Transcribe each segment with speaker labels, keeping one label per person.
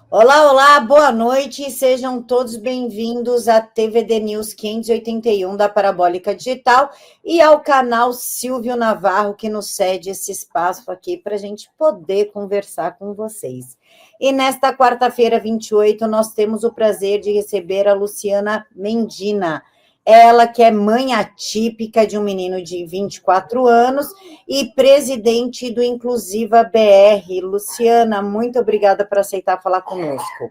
Speaker 1: Olá, olá, boa noite, sejam todos bem-vindos à TVD News 581 da Parabólica Digital e ao canal Silvio Navarro, que nos cede esse espaço aqui para a gente poder conversar com vocês. E nesta quarta-feira, 28, nós temos o prazer de receber a Luciana Mendina. Ela que é mãe atípica de um menino de 24 anos e presidente do Inclusiva BR. Luciana, muito obrigada por aceitar falar conosco.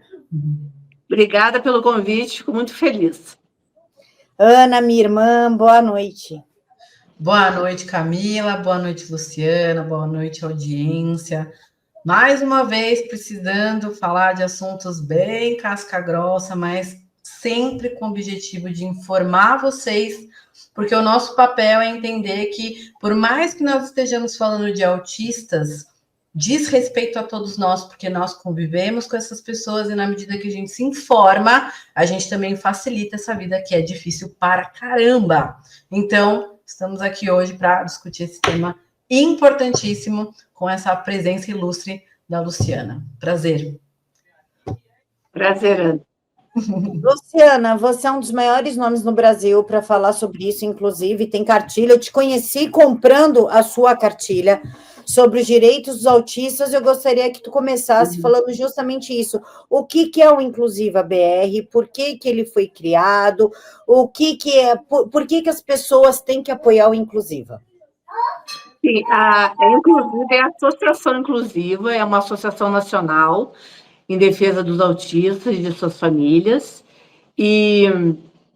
Speaker 2: Obrigada pelo convite, fico muito feliz.
Speaker 1: Ana, minha irmã, boa noite.
Speaker 3: Boa noite, Camila, boa noite, Luciana, boa noite, audiência. Mais uma vez precisando falar de assuntos bem casca-grossa, mas sempre com o objetivo de informar vocês, porque o nosso papel é entender que, por mais que nós estejamos falando de autistas, diz respeito a todos nós, porque nós convivemos com essas pessoas e na medida que a gente se informa, a gente também facilita essa vida que é difícil para caramba. Então, estamos aqui hoje para discutir esse tema importantíssimo com essa presença ilustre da Luciana. Prazer.
Speaker 2: Prazer, Ana.
Speaker 1: Luciana, você é um dos maiores nomes no Brasil para falar sobre isso, inclusive tem cartilha. Eu te conheci comprando a sua cartilha sobre os direitos dos autistas. Eu gostaria que tu começasse falando justamente isso. O que é o Inclusiva BR? Por que ele foi criado? O que é? Por que as pessoas têm que apoiar o Inclusiva?
Speaker 2: Sim, a Inclusiva é a Associação Inclusiva, é uma associação nacional em defesa dos autistas e de suas famílias. E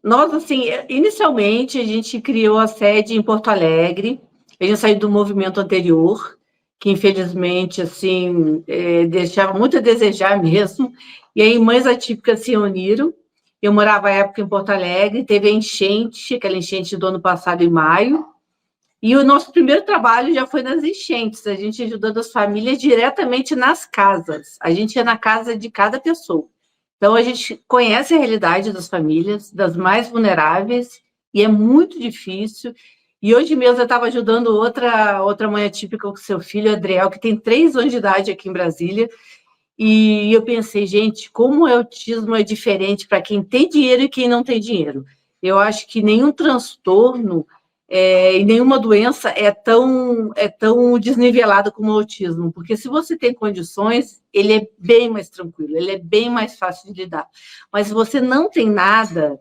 Speaker 2: nós, assim, inicialmente a gente criou a sede em Porto Alegre. A gente saiu do movimento anterior, que infelizmente, assim, deixava muito a desejar mesmo. E aí Mães Atípicas se uniram. Eu morava à época em Porto Alegre, teve a enchente, aquela enchente do ano passado, em maio. E o nosso primeiro trabalho já foi nas enchentes, a gente ajudando as famílias diretamente nas casas. A gente ia na casa de cada pessoa. Então, a gente conhece a realidade das famílias, das mais vulneráveis, e é muito difícil. E hoje mesmo eu estava ajudando outra mãe atípica com seu filho, Adriel, que tem 3 anos de idade aqui em Brasília. E eu pensei, gente, como o autismo é diferente para quem tem dinheiro e quem não tem dinheiro. Eu acho que nenhum transtorno e nenhuma doença é tão desnivelada como o autismo, porque se você tem condições, ele é bem mais tranquilo, ele é bem mais fácil de lidar. Mas se você não tem nada,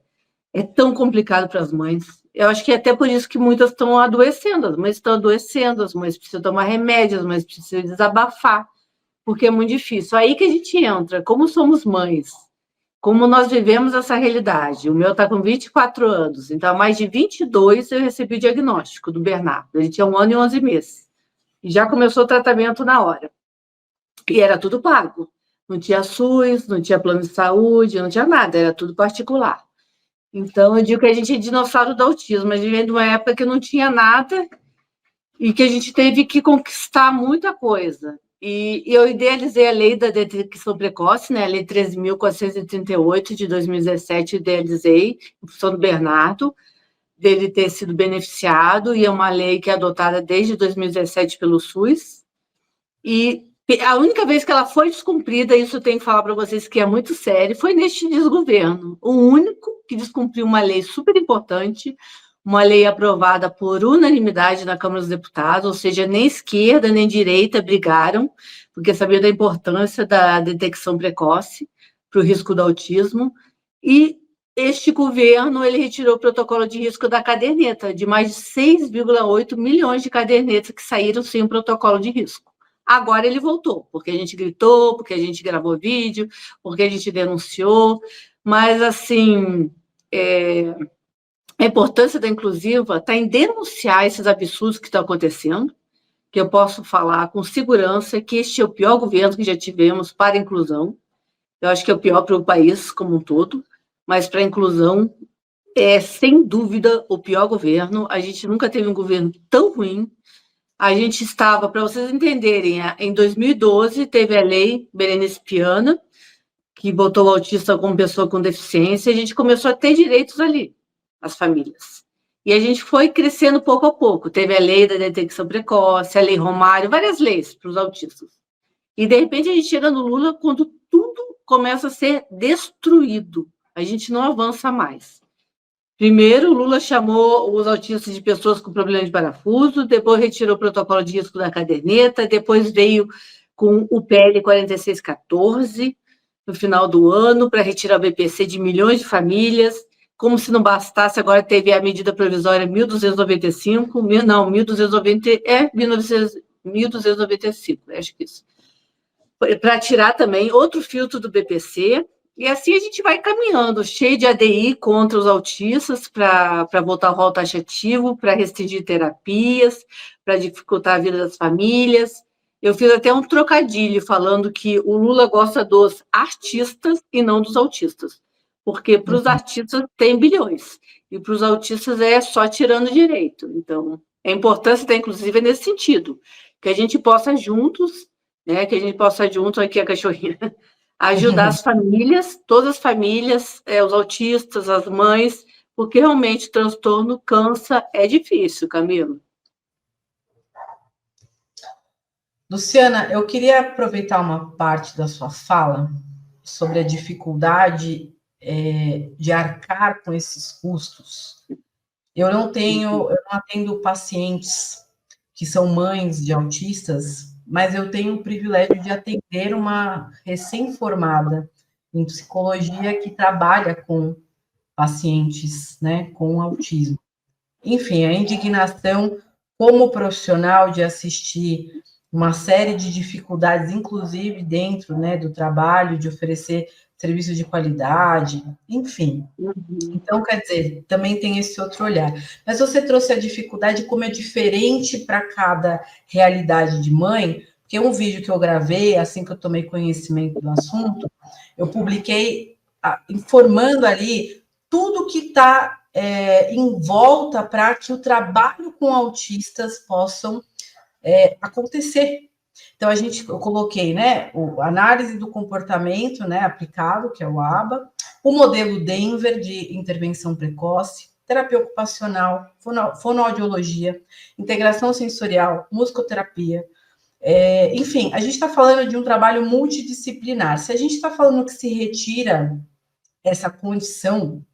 Speaker 2: é tão complicado para as mães. Eu acho que é até por isso que muitas estão adoecendo, as mães estão adoecendo, as mães precisam tomar remédios, as mães precisam desabafar, porque é muito difícil. Aí que a gente entra, como somos mães, como nós vivemos essa realidade. O meu está com 24 anos, então há mais de 22 eu recebi o diagnóstico do Bernardo. Ele tinha 1 ano e 11 meses. E já começou o tratamento na hora. E era tudo pago. Não tinha SUS, não tinha plano de saúde, não tinha nada, era tudo particular. Então, eu digo que a gente é dinossauro do autismo. A gente vem de uma época que não tinha nada e que a gente teve que conquistar muita coisa. E eu idealizei a lei da detecção precoce, né? A lei 13.438 de 2017, idealizei, em função do Bernardo, dele ter sido beneficiado, e é uma lei que é adotada desde 2017 pelo SUS. E a única vez que ela foi descumprida, isso eu tenho que falar para vocês que é muito sério, foi neste desgoverno. O único que descumpriu uma lei super importante, uma lei aprovada por unanimidade na Câmara dos Deputados, ou seja, nem esquerda nem direita brigaram, porque sabia da importância da detecção precoce para o risco do autismo, e este governo ele retirou o protocolo de risco da caderneta, de mais de 6,8 milhões de cadernetas que saíram sem o protocolo de risco. Agora ele voltou, porque a gente gritou, porque a gente gravou vídeo, porque a gente denunciou, mas, assim, a importância da Inclusiva está em denunciar esses absurdos que estão acontecendo, que eu posso falar com segurança que este é o pior governo que já tivemos para a inclusão. Eu acho que é o pior para o país como um todo, mas para a inclusão é, sem dúvida, o pior governo. A gente nunca teve um governo tão ruim. A gente estava, para vocês entenderem, em 2012 teve a lei Berenice Piana, que botou o autista como pessoa com deficiência, e a gente começou a ter direitos ali, as famílias. E a gente foi crescendo pouco a pouco. Teve a lei da detecção precoce, a lei Romário, várias leis para os autistas. E, de repente, a gente chega no Lula quando tudo começa a ser destruído. A gente não avança mais. Primeiro, o Lula chamou os autistas de pessoas com problema de parafuso, depois retirou o protocolo de risco da caderneta, depois veio com o PL 4614, no final do ano, para retirar o BPC de milhões de famílias. Como se não bastasse, agora teve a medida provisória 1295, 1295, acho que isso. Para tirar também outro filtro do BPC, e assim a gente vai caminhando, cheio de ADI contra os autistas, para voltar ao rol taxativo, para restringir terapias, para dificultar a vida das famílias. Eu fiz até um trocadilho falando que o Lula gosta dos artistas e não dos autistas, porque para os artistas tem bilhões, e para os autistas é só tirando direito. Então, a importância está, inclusive, nesse sentido, que a gente possa juntos, né, que a gente possa juntos, aqui a cachorrinha, ajudar as famílias, todas as famílias, os autistas, as mães, porque realmente o transtorno cansa, é difícil, Camila.
Speaker 3: Luciana, eu queria aproveitar uma parte da sua fala sobre a dificuldade de arcar com esses custos. Eu não atendo pacientes que são mães de autistas, mas eu tenho o privilégio de atender uma recém-formada em psicologia que trabalha com pacientes, né, com autismo. Enfim, a indignação como profissional de assistir uma série de dificuldades, inclusive dentro, né, do trabalho, de oferecer serviços de qualidade, enfim. Então, quer dizer, também tem esse outro olhar. Mas você trouxe a dificuldade, como é diferente para cada realidade de mãe, porque um vídeo que eu gravei, assim que eu tomei conhecimento do assunto, eu publiquei informando ali tudo que está em volta para que o trabalho com autistas possam acontecer. Então, eu coloquei, né, a análise do comportamento, né, aplicado, que é o ABA, o modelo Denver de intervenção precoce, terapia ocupacional, fonoaudiologia, integração sensorial, musicoterapia. Enfim, a gente está falando de um trabalho multidisciplinar. Se a gente está falando que se retira essa condição,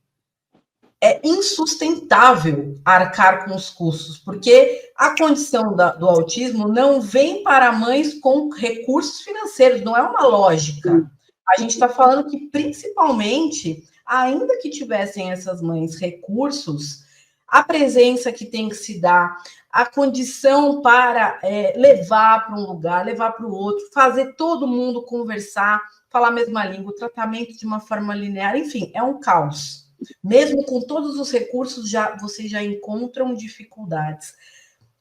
Speaker 3: é insustentável arcar com os custos, porque a condição do autismo não vem para mães com recursos financeiros, não é uma lógica. A gente está falando que, principalmente, ainda que tivessem essas mães recursos, a presença que tem que se dar, a condição para levar para um lugar, levar para o outro, fazer todo mundo conversar, falar a mesma língua, o tratamento de uma forma linear, enfim, é um caos. Mesmo com todos os recursos, vocês já encontram dificuldades.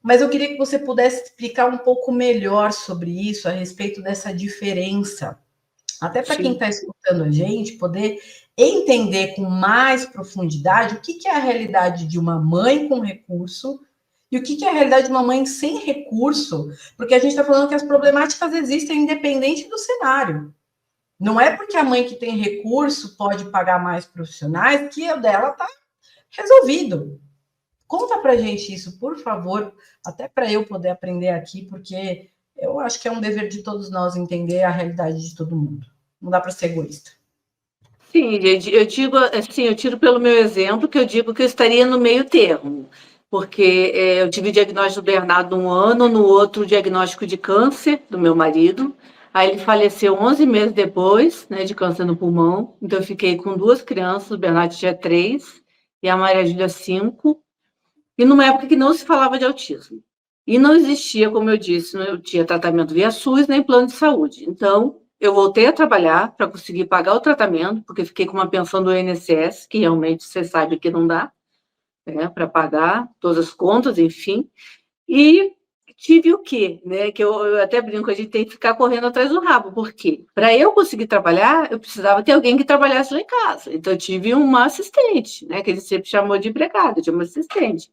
Speaker 3: Mas eu queria que você pudesse explicar um pouco melhor sobre isso, a respeito dessa diferença. Até para quem está escutando a gente, poder entender com mais profundidade o que é a realidade de uma mãe com recurso e o que é a realidade de uma mãe sem recurso, porque a gente está falando que as problemáticas existem independente do cenário. Não é porque a mãe que tem recurso pode pagar mais profissionais que o dela está resolvido. Conta para a gente isso, por favor, até para eu poder aprender aqui, porque eu acho que é um dever de todos nós entender a realidade de todo mundo. Não dá para ser egoísta.
Speaker 2: Sim, gente, eu digo assim, eu tiro pelo meu exemplo, que eu digo que eu estaria no meio termo, porque eu tive o diagnóstico do Bernardo um ano, no outro diagnóstico de câncer do meu marido. Aí ele faleceu 11 meses depois, né, de câncer no pulmão. Então, eu fiquei com 2 crianças, o Bernardo tinha 3 e a Maria Júlia 5. E numa época que não se falava de autismo. E não existia, como eu disse, não tinha tratamento via SUS nem plano de saúde. Então, eu voltei a trabalhar para conseguir pagar o tratamento, porque fiquei com uma pensão do INSS, que realmente você sabe que não dá, né, para pagar todas as contas, enfim. E tive o quê? Né? Que eu até brinco, a gente tem que ficar correndo atrás do rabo. Por quê? Para eu conseguir trabalhar, eu precisava ter alguém que trabalhasse lá em casa. Então, eu tive uma assistente, né? Que a gente sempre chamou de empregada, eu tinha uma assistente.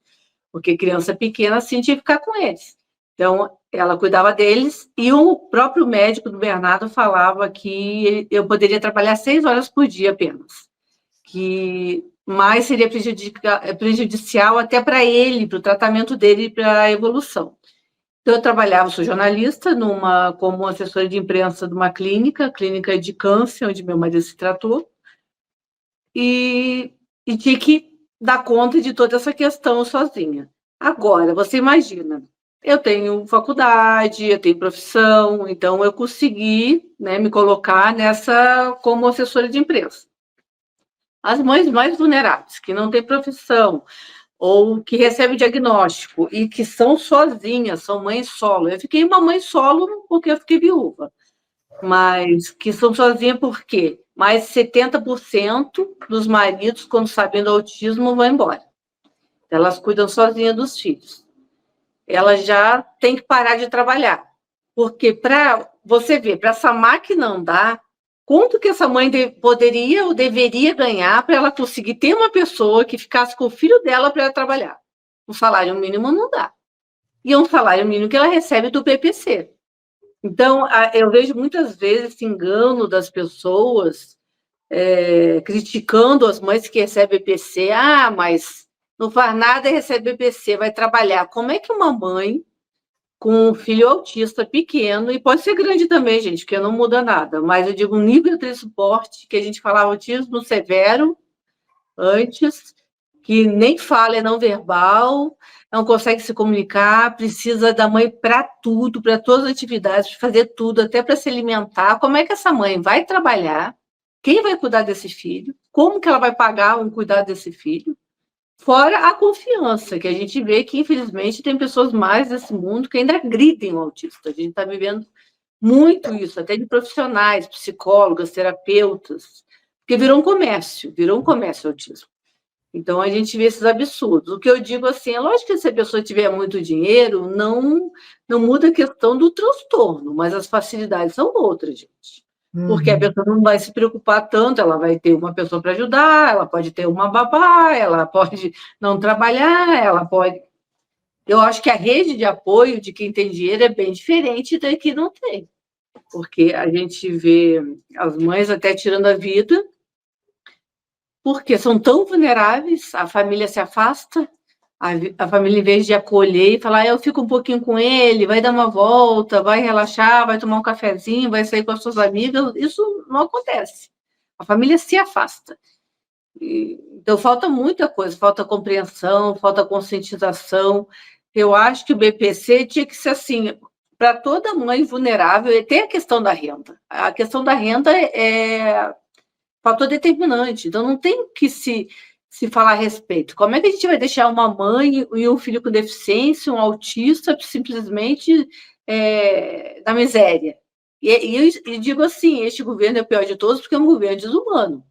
Speaker 2: Porque criança pequena, assim, tinha que ficar com eles. Então, ela cuidava deles e o próprio médico do Bernardo falava que eu poderia trabalhar 6 horas por dia apenas. Que mais seria prejudicial até para ele, para o tratamento dele e para a evolução. Então, eu trabalhava, sou jornalista, como assessora de imprensa de uma clínica de câncer, onde meu marido se tratou, e tinha que dar conta de toda essa questão sozinha. Agora, você imagina, eu tenho faculdade, eu tenho profissão, então eu consegui, né, me colocar como assessora de imprensa. As mães mais vulneráveis, que não têm profissão, ou que recebem diagnóstico e que são sozinhas, são mães solo. Eu fiquei uma mãe solo porque eu fiquei viúva, mas que são sozinhas por quê? Mais de 70% dos maridos, quando sabem do autismo, vão embora. Elas cuidam sozinhas dos filhos. Elas já têm que parar de trabalhar, porque para você ver, para essa máquina andar, quanto que essa mãe poderia ou deveria ganhar para ela conseguir ter uma pessoa que ficasse com o filho dela para ela trabalhar? Um salário mínimo não dá. E é um salário mínimo que ela recebe do PPC. Então, eu vejo muitas vezes esse engano das pessoas criticando as mães que recebem BPC. Ah, mas não faz nada e recebe BPC, vai trabalhar. Como é que uma mãe com um filho autista pequeno, e pode ser grande também, gente, porque não muda nada, mas eu digo um nível de suporte, que a gente falava autismo severo antes, que nem fala, é não verbal, não consegue se comunicar, precisa da mãe para tudo, para todas as atividades, para fazer tudo, até para se alimentar. Como é que essa mãe vai trabalhar? Quem vai cuidar desse filho? Como que ela vai pagar um cuidado desse filho? Fora a confiança, que a gente vê que, infelizmente, tem pessoas mais nesse mundo que ainda agridem o autista. A gente está vivendo muito isso, até de profissionais, psicólogas, terapeutas, porque virou um comércio o autismo. Então, a gente vê esses absurdos. O que eu digo assim, é lógico que se a pessoa tiver muito dinheiro, não muda a questão do transtorno, mas as facilidades são outras, gente. Porque a pessoa não vai se preocupar tanto, ela vai ter uma pessoa para ajudar, ela pode ter uma babá, ela pode não trabalhar, ela pode... Eu acho que a rede de apoio de quem tem dinheiro é bem diferente da que não tem. Porque a gente vê as mães até tirando a vida, porque são tão vulneráveis, a família se afasta, a família, em vez de acolher e falar, eu fico um pouquinho com ele, vai dar uma volta, vai relaxar, vai tomar um cafezinho, vai sair com as suas amigas, isso não acontece. A família se afasta. Então, falta muita coisa, falta compreensão, falta conscientização. Eu acho que o BPC tinha que ser assim, para toda mãe vulnerável, e tem a questão da renda. A questão da renda é fator determinante, então não tem que se falar a respeito. Como é que a gente vai deixar uma mãe e um filho com deficiência, um autista, simplesmente na miséria? E digo assim, este governo é o pior de todos porque é um governo desumano.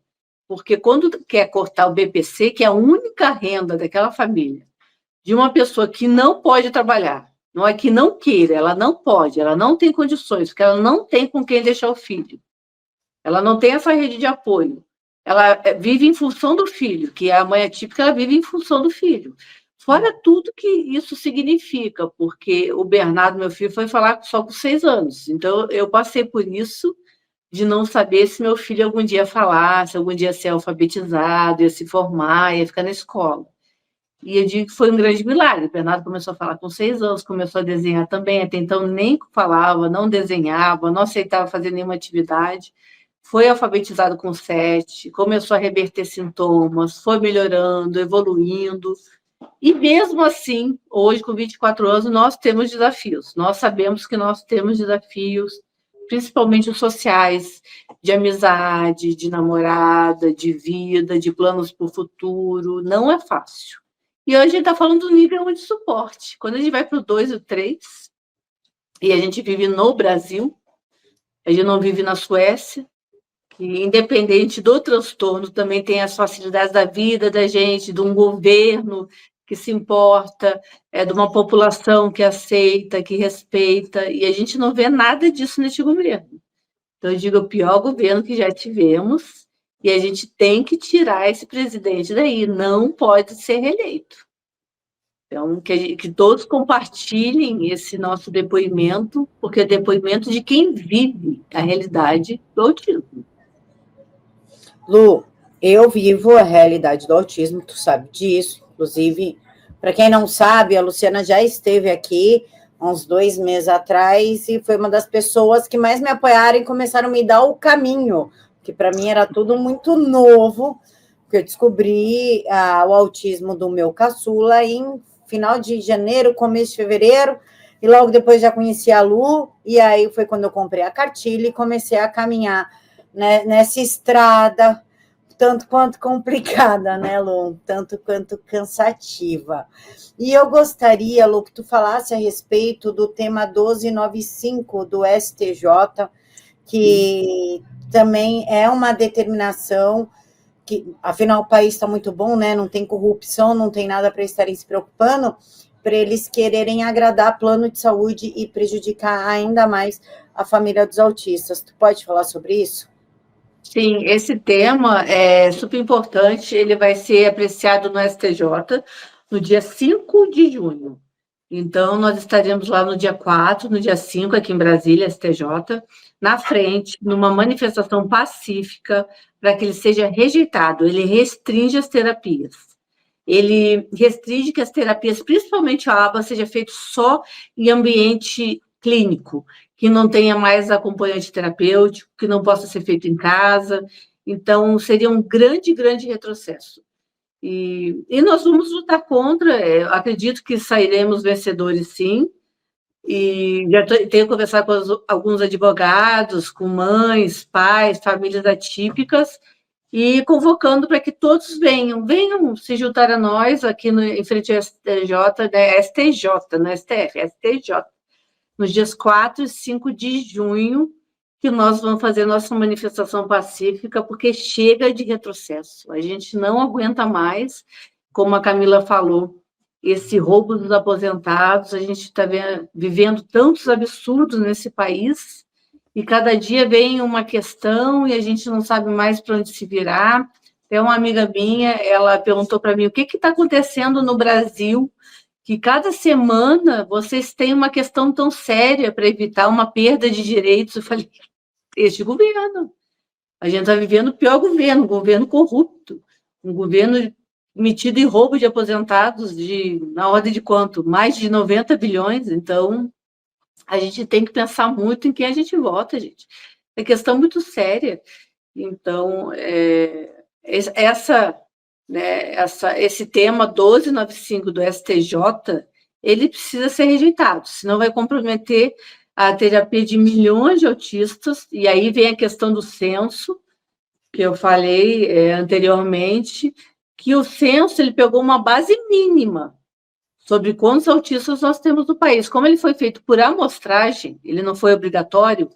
Speaker 2: Porque quando quer cortar o BPC, que é a única renda daquela família, de uma pessoa que não pode trabalhar, não é que não queira, ela não pode, ela não tem condições, porque ela não tem com quem deixar o filho. Ela não tem essa rede de apoio. Ela vive em função do filho, que a mãe atípica, ela vive em função do filho. Fora tudo que isso significa, porque o Bernardo, meu filho, foi falar só com 6 anos. Então, eu passei por isso de não saber se meu filho algum dia ia falar, se algum dia ia ser alfabetizado, ia se formar, ia ficar na escola. E eu digo que foi um grande milagre. O Bernardo começou a falar com 6 anos, começou a desenhar também, até então nem falava, não desenhava, não aceitava fazer nenhuma atividade. Foi alfabetizado com 7, começou a reverter sintomas, foi melhorando, evoluindo. E mesmo assim, hoje, com 24 anos, nós temos desafios. Nós sabemos que nós temos desafios, principalmente os sociais, de amizade, de namorada, de vida, de planos para o futuro. Não é fácil. E hoje a gente está falando do nível 1 de suporte. Quando a gente vai para o 2 e o 3, e a gente vive no Brasil, a gente não vive na Suécia, que, independente do transtorno, também tem as facilidades da vida da gente, de um governo que se importa, de uma população que aceita, que respeita, e a gente não vê nada disso neste governo. Então, eu digo, o pior governo que já tivemos, e a gente tem que tirar esse presidente daí, não pode ser reeleito. Então, que todos compartilhem esse nosso depoimento, porque é depoimento de quem vive a realidade do autismo.
Speaker 1: Lu, eu vivo a realidade do autismo, tu sabe disso. Inclusive, para quem não sabe, a Luciana já esteve aqui uns 2 meses atrás, e foi uma das pessoas que mais me apoiaram e começaram a me dar o caminho, que para mim era tudo muito novo, porque eu descobri o autismo do meu caçula em final de janeiro, começo de fevereiro, e logo depois já conheci a Lu, e aí foi quando eu comprei a cartilha e comecei a caminhar, né, nessa estrada, tanto quanto complicada, né, Lu? Tanto quanto cansativa. E eu gostaria, Lu, que tu falasse a respeito do tema 1295 do STJ, que também é uma determinação que, afinal, o país está muito bom, né? Não tem corrupção, não tem nada para estarem se preocupando, para eles quererem agradar plano de saúde e prejudicar ainda mais a família dos autistas. Tu pode falar sobre isso?
Speaker 2: Sim, esse tema é super importante, ele vai ser apreciado no STJ no dia 5 de junho. Então, nós estaremos lá no dia 4, no dia 5, aqui em Brasília, STJ, na frente, numa manifestação pacífica, para que ele seja rejeitado. Ele restringe as terapias. Ele restringe que as terapias, principalmente a ABA, seja feito só em ambiente clínico, que não tenha mais acompanhante terapêutico, que não possa ser feito em casa. Então, seria um grande, grande retrocesso. E nós vamos lutar contra, acredito que sairemos vencedores, sim, e já tenho conversado com alguns advogados, com mães, pais, famílias atípicas, e convocando para que todos venham se juntar a nós aqui em frente ao STJ, né, STJ, não é STF, STJ, nos dias 4 e 5 de junho, que nós vamos fazer nossa manifestação pacífica, porque chega de retrocesso. A gente não aguenta mais, como a Camila falou, esse roubo dos aposentados, a gente está vivendo tantos absurdos nesse país, e cada dia vem uma questão e a gente não sabe mais para onde se virar. Tem uma amiga minha, ela perguntou para mim, o que está acontecendo no Brasil, que cada semana vocês têm uma questão tão séria para evitar uma perda de direitos. Eu falei, este governo. A gente está vivendo o pior governo, um governo corrupto, um governo metido em roubo de aposentados na ordem de quanto? Mais de 90 bilhões. Então, a gente tem que pensar muito em quem a gente vota, gente. É questão muito séria. Então, esse tema 1295 do STJ, ele precisa ser rejeitado, senão vai comprometer a terapia de milhões de autistas, e aí vem a questão do censo, que eu falei anteriormente, que o censo ele pegou uma base mínima sobre quantos autistas nós temos no país. Como ele foi feito por amostragem, ele não foi obrigatório,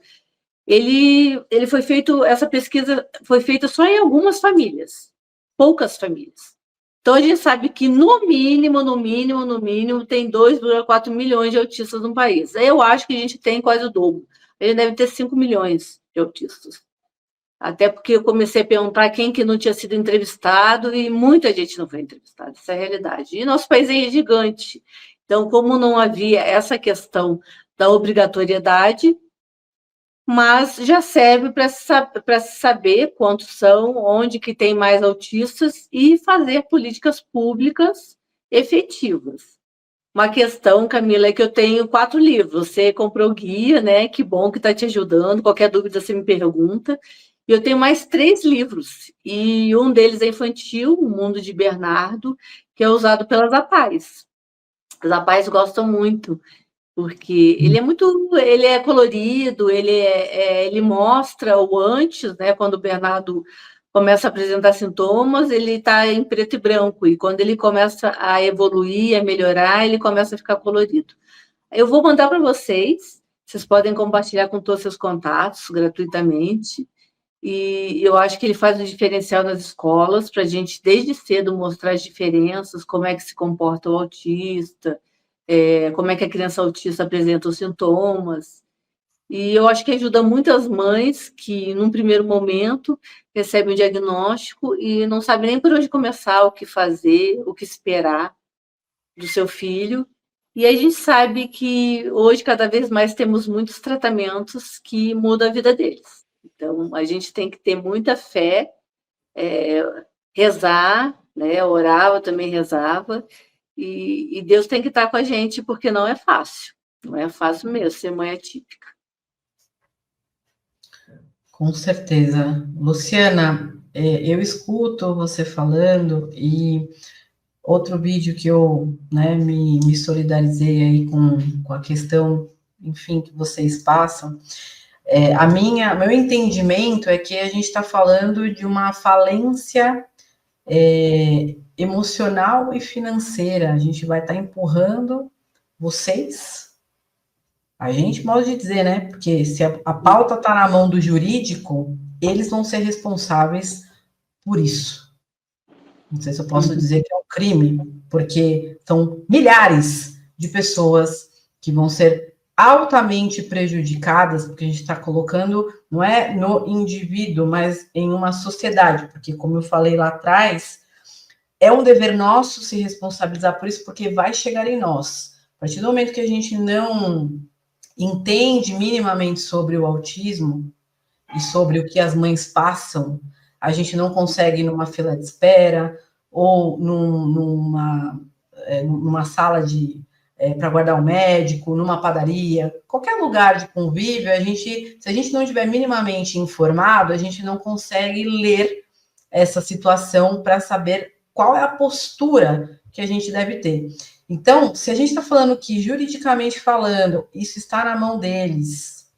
Speaker 2: ele foi feito, essa pesquisa foi feita só em algumas famílias, poucas famílias. Então, a gente sabe que, no mínimo, tem 2,4 milhões de autistas no país. Eu acho que a gente tem quase o dobro. A gente deve ter 5 milhões de autistas. Até porque eu comecei a perguntar quem que não tinha sido entrevistado e muita gente não foi entrevistada. Essa é a realidade. E nosso país é gigante. Então, como não havia essa questão da obrigatoriedade, mas já serve para saber quantos são, onde que tem mais autistas e fazer políticas públicas efetivas. Uma questão, Camila, é que eu tenho 4 livros. Você comprou o guia, né? Que bom que está te ajudando. Qualquer dúvida você me pergunta. E eu tenho mais 3 livros. E um deles é infantil, O Mundo de Bernardo, que é usado pelas APAES. As APAES gostam muito, porque ele é colorido, ele mostra o antes, né? Quando o Bernardo começa a apresentar sintomas, ele está em preto e branco, e quando ele começa a evoluir, a melhorar, ele começa a ficar colorido. Eu vou mandar para vocês podem compartilhar com todos os seus contatos gratuitamente, e eu acho que ele faz um diferencial nas escolas, para a gente, desde cedo, mostrar as diferenças, como é que se comporta o autista, como é que a criança autista apresenta os sintomas. E eu acho que ajuda muito as mães que, num primeiro momento, recebem o diagnóstico e não sabem nem por onde começar, o que fazer, o que esperar do seu filho. E a gente sabe que hoje, cada vez mais, temos muitos tratamentos que mudam a vida deles. Então, a gente tem que ter muita fé, rezar, né? Orar, eu também rezava, e Deus tem que estar com a gente, porque não é fácil. Não é fácil mesmo ser mãe atípica.
Speaker 3: Com certeza. Luciana, eu escuto você falando e outro vídeo que eu, né, me solidarizei aí com a questão, enfim, que vocês passam. Meu entendimento é que a gente está falando de uma falência emocional e financeira. A gente vai estar empurrando vocês, a gente, modo de dizer, né? Porque se a pauta está na mão do jurídico, eles vão ser responsáveis por isso. Não sei se eu posso dizer que é um crime, porque são milhares de pessoas que vão ser altamente prejudicadas, porque a gente está colocando, não é no indivíduo, mas em uma sociedade, porque, como eu falei lá atrás, é um dever nosso se responsabilizar por isso, porque vai chegar em nós. A partir do momento que a gente não entende minimamente sobre o autismo e sobre o que as mães passam, a gente não consegue ir numa fila de espera ou numa sala para guardar um médico, numa padaria, qualquer lugar de convívio, se a gente não estiver minimamente informado, a gente não consegue ler essa situação para saber qual é a postura que a gente deve ter. Então, se a gente está falando que, juridicamente falando, isso está na mão deles,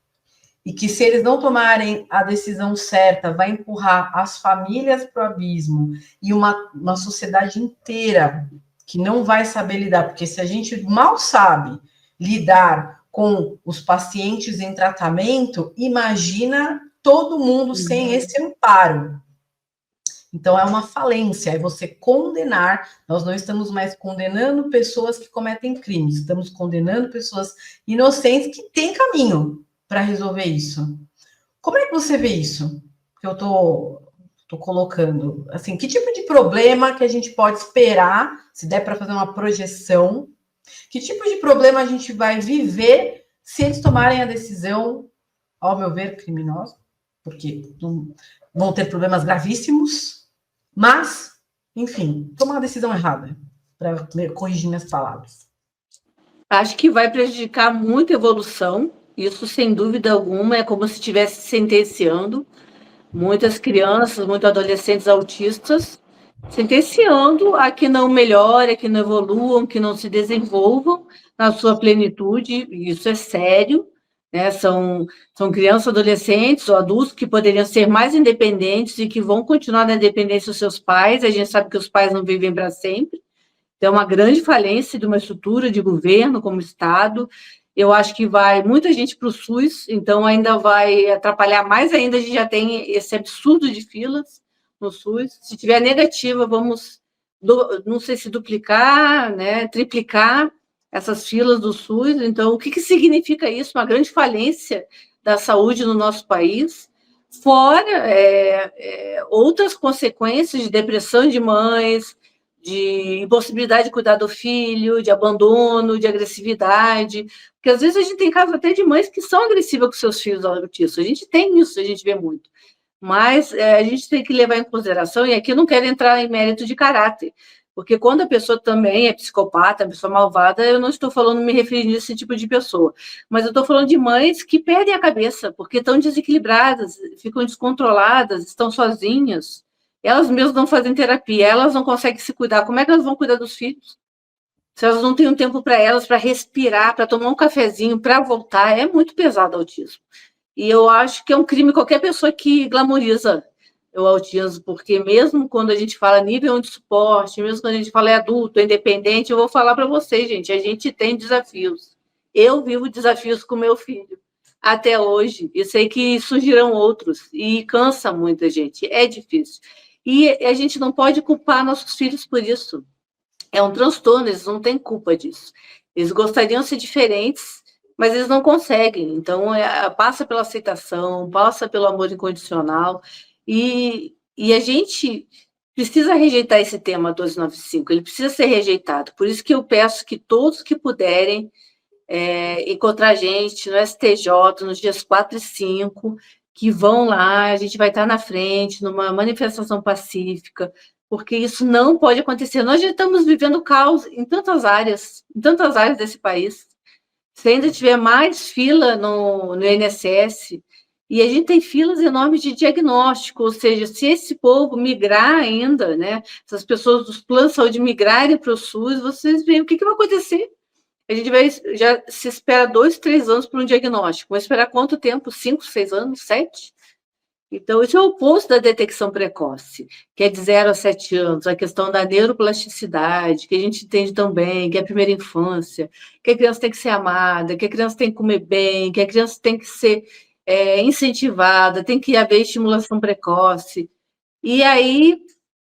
Speaker 3: e que se eles não tomarem a decisão certa, vai empurrar as famílias para o abismo e uma sociedade inteira que não vai saber lidar, porque se a gente mal sabe lidar com os pacientes em tratamento, imagina todo mundo sem esse amparo. Então, é uma falência, é você condenar. Nós não estamos mais condenando pessoas que cometem crimes, estamos condenando pessoas inocentes que têm caminho para resolver isso. Como é que você vê isso? Que eu tô colocando, assim, que tipo de problema que a gente pode esperar, se der para fazer uma projeção, que tipo de problema a gente vai viver se eles tomarem a decisão, ao meu ver, criminosa, porque vão ter problemas gravíssimos, mas, enfim, tomar uma decisão errada, para corrigir minhas palavras.
Speaker 2: Acho que vai prejudicar muito a evolução, isso sem dúvida alguma, é como se estivesse sentenciando muitas crianças, muitos adolescentes autistas, sentenciando a que não melhorem, a que não evoluam, que não se desenvolvam na sua plenitude, e isso é sério, né? São crianças, adolescentes ou adultos que poderiam ser mais independentes e que vão continuar na independência dos seus pais. A gente sabe que os pais não vivem para sempre, então é uma grande falência de uma estrutura de governo como Estado. Eu acho que vai muita gente para o SUS, então ainda vai atrapalhar mais ainda. A gente já tem esse absurdo de filas no SUS. Se tiver negativa, vamos, não sei se duplicar, né, triplicar essas filas do SUS. Então, o que significa isso? Uma grande falência da saúde no nosso país, fora outras consequências de depressão de mães, de impossibilidade de cuidar do filho, de abandono, de agressividade, porque às vezes a gente tem casos até de mães que são agressivas com seus filhos autistas, a gente tem isso, a gente vê muito, mas a gente tem que levar em consideração, e aqui eu não quero entrar em mérito de caráter, porque quando a pessoa também é psicopata, a pessoa malvada, eu não estou falando, me referindo a esse tipo de pessoa, mas eu estou falando de mães que perdem a cabeça, porque estão desequilibradas, ficam descontroladas, estão sozinhas, elas mesmas não fazem terapia, elas não conseguem se cuidar. Como é que elas vão cuidar dos filhos? Se elas não têm um tempo para elas, para respirar, para tomar um cafezinho, para voltar, é muito pesado o autismo. E eu acho que é um crime qualquer pessoa que glamoriza o autismo, porque mesmo quando a gente fala nível de suporte, mesmo quando a gente fala é adulto, é independente, eu vou falar para vocês, gente, a gente tem desafios. Eu vivo desafios com meu filho até hoje, e sei que surgirão outros, e cansa muita gente, é difícil. E a gente não pode culpar nossos filhos por isso. É um transtorno, eles não têm culpa disso. Eles gostariam de ser diferentes, mas eles não conseguem. Então, passa pela aceitação, passa pelo amor incondicional. E a gente precisa rejeitar esse tema 1295, ele precisa ser rejeitado. Por isso que eu peço que todos que puderem encontrar a gente no STJ, nos dias 4 e 5, que vão lá, a gente vai estar na frente, numa manifestação pacífica, porque isso não pode acontecer. Nós já estamos vivendo caos em tantas áreas desse país. se ainda tiver mais fila no INSS, e a gente tem filas enormes de diagnóstico, ou seja, se esse povo migrar ainda, né, se as pessoas dos planos de saúde migrarem para o SUS, vocês veem o que vai acontecer. A gente já se espera 2, 3 anos para um diagnóstico. Vai esperar quanto tempo? 5, 6 anos? 7? Então, isso é o oposto da detecção precoce, que é de 0 a 7 anos, a questão da neuroplasticidade, que a gente entende tão bem, que é a primeira infância, que a criança tem que ser amada, que a criança tem que comer bem, que a criança tem que ser incentivada, tem que haver estimulação precoce. E aí,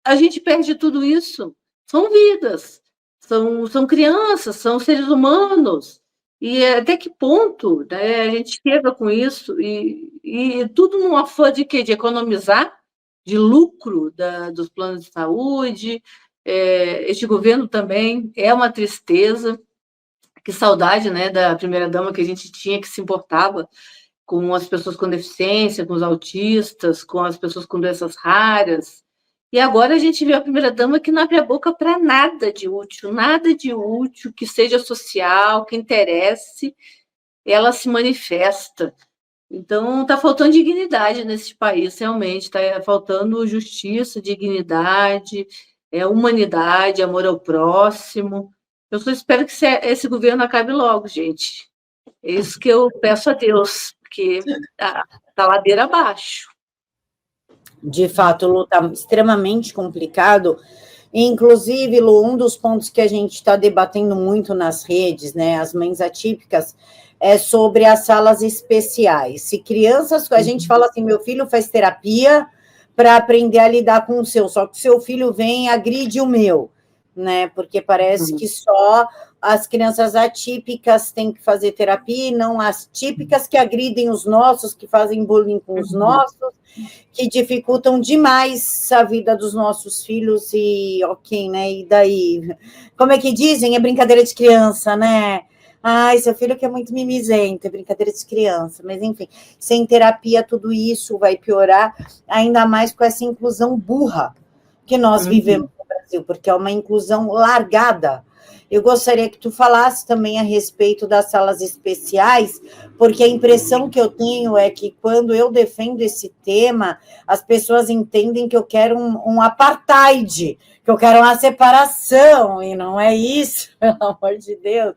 Speaker 2: a gente perde tudo isso. São vidas, são crianças, são seres humanos. E até que ponto, né, a gente chega com isso e tudo num afã de quê? De economizar, de lucro dos planos de saúde. Este governo também é uma tristeza. Que saudade, né, da primeira-dama que a gente tinha, que se importava com as pessoas com deficiência, com os autistas, com as pessoas com doenças raras. E agora a gente vê a primeira-dama que não abre a boca para nada de útil, que seja social, que interesse, ela se manifesta. Então, está faltando dignidade nesse país, realmente, está faltando justiça, dignidade, humanidade, amor ao próximo. Eu só espero que esse governo acabe logo, gente. É isso que eu peço a Deus, porque está ladeira abaixo.
Speaker 1: De fato, Lu, está extremamente complicado. Inclusive, Lu, um dos pontos que a gente está debatendo muito nas redes, né, as mães atípicas, é sobre as salas especiais. Se crianças, a gente fala assim, meu filho faz terapia para aprender a lidar com o seu, só que o seu filho vem e agride o meu, né? Porque parece que só as crianças atípicas têm que fazer terapia, e não as típicas que agridem os nossos, que fazem bullying com os nossos, que dificultam demais a vida dos nossos filhos, e ok, né? E daí? Como é que dizem? É brincadeira de criança, né? Ai, seu filho que é muito mimizento, é brincadeira de criança, mas enfim, sem terapia tudo isso vai piorar, ainda mais com essa inclusão burra que nós vivemos no Brasil, porque é uma inclusão largada. Eu gostaria que tu falasse também a respeito das salas especiais, porque a impressão que eu tenho é que quando eu defendo esse tema, as pessoas entendem que eu quero um apartheid, que eu quero uma separação, e não é isso, pelo amor de Deus.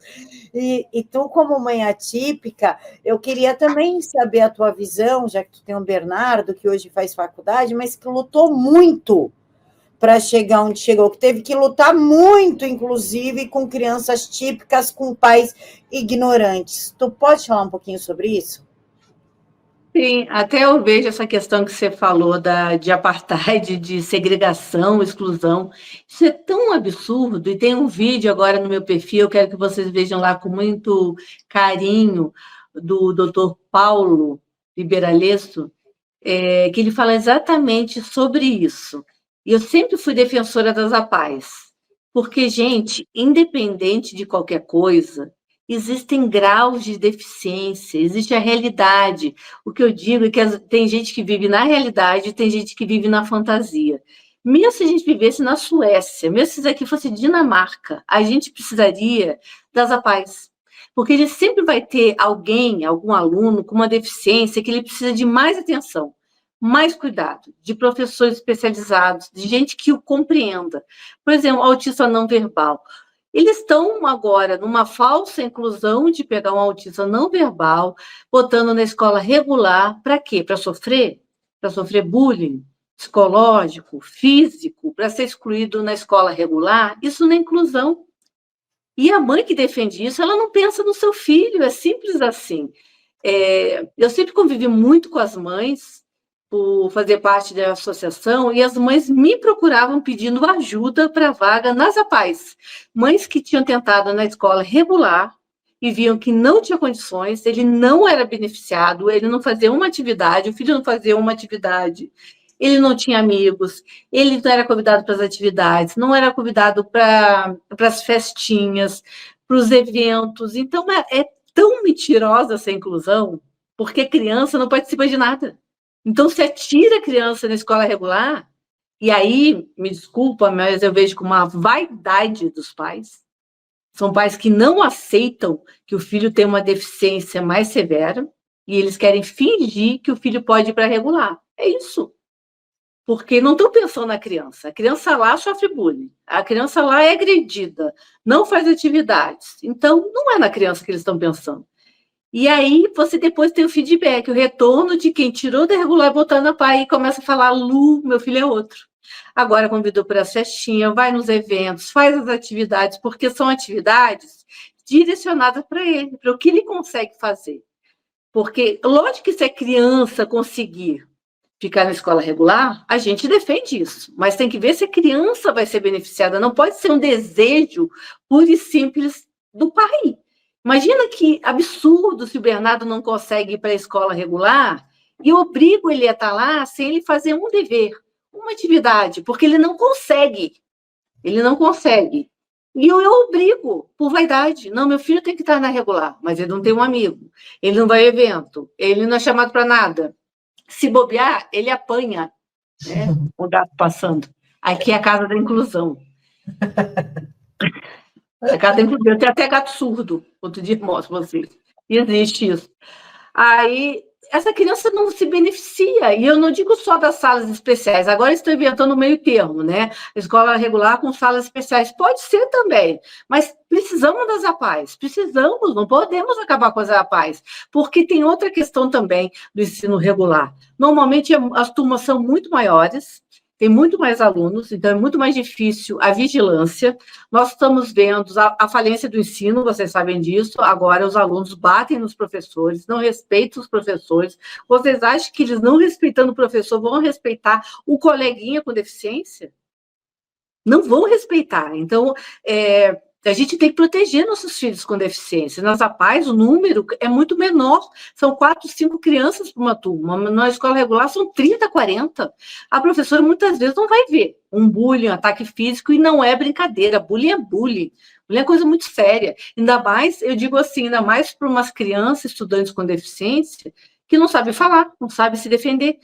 Speaker 1: E tu, como mãe atípica, eu queria também saber a tua visão, já que tu tem o Bernardo, que hoje faz faculdade, mas que lutou muito para chegar onde chegou, que teve que lutar muito, inclusive, com crianças típicas, com pais ignorantes. Tu pode falar um pouquinho sobre isso?
Speaker 2: Sim, até eu vejo essa questão que você falou de apartheid, de segregação, exclusão. Isso é tão absurdo, e tem um vídeo agora no meu perfil, eu quero que vocês vejam lá com muito carinho, do Dr. Paulo Liberalesso, que ele fala exatamente sobre isso. E eu sempre fui defensora das APAES, porque, gente, independente de qualquer coisa, existem graus de deficiência, existe a realidade. O que eu digo é que tem gente que vive na realidade e tem gente que vive na fantasia. Mesmo se a gente vivesse na Suécia, mesmo se isso aqui fosse Dinamarca, a gente precisaria das APAES. Porque a gente sempre vai ter alguém, algum aluno com uma deficiência que ele precisa de mais atenção, mais cuidado, de professores especializados, de gente que o compreenda. Por exemplo, autista não verbal. Eles estão agora numa falsa inclusão de pegar um autista não verbal, botando na escola regular, para quê? Para sofrer? Para sofrer bullying psicológico, físico, para ser excluído na escola regular? Isso não é inclusão. E a mãe que defende isso, ela não pensa no seu filho, é simples assim. Eu sempre convivi muito com as mães, por fazer parte da associação, e as mães me procuravam pedindo ajuda para vaga nas APAES. Mães que tinham tentado na escola regular e viam que não tinha condições, ele não era beneficiado, ele não fazia uma atividade, o filho não fazia uma atividade, ele não tinha amigos, ele não era convidado para as atividades, não era convidado para as festinhas, para os eventos. Então, é tão mentirosa essa inclusão, porque criança não participa de nada. Então, se atira a criança na escola regular, e aí, me desculpa, mas eu vejo com uma vaidade dos pais, São pais que não aceitam que o filho tem uma deficiência mais severa e eles querem fingir que o filho pode ir para regular. É isso. Porque não estão pensando na criança. A criança lá sofre bullying. A criança lá é agredida, não faz atividades. Então, não é na criança que eles estão pensando. E aí, você depois tem o feedback, o retorno de quem tirou da regular e botou na pai e começa a falar, Lu, meu filho é outro. Agora convidou para a festinha, vai nos eventos, faz as atividades, porque são atividades direcionadas para ele, para o que ele consegue fazer. Porque, lógico que se a criança conseguir ficar na escola regular, a gente defende isso, mas tem que ver se a criança vai ser beneficiada, não pode ser um desejo puro e simples do pai. Imagina que absurdo se o Bernardo não consegue ir para a escola regular e eu obrigo ele a estar lá sem ele fazer um dever, uma atividade, porque ele não consegue. Ele não consegue. E eu obrigo, por vaidade. Não, meu filho tem que estar na regular, mas ele não tem um amigo. Ele não vai a evento. Ele não é chamado para nada. Se bobear, ele apanha, né? O gato passando. Aqui é a casa da inclusão. A casa da inclusão. Tem até gato surdo. Outro dia mostro para vocês. Existe isso. Aí, essa criança não se beneficia. E eu não digo só das salas especiais. Agora estou inventando o meio termo, né? Escola regular com salas especiais. Pode ser também. Mas precisamos das APAES. Precisamos. Não podemos acabar com as APAES. Porque tem outra questão também do ensino regular. Normalmente, as turmas são muito maiores. Tem muito mais alunos, então é muito mais difícil a vigilância. Nós estamos vendo a falência do ensino, vocês sabem disso. Agora os alunos batem nos professores, não respeitam os professores. Vocês acham que eles, não respeitando o professor, vão respeitar o coleguinha com deficiência? Não vão respeitar. Então, a gente tem que proteger nossos filhos com deficiência. Nas APAES, o número é muito menor. São 4, 5 crianças por uma turma. Na escola regular, são 30, 40. A professora, muitas vezes, não vai ver um bullying, um ataque físico, e não é brincadeira. Bullying é bullying. Bullying é coisa muito séria. Ainda mais, eu digo assim, ainda mais para umas crianças, estudantes com deficiência, que não sabem falar, não sabem se defender.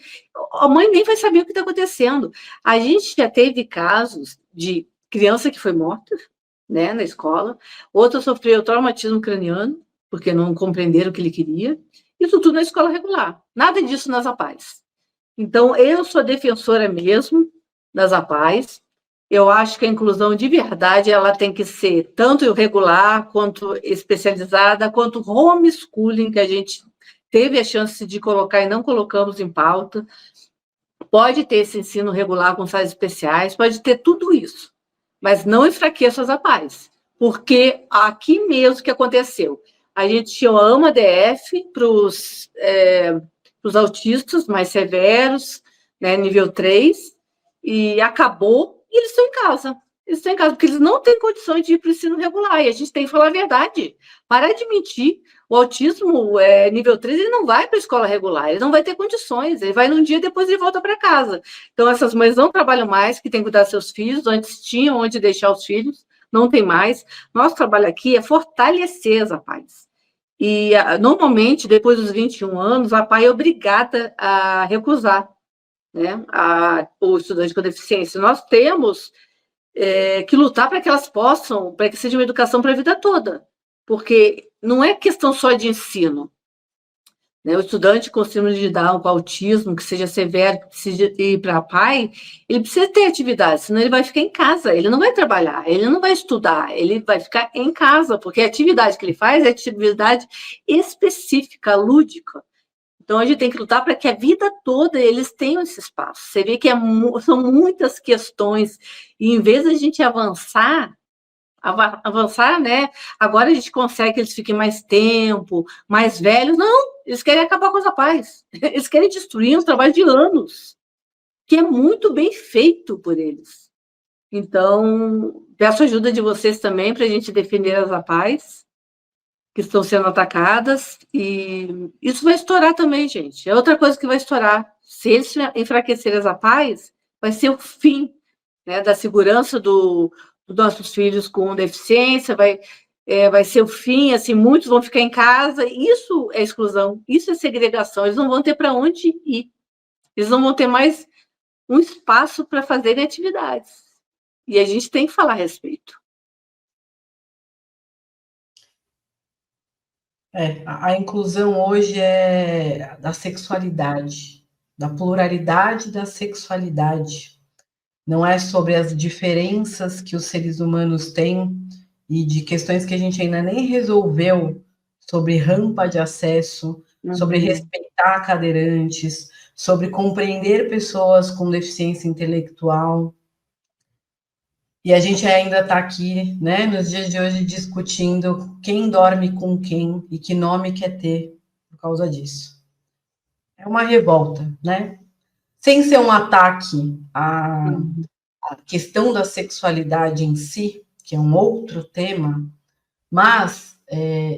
Speaker 2: A mãe nem vai saber o que está acontecendo. A gente já teve casos de criança que foi morta, né, na escola, outra sofreu traumatismo craniano, porque não compreenderam o que ele queria, isso tudo na escola regular, nada disso nas APAES. Então, eu sou defensora mesmo das APAES, eu acho que a inclusão de verdade, ela tem que ser tanto regular, quanto especializada, quanto homeschooling, que a gente teve a chance de colocar e não colocamos em pauta, pode ter esse ensino regular com salas especiais, pode ter tudo isso, mas não enfraqueça as APAES, porque aqui mesmo que aconteceu, a gente tinha uma AMA-DF para os autistas mais severos, né, nível 3, e acabou, e eles estão em casa. Eles estão em casa, porque eles não têm condições de ir para o ensino regular, e a gente tem que falar a verdade. Parar de mentir. O autismo nível 3, ele não vai para a escola regular, ele não vai ter condições, ele vai num dia, depois ele volta para casa. Então, essas mães não trabalham mais, que têm que cuidar dos seus filhos, antes tinham onde deixar os filhos, não tem mais. Nosso trabalho aqui é fortalecer as APAES. E, normalmente, depois dos 21 anos, a APAE é obrigada a recusar, né, o estudante com deficiência. Nós temos que lutar para que elas possam, para que seja uma educação para a vida toda, porque não é questão só de ensino, né? O estudante com síndrome de Down, com autismo, que seja severo, que precisa ir para a PAI, ele precisa ter atividade, senão ele vai ficar em casa, ele não vai trabalhar, ele não vai estudar, ele vai ficar em casa, porque a atividade que ele faz é atividade específica, lúdica. Então, a gente tem que lutar para que a vida toda eles tenham esse espaço. Você vê que são muitas questões, e em vez de a gente avançar, né? Agora a gente consegue que eles fiquem mais tempo, mais velhos. Não, eles querem acabar com os rapazes. Eles querem destruir um trabalho de anos, que é muito bem feito por eles. Então, peço ajuda de vocês também para a gente defender as APAES que estão sendo atacadas, e isso vai estourar também, gente. É outra coisa que vai estourar. Se eles enfraquecerem as APAES, vai ser o fim, né, da segurança dos nossos filhos com deficiência, vai ser o fim, assim, muitos vão ficar em casa. Isso é exclusão, isso é segregação. Eles não vão ter para onde ir. Eles não vão ter mais um espaço para fazerem atividades. E a gente tem que falar a respeito.
Speaker 3: A inclusão hoje é da sexualidade, da pluralidade da sexualidade. Não é sobre as diferenças que os seres humanos têm e de questões que a gente ainda nem resolveu, sobre rampa de acesso, sobre respeitar cadeirantes, sobre compreender pessoas com deficiência intelectual. E a gente ainda está aqui, né, nos dias de hoje, discutindo quem dorme com quem e que nome quer ter por causa disso. É uma revolta, né? Sem ser um ataque à questão da sexualidade em si, que é um outro tema, mas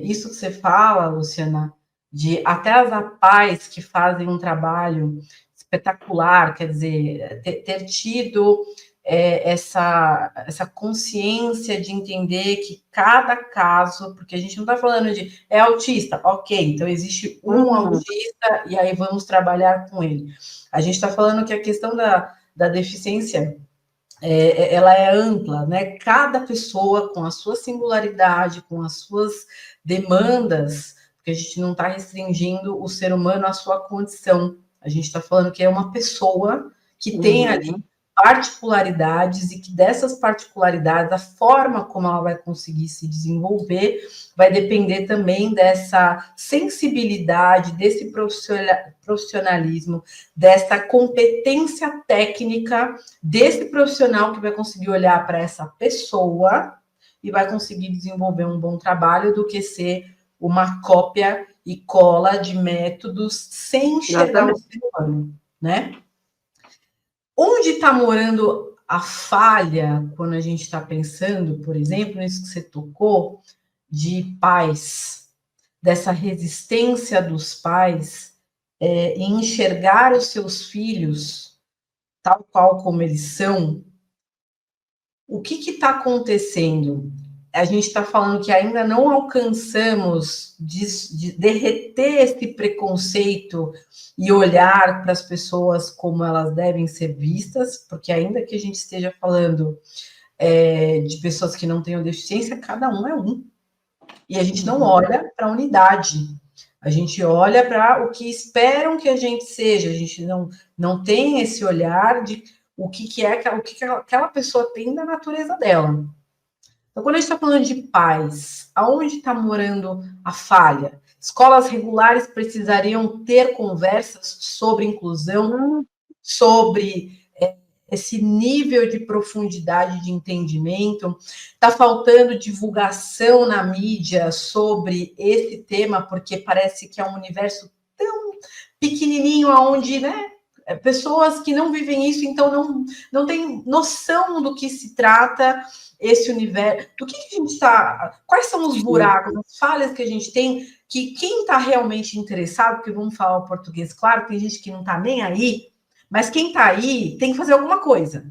Speaker 3: isso que você fala, Luciana, de até as APAES que fazem um trabalho espetacular, quer dizer, ter tido essa consciência de entender que cada caso, porque a gente não está falando de autista, ok, então existe um autista e aí vamos trabalhar com ele. A gente está falando que a questão da deficiência ela é ampla, né? Cada pessoa com a sua singularidade, com as suas demandas, porque a gente não está restringindo o ser humano à sua condição. A gente está falando que é uma pessoa que tem ali particularidades e que dessas particularidades, a forma como ela vai conseguir se desenvolver vai depender também dessa sensibilidade, desse profissionalismo, dessa competência técnica desse profissional que vai conseguir olhar para essa pessoa e vai conseguir desenvolver um bom trabalho do que ser uma cópia e cola de métodos sem enxergar o ser humano, né? Onde está morando a falha quando a gente está pensando, por exemplo, nisso que você tocou, de pais, dessa resistência dos pais em enxergar os seus filhos tal qual como eles são? O que está acontecendo? A gente está falando que ainda não alcançamos de derreter esse preconceito e olhar para as pessoas como elas devem ser vistas, porque ainda que a gente esteja falando de pessoas que não tenham deficiência, cada um é um. E a gente não olha para a unidade, a gente olha para o que esperam que a gente seja, a gente não tem esse olhar de o que aquela pessoa tem da natureza dela. Então, quando a gente está falando de pais, aonde está morando a falha? Escolas regulares precisariam ter conversas sobre inclusão, sobre esse nível de profundidade de entendimento. Está faltando divulgação na mídia sobre esse tema, porque parece que é um universo tão pequenininho, onde, né, pessoas que não vivem isso, então não tem noção do que se trata esse universo, do que a gente está, quais são os buracos, as falhas que a gente tem, que quem está realmente interessado, porque vamos falar o português, claro, tem gente que não está nem aí, mas quem está aí tem que fazer alguma coisa.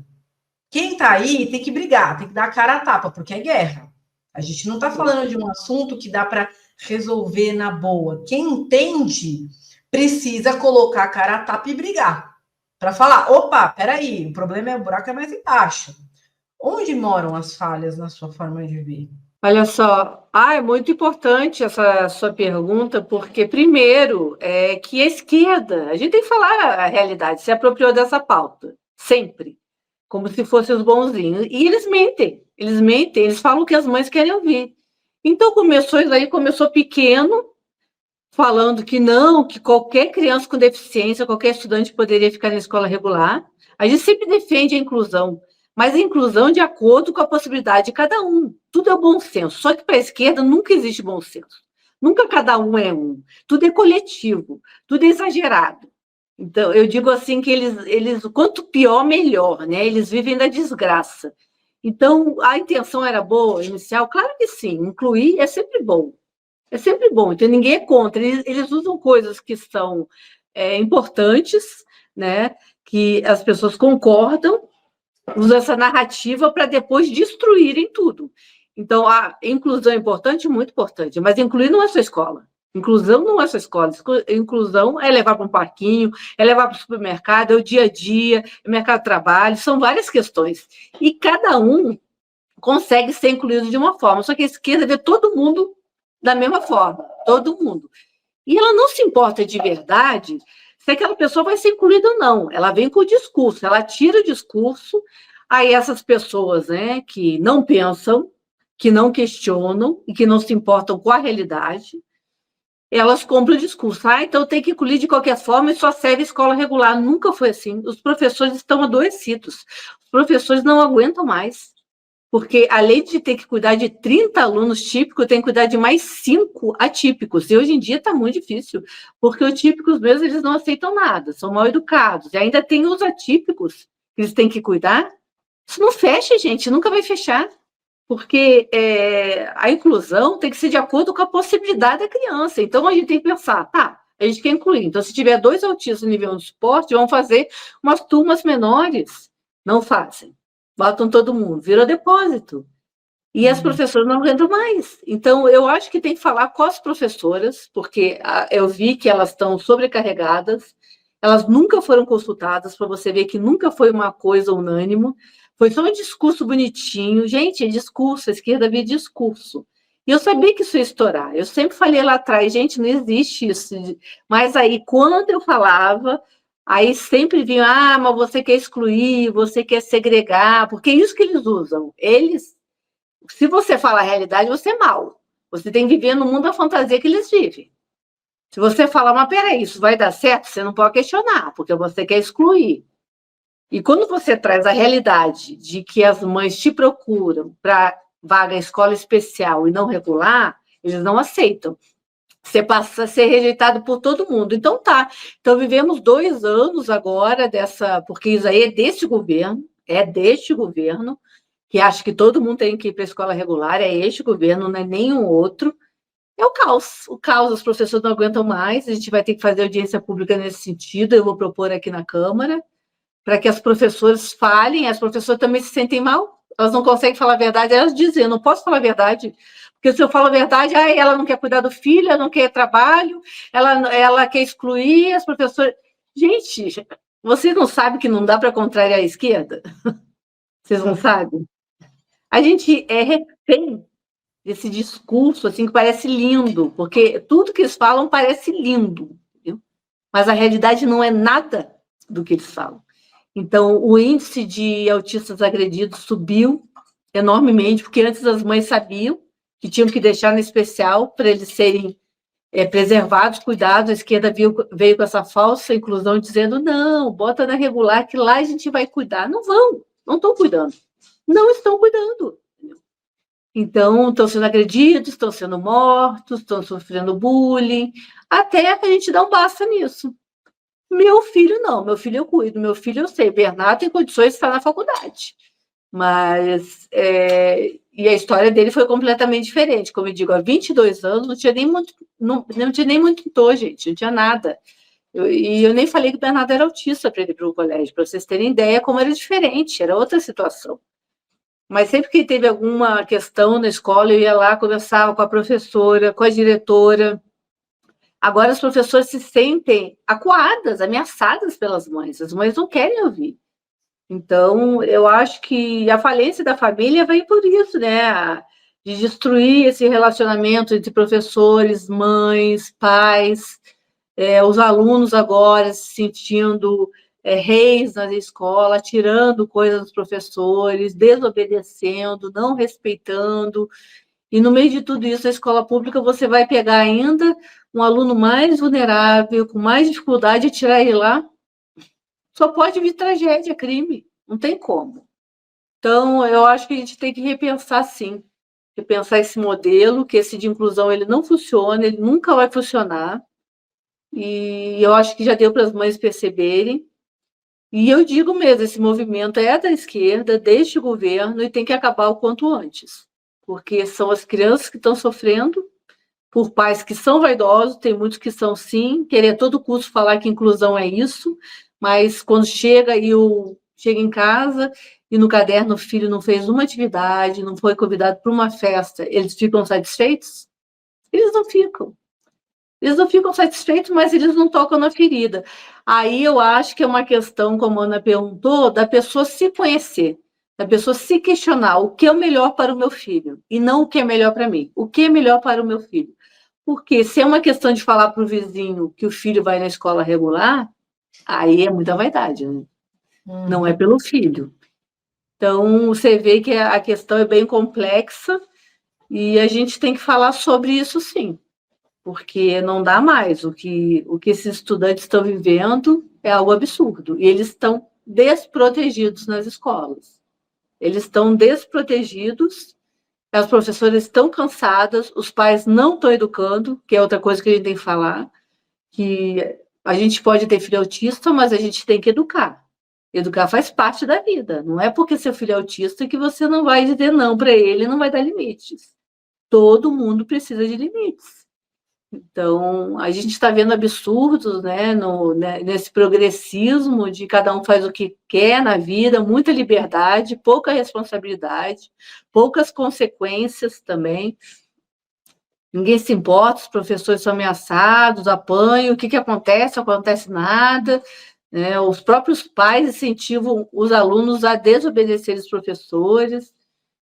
Speaker 3: Quem está aí tem que brigar, tem que dar a cara a tapa, porque é guerra. A gente não está falando de um assunto que dá para resolver na boa. Quem entende precisa colocar a cara a tapa e brigar. Para falar, opa, peraí, o problema é o buraco é mais embaixo. Onde moram as falhas na sua forma de ver?
Speaker 2: Olha só, é muito importante essa sua pergunta, porque, primeiro, é que a esquerda, a gente tem que falar a realidade, se apropriou dessa pauta, sempre, como se fossem os bonzinhos. E eles mentem, eles falam o que as mães querem ouvir. Então, começou isso aí, começou pequeno, falando que não, que qualquer criança com deficiência, qualquer estudante poderia ficar na escola regular. A gente sempre defende a inclusão, mas a inclusão de acordo com a possibilidade de cada um. Tudo é bom senso. Só que para a esquerda nunca existe bom senso. Nunca cada um é um. Tudo é coletivo, tudo é exagerado. Então, eu digo assim que eles quanto pior, melhor, né? Eles vivem da desgraça. Então, a intenção era boa, inicial? Claro que sim. Incluir é sempre bom. É sempre bom, então ninguém é contra. Eles usam coisas que são importantes, né? Que as pessoas concordam, usam essa narrativa para depois destruírem tudo. Então, a inclusão é importante, muito importante, mas incluir não é só escola. Inclusão não é só escola. Inclusão é levar para um parquinho, é levar para o supermercado, é o dia a dia, é o mercado de trabalho, são várias questões. E cada um consegue ser incluído de uma forma, só que a esquerda vê todo mundo da mesma forma, todo mundo. E ela não se importa de verdade se aquela pessoa vai ser incluída ou não. Ela vem com o discurso, ela tira o discurso, aí essas pessoas, né, que não pensam, que não questionam e que não se importam com a realidade, elas compram o discurso. Então tem que incluir de qualquer forma e só serve escola regular. Nunca foi assim. Os professores estão adoecidos. Os professores não aguentam mais. Porque, além de ter que cuidar de 30 alunos típicos, tem que cuidar de mais 5 atípicos. E hoje em dia está muito difícil, porque os típicos mesmo, eles não aceitam nada, são mal educados. E ainda tem os atípicos que eles têm que cuidar. Isso não fecha, gente, nunca vai fechar. Porque a inclusão tem que ser de acordo com a possibilidade da criança. Então, a gente tem que pensar, a gente quer incluir. Então, se tiver 2 autistas no nível de suporte, vão fazer umas turmas menores. Não fazem. Botam todo mundo, vira depósito. E as professoras não aguentam mais. Então, eu acho que tem que falar com as professoras, porque eu vi que elas estão sobrecarregadas, elas nunca foram consultadas, para você ver que nunca foi uma coisa unânime, foi só um discurso bonitinho. Gente, é discurso, a esquerda via discurso. E eu sabia que isso ia estourar. Eu sempre falei lá atrás, gente, não existe isso. Mas aí, quando eu falava, aí sempre vinha, mas você quer excluir, você quer segregar, porque é isso que eles usam. Se você fala a realidade, você é mal. Você tem que viver no mundo da fantasia que eles vivem. Se você falar, mas peraí, isso vai dar certo, você não pode questionar, porque você quer excluir. E quando você traz a realidade de que as mães te procuram para vaga em escola especial e não regular, eles não aceitam. Você passa a ser rejeitado por todo mundo. Então, Então, vivemos 2 anos agora porque isso aí é deste governo, que acha que todo mundo tem que ir para a escola regular, é este governo, não é nenhum outro. É o caos, os professores não aguentam mais, a gente vai ter que fazer audiência pública nesse sentido, eu vou propor aqui na Câmara, para que as professoras falem, as professoras também se sentem mal, elas não conseguem falar a verdade, elas dizem, eu não posso falar a verdade, porque se eu falo a verdade, ela não quer cuidar do filho, ela não quer trabalho, ela quer excluir as professoras. Gente, vocês não sabem que não dá para contrariar a esquerda? Vocês não sabem? A gente é refém desse discurso, assim, que parece lindo, porque tudo que eles falam parece lindo, viu? Mas a realidade não é nada do que eles falam. Então, o índice de autistas agredidos subiu enormemente, porque antes as mães sabiam que tinham que deixar no especial para eles serem preservados, cuidados. A esquerda veio com essa falsa inclusão, dizendo, não, bota na regular, que lá a gente vai cuidar. Não estão cuidando. Não estão cuidando. Então, estão sendo agredidos, estão sendo mortos, estão sofrendo bullying, até a gente dar um basta nisso. Meu filho não, meu filho eu cuido, meu filho eu sei, Bernardo tem condições de estar na faculdade, mas e a história dele foi completamente diferente, como eu digo, há 22 anos não tinha nem monitor, gente, não tinha nada, e eu nem falei que o Bernardo era autista para ele ir para o colégio, para vocês terem ideia como era diferente, era outra situação, mas sempre que teve alguma questão na escola, eu ia lá, conversava com a professora, com a diretora. Agora, as professoras se sentem acuadas, ameaçadas pelas mães. As mães não querem ouvir. Então, eu acho que a falência da família vem por isso, né? De destruir esse relacionamento entre professores, mães, pais, os alunos agora se sentindo reis na escola, tirando coisas dos professores, desobedecendo, não respeitando. E no meio de tudo isso, a escola pública, você vai pegar ainda um aluno mais vulnerável, com mais dificuldade, e tirar ele lá. Só pode vir tragédia, crime. Não tem como. Então, eu acho que a gente tem que repensar, sim. Repensar esse modelo, que esse de inclusão ele não funciona, ele nunca vai funcionar. E eu acho que já deu para as mães perceberem. E eu digo mesmo, esse movimento é da esquerda, deste governo, e tem que acabar o quanto antes. Porque são as crianças que estão sofrendo, por pais que são vaidosos, tem muitos que são sim, querer a todo custo falar que inclusão é isso, mas quando chega em casa e no caderno o filho não fez uma atividade, não foi convidado para uma festa, eles ficam satisfeitos? Eles não ficam. Eles não ficam satisfeitos, mas eles não tocam na ferida. Aí eu acho que é uma questão, como a Ana perguntou, da pessoa se conhecer, A pessoa se questionar o que é o melhor para o meu filho, e não o que é melhor para mim. O que é melhor para o meu filho? Porque se é uma questão de falar para o vizinho que o filho vai na escola regular, aí é muita vaidade, né? Não é pelo filho. Então, você vê que a questão é bem complexa e a gente tem que falar sobre isso, sim, porque não dá mais. O que esses estudantes estão vivendo é algo absurdo e eles estão desprotegidos nas escolas. Eles estão desprotegidos, as professoras estão cansadas, os pais não estão educando, que é outra coisa que a gente tem que falar, que a gente pode ter filho autista, mas a gente tem que educar. Educar faz parte da vida. Não é porque seu filho é autista que você não vai dizer não para ele, não vai dar limites. Todo mundo precisa de limites. Então, a gente está vendo absurdos, né, nesse progressismo de cada um faz o que quer na vida, muita liberdade, pouca responsabilidade, poucas consequências também. Ninguém se importa, os professores são ameaçados, apanham, o que acontece? Não acontece nada. Né? Os próprios pais incentivam os alunos a desobedecer os professores,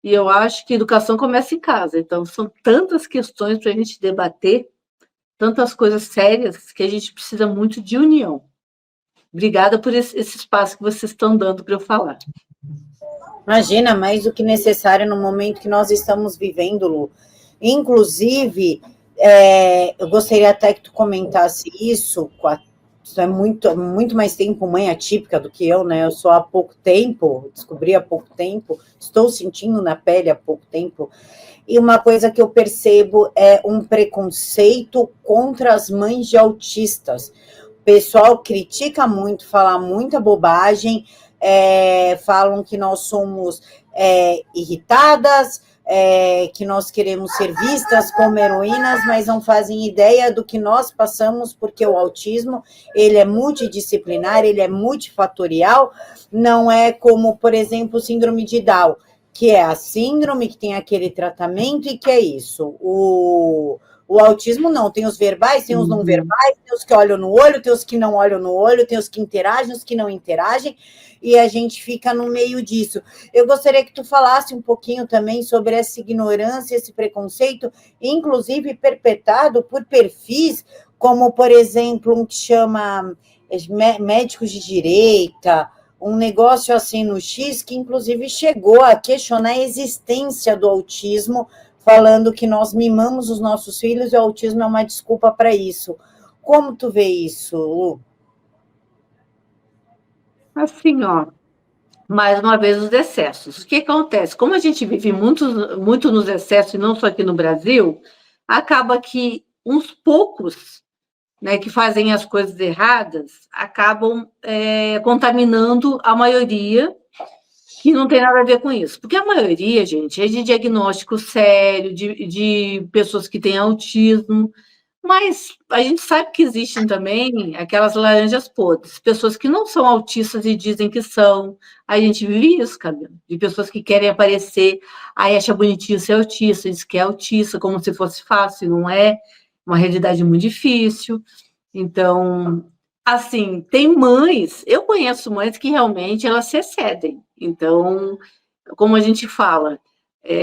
Speaker 2: e eu acho que educação começa em casa. Então, são tantas questões para a gente debater, tantas coisas sérias, que a gente precisa muito de união. Obrigada por esse espaço que vocês estão dando para eu falar.
Speaker 1: Imagina, mais do que necessário no momento que nós estamos vivendo, Lu. Inclusive, eu gostaria até que tu comentasse isso, isso é muito mais tempo mãe atípica do que eu, né? Eu sou há pouco tempo, descobri há pouco tempo, estou sentindo na pele há pouco tempo, e uma coisa que eu percebo é um preconceito contra as mães de autistas. O pessoal critica muito, fala muita bobagem, falam que nós somos irritadas, que nós queremos ser vistas como heroínas, mas não fazem ideia do que nós passamos, porque o autismo, ele é multidisciplinar, ele é multifatorial, não é como, por exemplo, síndrome de Down, que é a síndrome que tem aquele tratamento e que é isso. O autismo não, tem os verbais, tem os não verbais, tem os que olham no olho, tem os que não olham no olho, tem os que interagem, os que não interagem, e a gente fica no meio disso. Eu gostaria que tu falasse um pouquinho também sobre essa ignorância, esse preconceito, inclusive perpetrado por perfis, como, por exemplo, um que chama médicos de direita, um negócio assim no X, que inclusive chegou a questionar a existência do autismo, falando que nós mimamos os nossos filhos e o autismo é uma desculpa para isso. Como tu vê isso, Lu?
Speaker 2: Assim, ó, mais uma vez os excessos. O que acontece? Como a gente vive muito nos excessos, e não só aqui no Brasil, acaba que uns poucos, né, que fazem as coisas erradas, acabam contaminando a maioria, que não tem nada a ver com isso. Porque a maioria, gente, é de diagnóstico sério, de pessoas que têm autismo, mas a gente sabe que existem também aquelas laranjas podres, pessoas que não são autistas e dizem que são. A gente vive isso, Camila, de pessoas que querem aparecer, aí acha bonitinho ser autista, diz que é autista, como se fosse fácil, não é? Uma realidade muito difícil. Então, assim, tem mães, eu conheço mães que realmente elas se excedem. Então, como a gente fala,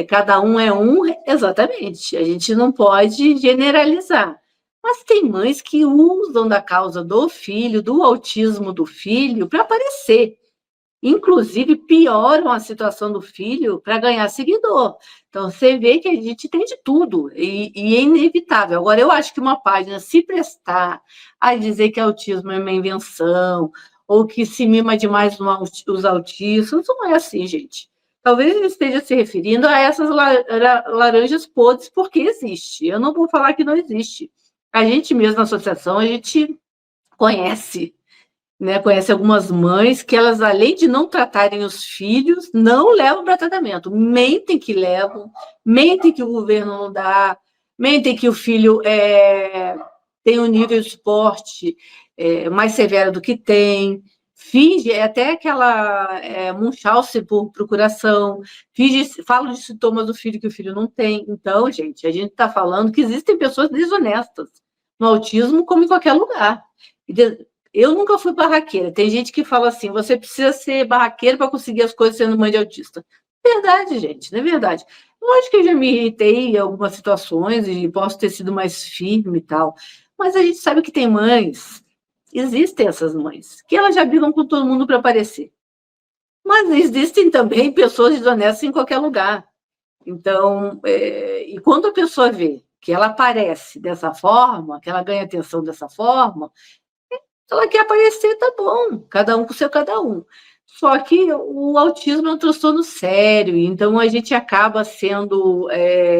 Speaker 2: cada um é um, exatamente, a gente não pode generalizar. Mas tem mães que usam da causa do filho, do autismo do filho, para aparecer. Inclusive, pioram a situação do filho para ganhar seguidor. Então, você vê que a gente tem de tudo, e é inevitável. Agora, eu acho que uma página se prestar a dizer que autismo é uma invenção, ou que se mima demais os autistas, não é assim, gente. Talvez ele esteja se referindo a essas laranjas podres, porque existe. Eu não vou falar que não existe. A gente mesmo, na associação, a gente conhece, né? Conhece algumas mães que elas, além de não tratarem os filhos, não levam para tratamento. Mentem que levam, mentem que o governo não dá, mentem que o filho tem um nível de suporte mais severo do que tem, finge, até aquela Munchausen por procuração, finge, fala de sintomas do filho que o filho não tem. Então, gente, a gente está falando que existem pessoas desonestas no autismo, como em qualquer lugar. Eu nunca fui barraqueira. Tem gente que fala assim, você precisa ser barraqueira para conseguir as coisas sendo mãe de autista. Verdade, gente, não é verdade. Lógico que eu já me irritei em algumas situações e posso ter sido mais firme e tal, mas a gente sabe que tem mães, existem essas mães, que elas já brigam com todo mundo para aparecer. Mas existem também pessoas desonestas em qualquer lugar. Então, e quando a pessoa vê que ela aparece dessa forma, que ela ganha atenção dessa forma, ela quer aparecer, tá bom, cada um com o seu cada um. Só que o autismo é um transtorno sério, então a gente acaba sendo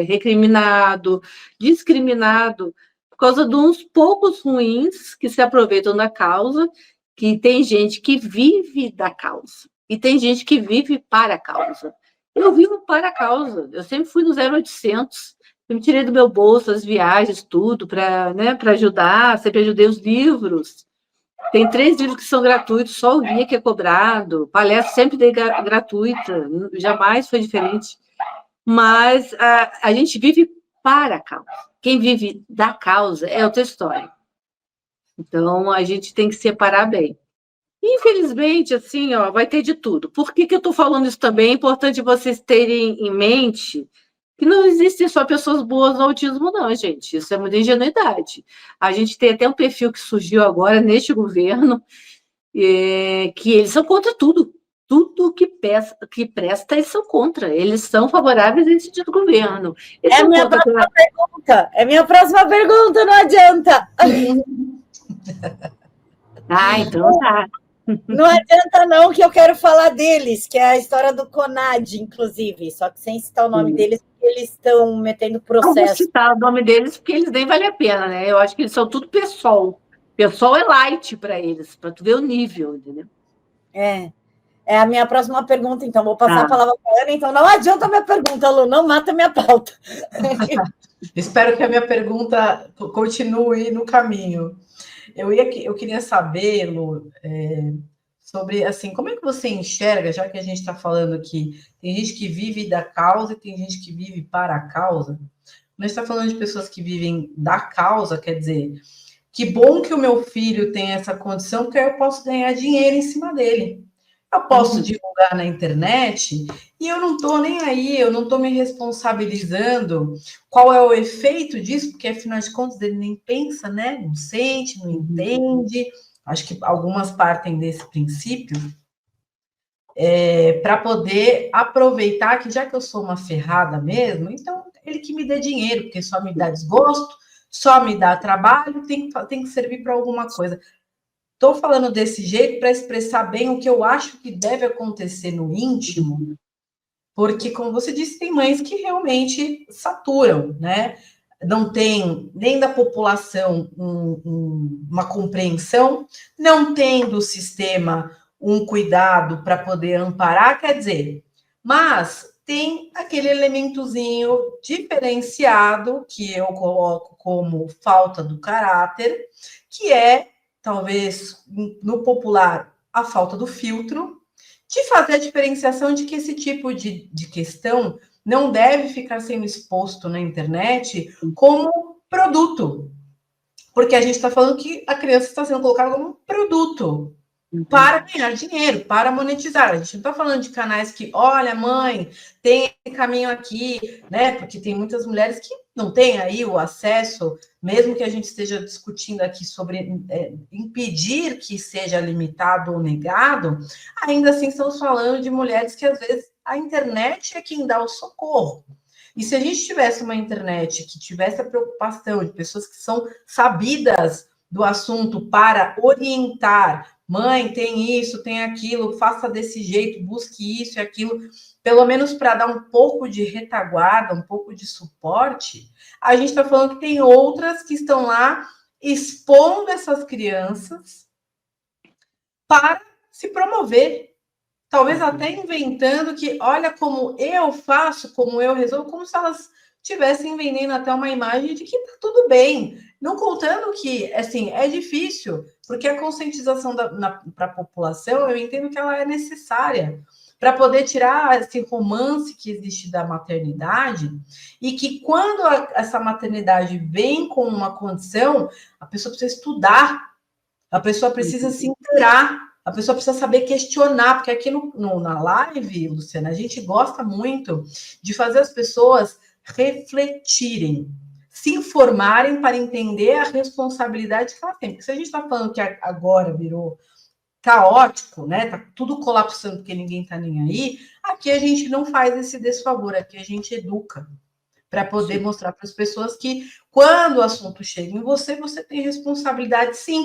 Speaker 2: recriminado, discriminado, por causa de uns poucos ruins que se aproveitam da causa, que tem gente que vive da causa, e tem gente que vive para a causa. Eu vivo para a causa, eu sempre fui no 0800, eu me tirei do meu bolso as viagens, tudo, para, né, para ajudar, sempre ajudei os livros. Tem 3 livros que são gratuitos, só o guia que é cobrado. Palestra sempre dei gratuita, jamais foi diferente. Mas a gente vive para a causa. Quem vive da causa é outra história. Então, a gente tem que separar bem. Infelizmente, assim, ó, vai ter de tudo. Por que eu estou falando isso também? É importante vocês terem em mente que não existem só pessoas boas no autismo, não, gente. Isso é muita ingenuidade. A gente tem até um perfil que surgiu agora neste governo, que eles são contra tudo. Tudo que presta, eles são contra. Eles são favoráveis a esse tipo de governo. Eles
Speaker 1: É
Speaker 2: são
Speaker 1: minha
Speaker 2: contra
Speaker 1: próxima pergunta. É minha próxima pergunta, não adianta.
Speaker 2: então tá.
Speaker 1: Não adianta não, que eu quero falar deles, que é a história do Conad, inclusive, só que sem citar o nome deles, porque eles estão metendo
Speaker 2: Não vou
Speaker 1: processo.
Speaker 2: citar o nome deles, porque eles nem valem a pena, né? Eu acho que eles são tudo pessoal. Pessoal é light para eles, para tu ver o nível, entendeu?
Speaker 1: É a minha próxima pergunta, então. Vou passar
Speaker 2: Tá.
Speaker 1: a palavra para a Ana, então não adianta a minha pergunta, Lu, não mata a minha pauta.
Speaker 3: Espero que a minha pergunta continue no caminho. Eu queria saber, Lu, sobre, assim, como é que você enxerga, já que a gente está falando que tem gente que vive da causa e tem gente que vive para a causa. Quando a gente está falando de pessoas que vivem da causa, quer dizer, que bom que o meu filho tem essa condição, porque eu posso ganhar dinheiro em cima dele. Eu posso divulgar na internet e eu não estou nem aí, eu não estou me responsabilizando qual é o efeito disso, porque afinal de contas ele nem pensa, né? Não sente, não entende. Acho que algumas partem desse princípio para poder aproveitar que já que eu sou uma ferrada mesmo, então ele que me dê dinheiro, porque só me dá desgosto, só me dá trabalho, tem que servir para alguma coisa. Estou falando desse jeito para expressar bem o que eu acho que deve acontecer no íntimo, porque, como você disse, tem mães que realmente saturam, né? Não tem nem da população uma compreensão, não tem do sistema um cuidado para poder amparar, quer dizer, mas tem aquele elementozinho diferenciado que eu coloco como falta do caráter, que é, talvez, no popular, a falta do filtro, de fazer a diferenciação de que esse tipo de questão não deve ficar sendo exposto na internet como produto. Porque a gente está falando que a criança está sendo colocada como produto para ganhar dinheiro, para monetizar. A gente não está falando de canais que, olha, mãe, tem esse caminho aqui, né? Porque tem muitas mulheres que não têm aí o acesso, mesmo que a gente esteja discutindo aqui sobre impedir que seja limitado ou negado, ainda assim estamos falando de mulheres que, às vezes, a internet é quem dá o socorro. E se a gente tivesse uma internet que tivesse a preocupação de pessoas que são sabidas do assunto para orientar, mãe, tem isso, tem aquilo, faça desse jeito, busque isso e aquilo, pelo menos para dar um pouco de retaguarda, um pouco de suporte, a gente está falando que tem outras que estão lá expondo essas crianças para se promover. Talvez até inventando que, olha como eu faço, como eu resolvo, como se elas estivessem vendendo até uma imagem de que tá tudo bem. Não contando que, assim, é difícil, porque a conscientização para a população, eu entendo que ela é necessária para poder tirar esse romance que existe da maternidade e que quando essa maternidade vem com uma condição, a pessoa precisa estudar A pessoa precisa se inteirar, a pessoa precisa saber questionar, porque aqui na live, Luciana, a gente gosta muito de fazer as pessoas refletirem, se informarem para entender a responsabilidade que ela tem. Porque se a gente está falando que agora virou caótico, né? Tá tudo colapsando porque ninguém tá nem aí. Aqui a gente não faz esse desfavor, aqui a gente educa para poder mostrar para as pessoas que quando o assunto chega em você, você tem responsabilidade, sim,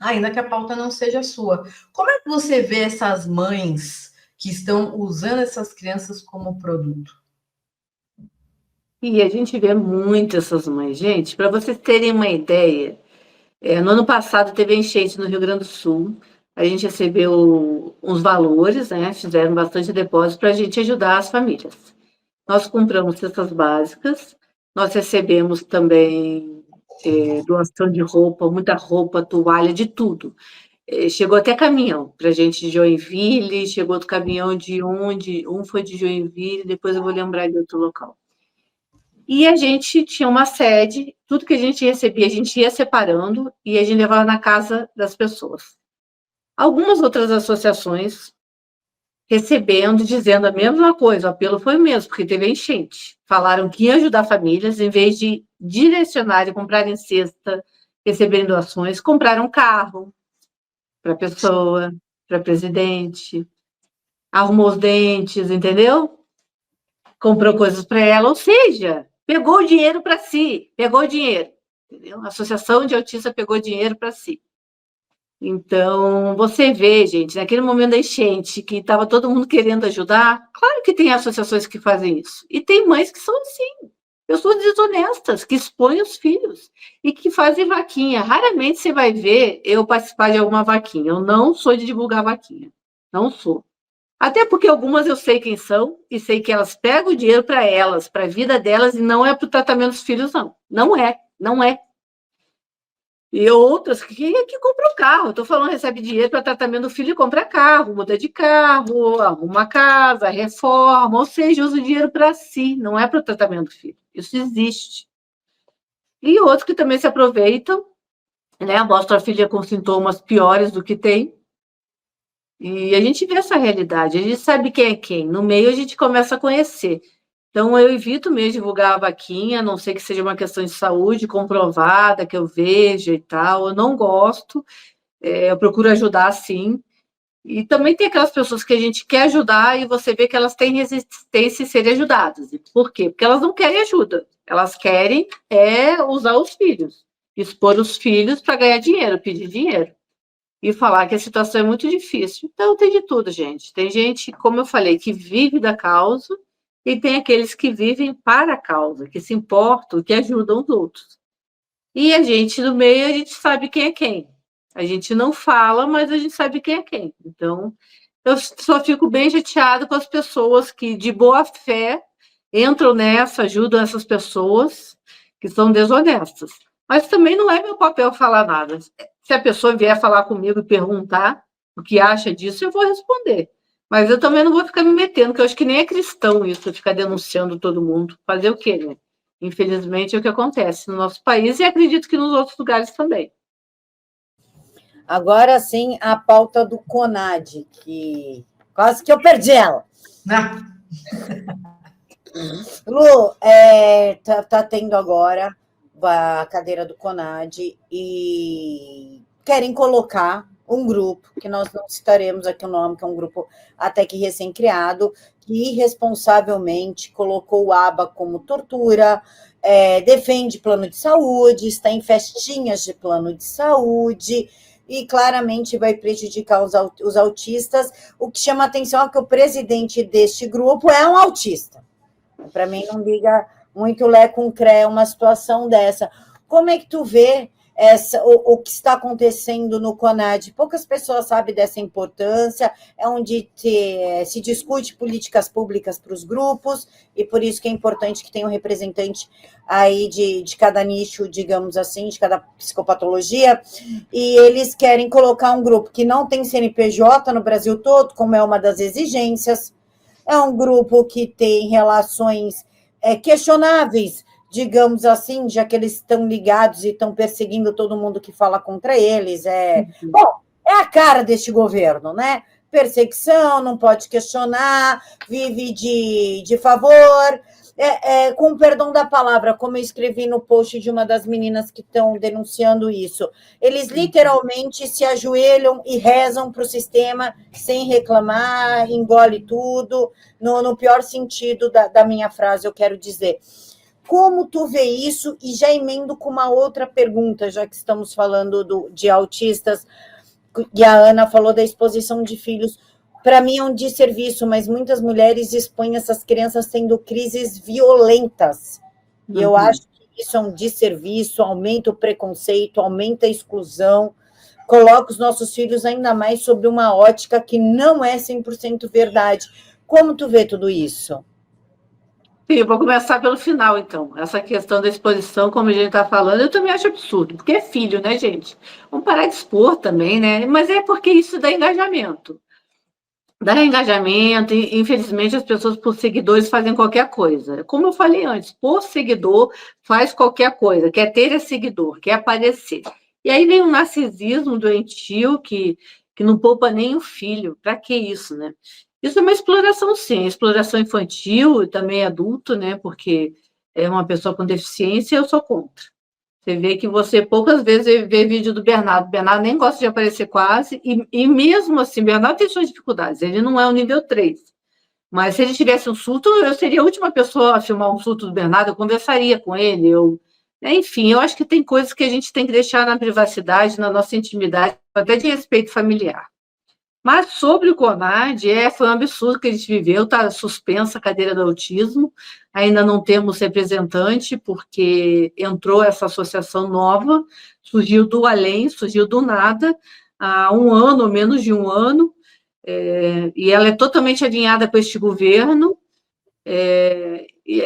Speaker 3: ainda que a pauta não seja sua. Como é que você vê essas mães que estão usando essas crianças como produto?
Speaker 2: E a gente vê muito essas mães. Gente, para vocês terem uma ideia, no ano passado teve enchente no Rio Grande do Sul. A gente recebeu uns valores, né? Fizeram bastante depósito para a gente ajudar as famílias. Nós compramos cestas básicas, nós recebemos também doação de roupa, muita roupa, toalha, de tudo. Chegou até caminhão para a gente de Joinville, chegou outro caminhão de onde? Um foi de Joinville, depois eu vou lembrar de outro local. E a gente tinha uma sede, tudo que a gente recebia, a gente ia separando e a gente levava na casa das pessoas. Algumas outras associações recebendo, dizendo a mesma coisa, o apelo foi o mesmo, porque teve enchente. Falaram que ia ajudar famílias, em vez de direcionarem, comprarem cesta, receberem doações, compraram carro para a pessoa, para presidente, arrumou os dentes, entendeu? Comprou coisas para ela, ou seja, pegou o dinheiro para si, pegou o dinheiro, entendeu? A Associação de Autistas pegou dinheiro para si. Então, você vê, gente, naquele momento da enchente, que estava todo mundo querendo ajudar, claro que tem associações que fazem isso. E tem mães que são assim, pessoas desonestas, que expõem os filhos e que fazem vaquinha. Raramente você vai ver eu participar de alguma vaquinha. Eu não sou de divulgar vaquinha. Não sou. Até porque algumas eu sei quem são e sei que elas pegam o dinheiro para elas, para a vida delas, e não é para o tratamento dos filhos, não. Não é, não é. E outras que compram carro. Estou falando, recebe dinheiro para tratamento do filho e compra carro, muda de carro, arruma casa, reforma, ou seja, usa o dinheiro para si, não é para o tratamento do filho. Isso existe. E outros que também se aproveitam, né? Mostra a filha com sintomas piores do que tem. E a gente vê essa realidade, a gente sabe quem é quem. No meio a gente começa a conhecer. Então, eu evito mesmo divulgar a vaquinha, a não ser que seja uma questão de saúde comprovada, que eu veja e tal. Eu não gosto, eu procuro ajudar, sim. E também tem aquelas pessoas que a gente quer ajudar e você vê que elas têm resistência em serem ajudadas. Por quê? Porque elas não querem ajuda. Elas querem usar os filhos, expor os filhos para ganhar dinheiro, pedir dinheiro. E falar que a situação é muito difícil. Então, tem de tudo, gente. Tem gente, como eu falei, que vive da causa, e tem aqueles que vivem para a causa, que se importam, que ajudam os outros. E a gente, no meio, a gente sabe quem é quem. A gente não fala, mas a gente sabe quem é quem. Então, eu só fico bem chateada com as pessoas que, de boa fé, entram nessa, ajudam essas pessoas que são desonestas. Mas também não é meu papel falar nada. Se a pessoa vier falar comigo e perguntar o que acha disso, eu vou responder. Mas eu também não vou ficar me metendo, porque eu acho que nem é cristão isso, ficar denunciando todo mundo. Fazer o quê, né? Infelizmente é o que acontece no nosso país e acredito que nos outros lugares também.
Speaker 1: Agora sim, a pauta do CONAD, que quase que eu perdi ela. Lu, tá tendo agora a cadeira do CONAD e querem colocar um grupo, que nós não citaremos aqui o nome, que é um grupo até que recém-criado, que irresponsavelmente colocou o ABA como tortura, defende plano de saúde, está em festinhas de plano de saúde, e claramente vai prejudicar os autistas. O que chama a atenção é que o presidente deste grupo é um autista. Para mim, não liga muito Lé com Cré uma situação dessa. Como é que tu vê o que está acontecendo no CONAD? Poucas pessoas sabem dessa importância, é onde se discute políticas públicas para os grupos, e por isso que é importante que tenha um representante aí de cada nicho, digamos assim, de cada psicopatologia, e eles querem colocar um grupo que não tem CNPJ no Brasil todo, como é uma das exigências. É um grupo que tem relações questionáveis digamos assim, já que eles estão ligados e estão perseguindo todo mundo que fala contra eles. Bom, é a cara deste governo, né? Perseguição, não pode questionar, vive de favor. Com perdão da palavra, como eu escrevi no post de uma das meninas que estão denunciando isso, eles literalmente se ajoelham e rezam para o sistema sem reclamar, engole tudo, no pior sentido da minha frase, eu quero dizer. Como tu vê isso? E já emendo com uma outra pergunta, já que estamos falando de autistas, e a Ana falou da exposição de filhos. Para mim é um desserviço, mas muitas mulheres expõem essas crianças tendo crises violentas. E eu acho que isso é um desserviço, aumenta o preconceito, aumenta a exclusão, coloca os nossos filhos ainda mais sobre uma ótica que não é 100% verdade. Como tu vê tudo isso?
Speaker 2: Sim, eu vou começar pelo final, então. Essa questão da exposição, como a gente está falando, eu também acho absurdo, porque é filho, né, gente? Vamos parar de expor também, né? Mas é porque isso dá engajamento. Dá engajamento, e infelizmente as pessoas por seguidores fazem qualquer coisa. Como eu falei antes, por seguidor faz qualquer coisa, quer ter seguidor, quer aparecer. E aí vem um narcisismo doentio que não poupa nem o filho. Para que isso, né? Isso é uma exploração, sim, exploração infantil e também adulto, né? Porque é uma pessoa com deficiência, eu sou contra. Você vê que você poucas vezes vê vídeo do Bernardo. O Bernardo nem gosta de aparecer quase, e mesmo assim, o Bernardo tem suas dificuldades, ele não é o nível 3. Mas se ele tivesse um surto, eu seria a última pessoa a filmar um surto do Bernardo, eu conversaria com ele. Enfim, eu acho que tem coisas que a gente tem que deixar na privacidade, na nossa intimidade, até de respeito familiar. Mas sobre o CONAD, foi um absurdo que a gente viveu, está suspensa a cadeira do autismo, ainda não temos representante, porque entrou essa associação nova, surgiu do além, surgiu do nada, há um ano, ou menos de um ano, e ela é totalmente alinhada com este governo,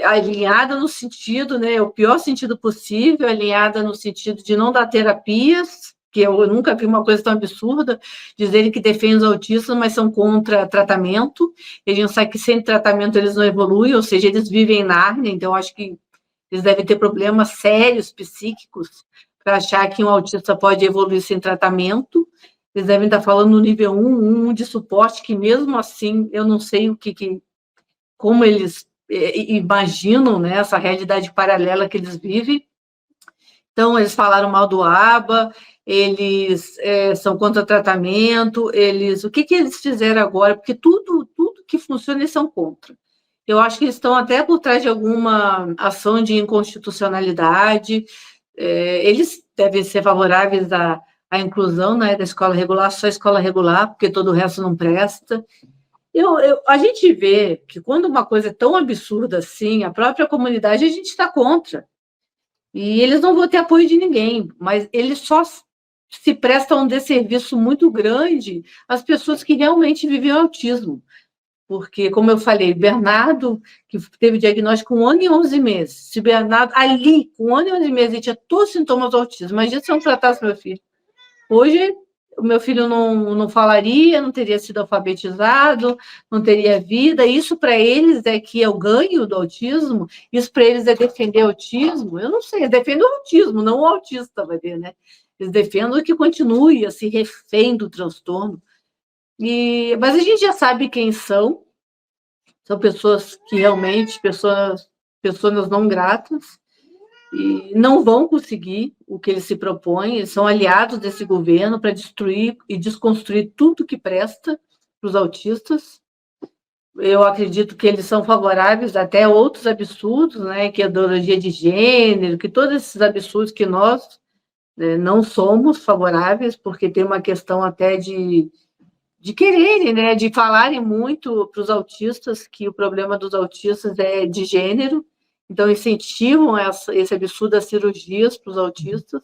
Speaker 2: alinhada no sentido, né, o pior sentido possível, alinhada no sentido de não dar terapias, que eu nunca vi uma coisa tão absurda, dizerem que defendem os autistas, mas são contra tratamento, e a gente sabe que sem tratamento eles não evoluem, ou seja, eles vivem em Nárnia, então acho que eles devem ter problemas sérios psíquicos para achar que um autista pode evoluir sem tratamento. Eles devem estar falando no nível 1 de suporte, que mesmo assim eu não sei como eles imaginam, né, essa realidade paralela que eles vivem. Então, eles falaram mal do ABA, eles são contra tratamento, o que eles fizeram agora? Porque tudo que funciona, eles são contra. Eu acho que eles estão até por trás de alguma ação de inconstitucionalidade, eles devem ser favoráveis à inclusão, né, da escola regular, só a escola regular, porque todo o resto não presta. A gente vê que quando uma coisa é tão absurda assim, a própria comunidade, a gente está contra. E eles não vão ter apoio de ninguém, mas eles só se prestam um desserviço muito grande às pessoas que realmente vivem o autismo. Porque, como eu falei, Bernardo, que teve diagnóstico com 1 ano e 11 meses, se Bernardo, ali, com 1 ano e 11 meses, ele tinha todos os sintomas do autismo, imagina se eu não tratasse meu filho. Hoje, o meu filho não falaria, não teria sido alfabetizado, não teria vida. Isso para eles é que é o ganho do autismo, isso para eles é defender o autismo. Eu não sei, eles defendem o autismo, não o autista, vai ver, né? Eles defendem que continue a se refém do transtorno. Mas a gente já sabe quem são pessoas que realmente, pessoas não gratas, e não vão conseguir o que eles se propõem, eles são aliados desse governo para destruir e desconstruir tudo que presta para os autistas. Eu acredito que eles são favoráveis até a outros absurdos, né, que a ideologia de gênero, que todos esses absurdos que nós, né, não somos favoráveis, porque tem uma questão até de quererem, né, de falarem muito para os autistas que o problema dos autistas é de gênero, então incentivam esse absurdo das cirurgias para os autistas,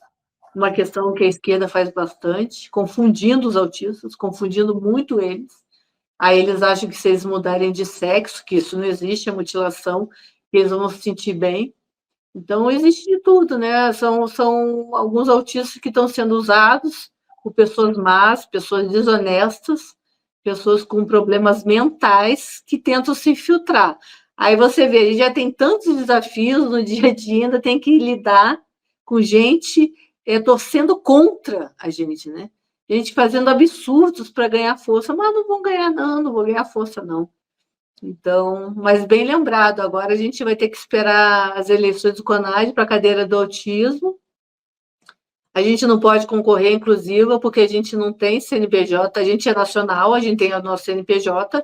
Speaker 2: uma questão que a esquerda faz bastante, confundindo os autistas, confundindo muito eles. Aí eles acham que se eles mudarem de sexo, que isso não existe, a mutilação, que eles vão se sentir bem. Então, existe de tudo, né? São alguns autistas que estão sendo usados por pessoas más, pessoas desonestas, pessoas com problemas mentais que tentam se infiltrar. Aí você vê, a gente já tem tantos desafios no dia a dia, ainda tem que lidar com gente torcendo contra a gente, né? Gente fazendo absurdos para ganhar força, mas não vão ganhar, não vou ganhar força, não. Então, mas bem lembrado, agora a gente vai ter que esperar as eleições do CONAD para a cadeira do autismo. A gente não pode concorrer inclusiva, porque a gente não tem CNPJ, a gente é nacional, a gente tem o nosso CNPJ,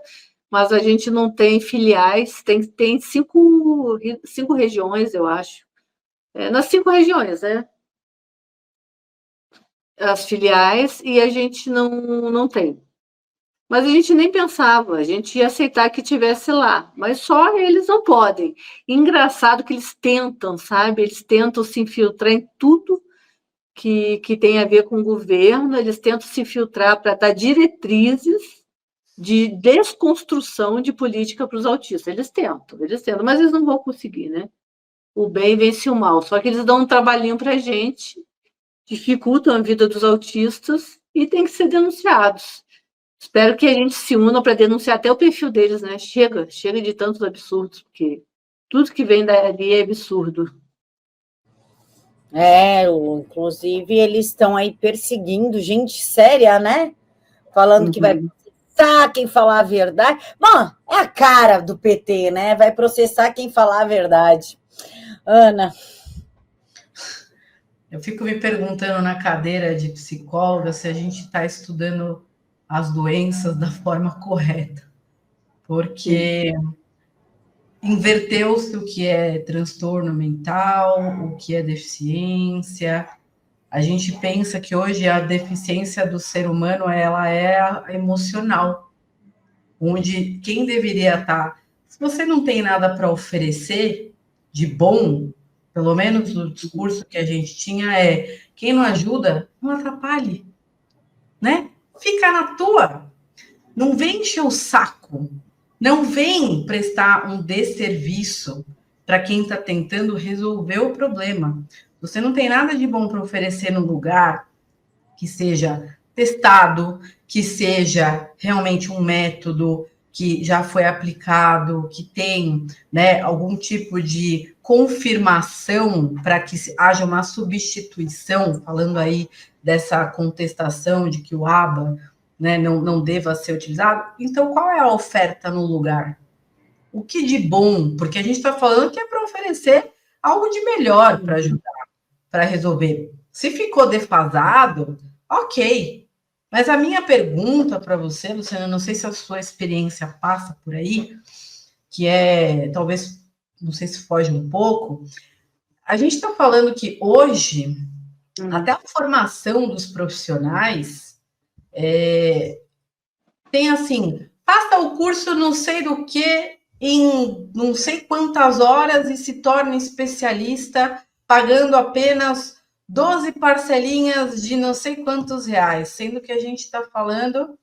Speaker 2: mas a gente não tem filiais, tem cinco regiões, eu acho. Nas 5 regiões, né? As filiais, e a gente não tem. Mas a gente nem pensava, a gente ia aceitar que tivesse lá, mas só eles não podem. Engraçado que eles tentam, sabe? Eles tentam se infiltrar em tudo que tem a ver com o governo, eles tentam se infiltrar para dar diretrizes de desconstrução de política para os autistas. Eles tentam, mas eles não vão conseguir, né? O bem vence o mal, só que eles dão um trabalhinho para a gente, dificultam a vida dos autistas e têm que ser denunciados. Espero que a gente se una para denunciar até o perfil deles, né? Chega de tantos absurdos, porque tudo que vem dali é absurdo.
Speaker 1: Inclusive eles estão aí perseguindo gente séria, né? Falando que vai processar quem falar a verdade. Bom, é a cara do PT, né? Vai processar quem falar a verdade. Ana.
Speaker 3: Eu fico me perguntando na cadeira de psicóloga se a gente está estudando as doenças da forma correta, porque inverteu-se o que é transtorno mental, o que é deficiência. A gente pensa que hoje a deficiência do ser humano ela é a emocional, onde quem deveria estar, se você não tem nada para oferecer de bom, pelo menos o discurso que a gente tinha quem não ajuda, não atrapalhe, né? Fica na tua, não vem encher o saco, não vem prestar um desserviço para quem está tentando resolver o problema. Você não tem nada de bom para oferecer no lugar que seja testado, que seja realmente um método que já foi aplicado, que tem, né, algum tipo de confirmação para que haja uma substituição, falando aí dessa contestação de que o ABA, né, não deva ser utilizado. Então, qual é a oferta no lugar? O que de bom? Porque a gente está falando que é para oferecer algo de melhor para ajudar, para resolver. Se ficou defasado, ok. Mas a minha pergunta para você, Luciana, não sei se a sua experiência passa por aí, que talvez, não sei se foge um pouco, a gente está falando que hoje, até a formação dos profissionais tem assim, faça o curso não sei do que em não sei quantas horas e se torne especialista pagando apenas 12 parcelinhas de não sei quantos reais, sendo que a gente está falando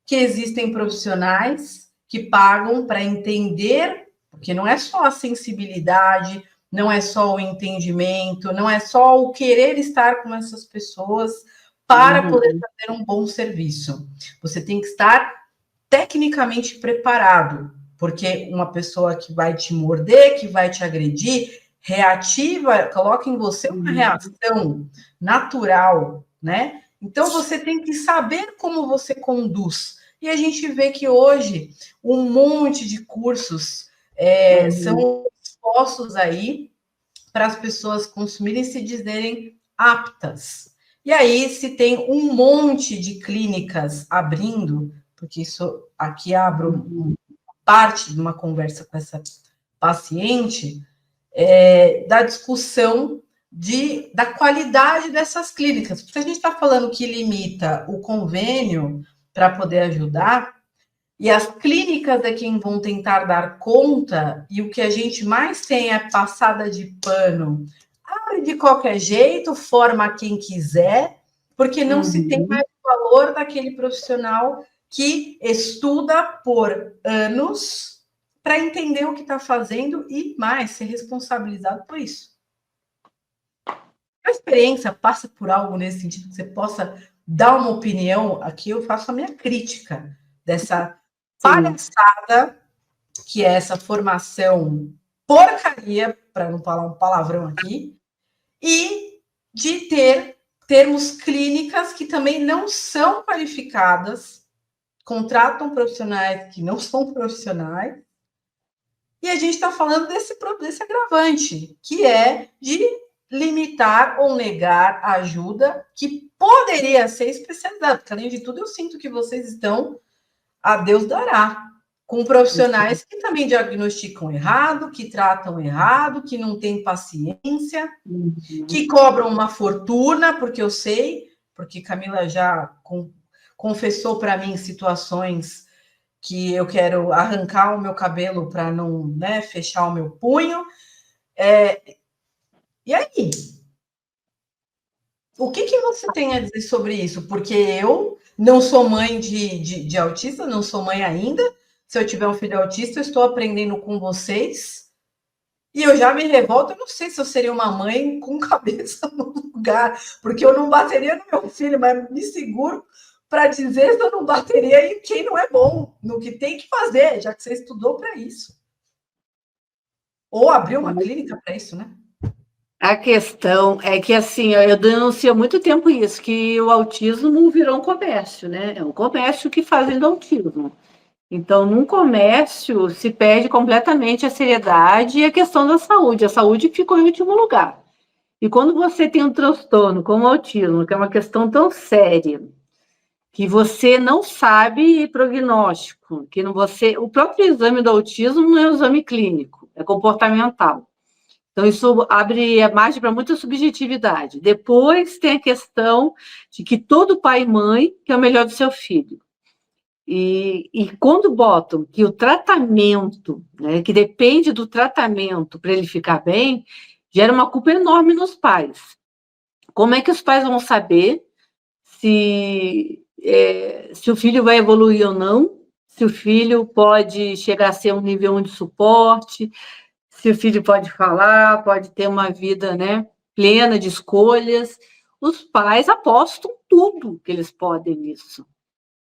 Speaker 3: que existem profissionais que pagam para entender, porque não é só a sensibilidade, não é só o entendimento, não é só o querer estar com essas pessoas para poder fazer um bom serviço. Você tem que estar tecnicamente preparado, porque uma pessoa que vai te morder, que vai te agredir, reativa, coloca em você uma reação natural, né? Então, você tem que saber como você conduz. E a gente vê que hoje um monte de cursos são expostos aí para as pessoas consumirem e se dizerem aptas. E aí se tem um monte de clínicas abrindo, porque isso aqui abro parte de uma conversa com essa paciente, da discussão da qualidade dessas clínicas. Porque a gente está falando que limita o convênio para poder ajudar, e as clínicas é quem vão tentar dar conta, e o que a gente mais tem é passada de pano. Abre de qualquer jeito, forma quem quiser, porque não se tem mais o valor daquele profissional que estuda por anos para entender o que está fazendo e mais, ser responsabilizado por isso. A experiência passa por algo nesse sentido que você possa dar uma opinião. Aqui eu faço a minha crítica dessa palhaçada que é essa formação porcaria, para não falar um palavrão aqui, e de termos clínicas que também não são qualificadas, contratam profissionais que não são profissionais, e a gente está falando desse agravante, que é de limitar ou negar a ajuda que poderia ser especializada, porque, além de tudo, eu sinto que vocês estão, a Deus dará, com profissionais que também diagnosticam errado, que tratam errado, que não têm paciência, que cobram uma fortuna, porque eu sei, porque Camila já confessou para mim situações que eu quero arrancar o meu cabelo para não, né, fechar o meu punho. E aí? O que você tem a dizer sobre isso? Porque eu não sou mãe de autista, não sou mãe ainda. Se eu tiver um filho autista, eu estou aprendendo com vocês. E eu já me revolto, eu não sei se eu seria uma mãe com cabeça no lugar, porque eu não bateria no meu filho, mas me seguro para dizer se eu não bateria em quem não é bom, no que tem que fazer, já que você estudou para isso. Ou abriu uma clínica para isso, né?
Speaker 2: A questão é que, assim, eu denuncio há muito tempo isso, que o autismo virou um comércio, né? É um comércio que fazem do autismo. Então, num comércio, se perde completamente a seriedade e a questão da saúde. A saúde ficou em último lugar. E quando você tem um transtorno como o autismo, que é uma questão tão séria, que você não sabe prognóstico, que não o próprio exame do autismo não é um exame clínico, é comportamental. Então, isso abre margem para muita subjetividade. Depois tem a questão de que todo pai e mãe quer o melhor do seu filho. E quando botam que o tratamento, né, que depende do tratamento para ele ficar bem, gera uma culpa enorme nos pais. Como é que os pais vão saber se o filho vai evoluir ou não, se o filho pode chegar a ser um nível 1 de suporte, se o filho pode falar, pode ter uma vida, né, plena de escolhas? Os pais apostam tudo que eles podem nisso,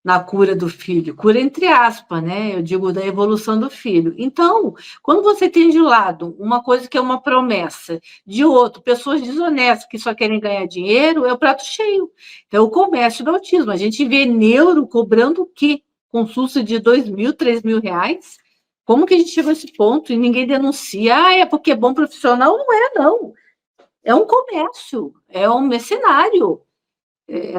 Speaker 2: na cura do filho, cura entre aspas, né? Eu digo da evolução do filho. Então, quando você tem de lado uma coisa que é uma promessa, de outro, pessoas desonestas que só querem ganhar dinheiro, é o prato cheio. Então, o comércio do autismo. A gente vê neuro cobrando o quê? Consulta de R$2.000, R$3.000? Como que a gente chegou a esse ponto e ninguém denuncia? Ah, é porque é bom profissional? Não é, não. É um comércio, é um mercenário.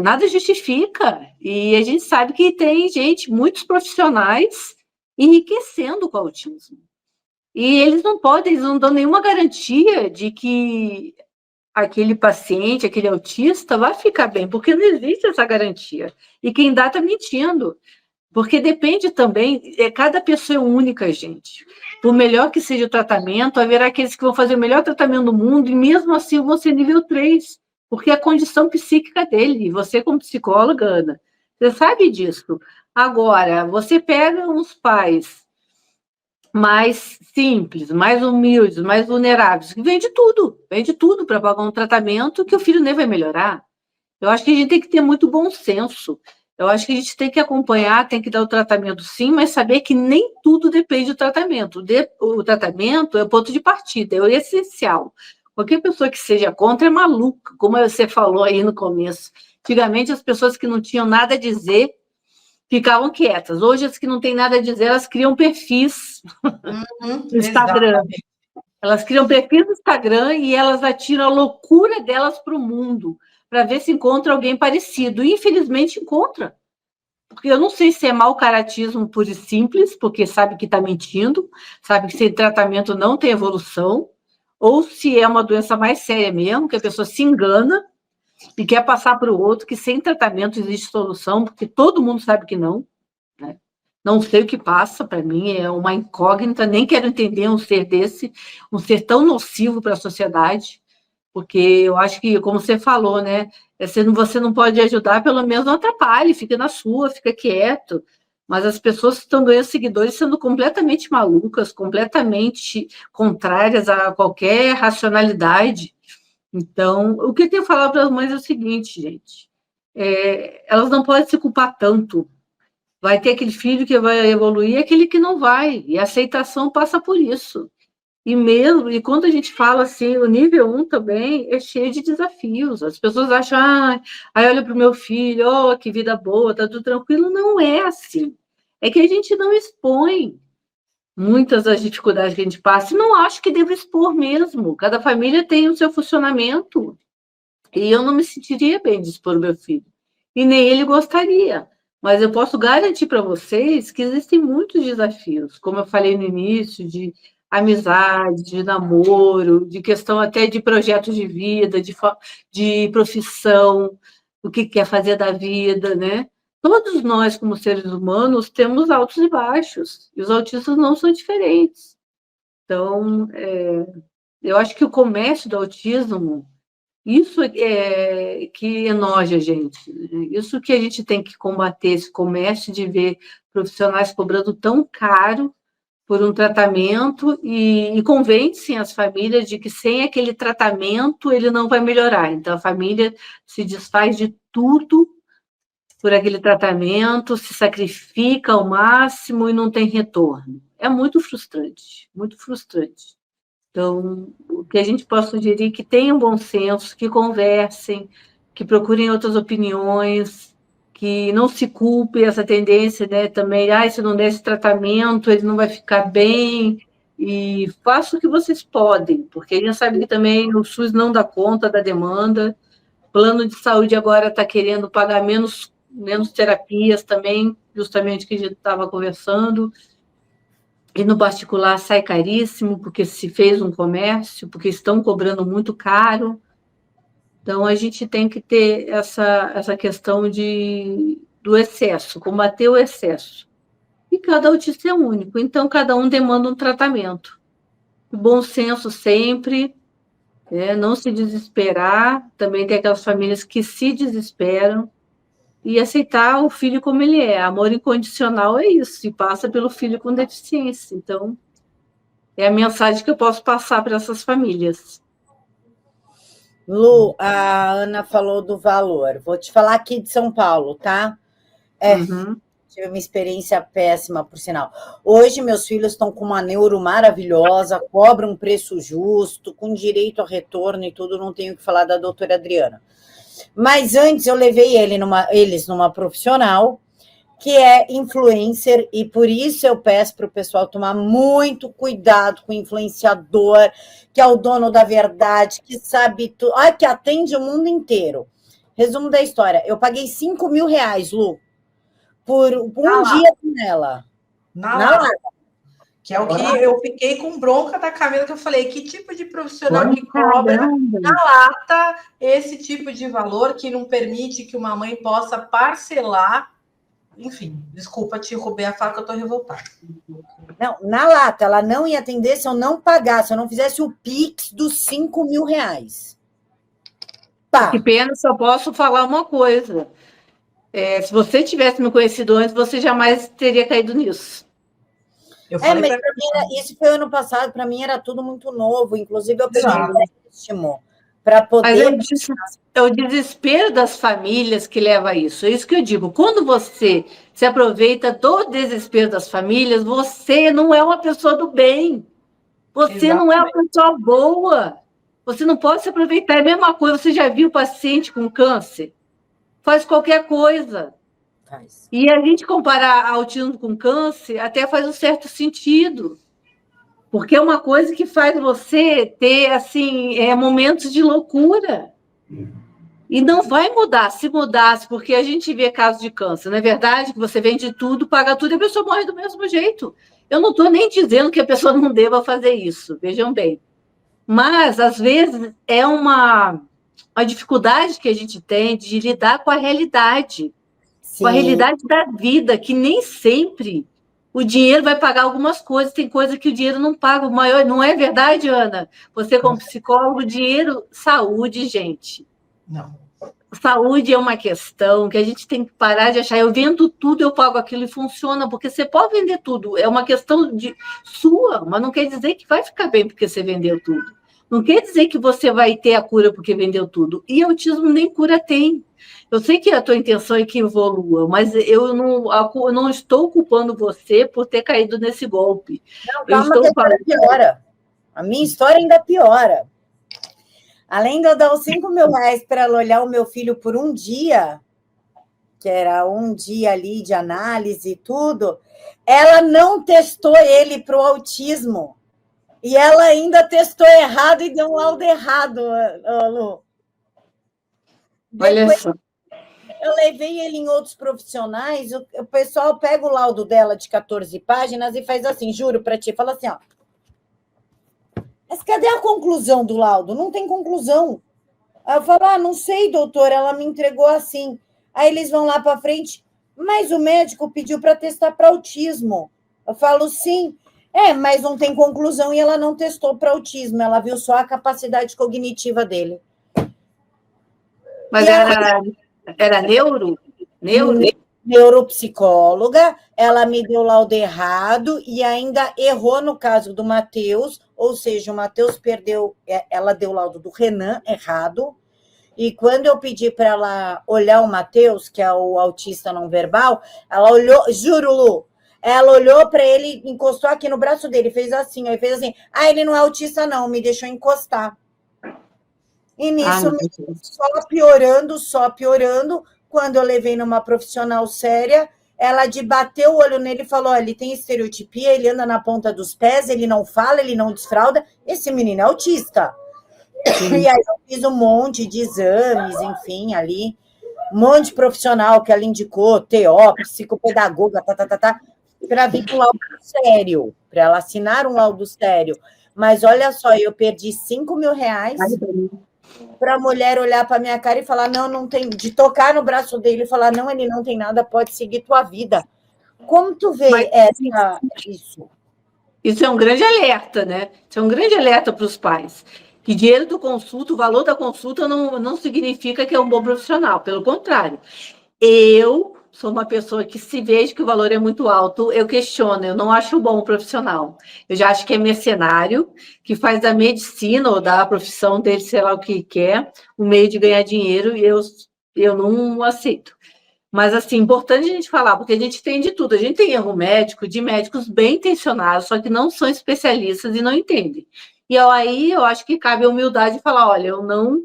Speaker 2: Nada justifica. E a gente sabe que tem muitos profissionais enriquecendo com o autismo. E eles não dão nenhuma garantia de que aquele paciente, aquele autista vai ficar bem, porque não existe essa garantia. E quem dá está mentindo. Porque depende também, cada pessoa é única, gente. Por melhor que seja o tratamento, haverá aqueles que vão fazer o melhor tratamento do mundo e mesmo assim vão ser nível 3, porque é a condição psíquica dele. Você, como psicóloga, Ana, você sabe disso. Agora, você pega uns pais mais simples, mais humildes, mais vulneráveis, que vende tudo para pagar um tratamento que o filho nem vai melhorar. Eu acho que a gente tem que ter muito bom senso. Eu acho que a gente tem que acompanhar, tem que dar o tratamento sim, mas saber que nem tudo depende do tratamento. O tratamento é o ponto de partida, é o essencial. Qualquer pessoa que seja contra é maluca, como você falou aí no começo. Antigamente, as pessoas que não tinham nada a dizer ficavam quietas. Hoje, as que não têm nada a dizer, elas criam perfis no Instagram.
Speaker 3: Exatamente.
Speaker 2: Elas criam perfis no Instagram e elas atiram a loucura delas para o mundo, para ver se encontra alguém parecido. E, infelizmente, encontra. Porque eu não sei se é mau caratismo puro e simples, porque sabe que está mentindo, sabe que sem tratamento não tem evolução, ou se é uma doença mais séria mesmo, que a pessoa se engana e quer passar para o outro que sem tratamento existe solução, porque todo mundo sabe que não, né? Não sei o que passa, para mim é uma incógnita, nem quero entender um ser desse, um ser tão nocivo para a sociedade, porque eu acho que, como você falou, né, você não pode ajudar, pelo menos não atrapalhe, fica na sua, fica quieto. Mas as pessoas estão ganhando seguidores sendo completamente malucas, completamente contrárias a qualquer racionalidade. Então, o que eu tenho que falar para as mães é o seguinte, gente, elas não podem se culpar tanto. Vai ter aquele filho que vai evoluir e aquele que não vai. E a aceitação passa por isso. E quando a gente fala assim, o nível 1 também é cheio de desafios. As pessoas acham, aí olha para o meu filho, oh, que vida boa, tá tudo tranquilo. Não é assim. É que a gente não expõe muitas das dificuldades que a gente passa. E não acho que deva expor mesmo. Cada família tem o seu funcionamento. E eu não me sentiria bem de expor o meu filho. E nem ele gostaria. Mas eu posso garantir para vocês que existem muitos desafios, como eu falei no início, de amizade, de namoro, de questão até de projeto de vida, de profissão, o que quer fazer da vida, né? Todos nós, como seres humanos, temos altos e baixos, e os autistas não são diferentes. Então, eu acho que o comércio do autismo, isso é que enoja a gente, né? Isso que a gente tem que combater, esse comércio de ver profissionais cobrando tão caro por um tratamento e convencem as famílias de que sem aquele tratamento ele não vai melhorar. Então, a família se desfaz de tudo por aquele tratamento, se sacrifica ao máximo e não tem retorno. É muito frustrante, muito frustrante. Então, o que a gente pode sugerir é que tenham bom senso, que conversem, que procurem outras opiniões, que não se culpe essa tendência, né, também, se não der esse tratamento, ele não vai ficar bem, e façam o que vocês podem, porque a gente sabe que também o SUS não dá conta da demanda, o plano de saúde agora está querendo pagar menos terapias também, justamente que a gente estava conversando, e no particular sai caríssimo, porque se fez um comércio, porque estão cobrando muito caro. Então, a gente tem que ter essa questão do excesso, combater o excesso. E cada autista é único, então cada um demanda um tratamento. Bom senso sempre, não se desesperar. Também tem aquelas famílias que se desesperam, e aceitar o filho como ele é. Amor incondicional é isso, e passa pelo filho com deficiência. Então, é a mensagem que eu posso passar para essas famílias.
Speaker 1: Lu, a Ana falou do valor. Vou te falar aqui de São Paulo, tá? Tive uma experiência péssima, por sinal. Hoje, meus filhos estão com uma neuro maravilhosa, cobram um preço justo, com direito a retorno e tudo, não tenho o que falar da doutora Adriana. Mas antes eu levei eles numa profissional que é influencer, e por isso eu peço para o pessoal tomar muito cuidado com o influenciador, que é o dono da verdade, que sabe tudo, que atende o mundo inteiro. Resumo da história, eu paguei R$5.000, Lu, por um dia com ela.
Speaker 3: Na lata. Que é o que eu fiquei com bronca da Camila, que eu falei, que tipo de profissional que cobra na lata esse tipo de valor que não permite que uma mãe possa parcelar. Enfim, desculpa, te roubei a faca, eu tô revoltada.
Speaker 1: Não, na lata, ela não ia atender se eu não pagasse, se eu não fizesse o Pix dos R$5.000.
Speaker 2: Tá. Que pena, só posso falar uma coisa. Se você tivesse me conhecido antes, você jamais teria caído nisso.
Speaker 1: Mas pra mim isso foi ano passado, para mim era tudo muito novo, inclusive eu peguei um empréstimo para poder...
Speaker 2: Mas é o desespero das famílias que leva a isso. É isso que eu digo. Quando você se aproveita do desespero das famílias, você não é uma pessoa do bem. Você não é uma pessoa boa. Você não pode se aproveitar. É a mesma coisa, você já viu paciente com câncer? Faz qualquer coisa. E a gente comparar autismo com câncer até faz um certo sentido. Porque é uma coisa que faz você ter, assim, momentos de loucura. E não vai mudar. Se mudasse, porque a gente vê casos de câncer, não é verdade? Que você vende tudo, paga tudo e a pessoa morre do mesmo jeito. Eu não estou nem dizendo que a pessoa não deva fazer isso, vejam bem. Mas, às vezes, é uma dificuldade que a gente tem de lidar com a realidade. Sim. Com a realidade da vida, que nem sempre o dinheiro vai pagar algumas coisas, tem coisa que o dinheiro não paga. O maior, não é verdade, Ana? Você, como psicólogo, dinheiro, saúde, gente.
Speaker 3: Não.
Speaker 2: Saúde é uma questão que a gente tem que parar de achar. Eu vendo tudo, eu pago aquilo e funciona, porque você pode vender tudo. É uma questão sua, mas não quer dizer que vai ficar bem porque você vendeu tudo. Não quer dizer que você vai ter a cura porque vendeu tudo. E autismo nem cura tem. Eu sei que a tua intenção é que evolua, mas eu não estou culpando você por ter caído nesse golpe.
Speaker 1: Não, calma que a história piora. A minha história ainda piora. Além de eu dar os 5 mil reais para ela olhar o meu filho por um dia, que era um dia ali de análise e tudo, ela não testou ele para o autismo. E ela ainda testou errado e deu um laudo errado, Lu.
Speaker 2: Olha só.
Speaker 1: Eu levei ele em outros profissionais, o pessoal pega o laudo dela de 14 páginas e faz assim, juro para ti, fala assim, ó. Mas cadê a conclusão do laudo? Não tem conclusão. Aí eu falo, não sei, doutor, ela me entregou assim. Aí eles vão lá para frente, mas o médico pediu para testar para autismo. Eu falo, sim. Mas não tem conclusão e ela não testou para autismo, ela viu só a capacidade cognitiva dele.
Speaker 2: Mas era neuro?
Speaker 1: Neuropsicóloga, ela me deu laudo errado e ainda errou no caso do Matheus, ou seja, o Matheus perdeu, ela deu laudo do Renan errado, e quando eu pedi para ela olhar o Matheus, que é o autista não verbal, ela olhou, juro, Lu, ela olhou para ele, encostou aqui no braço dele, fez assim, ele não é autista não, me deixou encostar. E nisso, só piorando, quando eu levei numa profissional séria, ela bateu o olho nele e falou, ele tem estereotipia, ele anda na ponta dos pés, ele não fala, ele não desfralda, esse menino é autista. Sim. E aí eu fiz um monte de exames, enfim, ali, um monte de profissional que ela indicou, TO, psicopedagoga, para vir com um laudo sério, para ela assinar um laudo sério. Mas olha só, eu perdi 5 mil reais para a mulher olhar para minha cara e falar, não tem, de tocar no braço dele e falar, não, ele não tem nada, pode seguir tua vida. Como tu vê isso?
Speaker 2: Isso é um grande alerta, né? Isso é um grande alerta para os pais. Que dinheiro do consulta, o valor da consulta não significa que é um bom profissional, pelo contrário. Eu sou uma pessoa que, se vejo que o valor é muito alto, eu questiono, eu não acho bom profissional. Eu já acho que é mercenário, que faz da medicina ou da profissão dele, sei lá o que quer, um meio de ganhar dinheiro, e eu não aceito. Mas, assim, importante a gente falar, porque a gente tem de tudo. A gente tem erro médico de médicos bem intencionados, só que não são especialistas e não entendem. E aí eu acho que cabe a humildade de falar, olha, eu não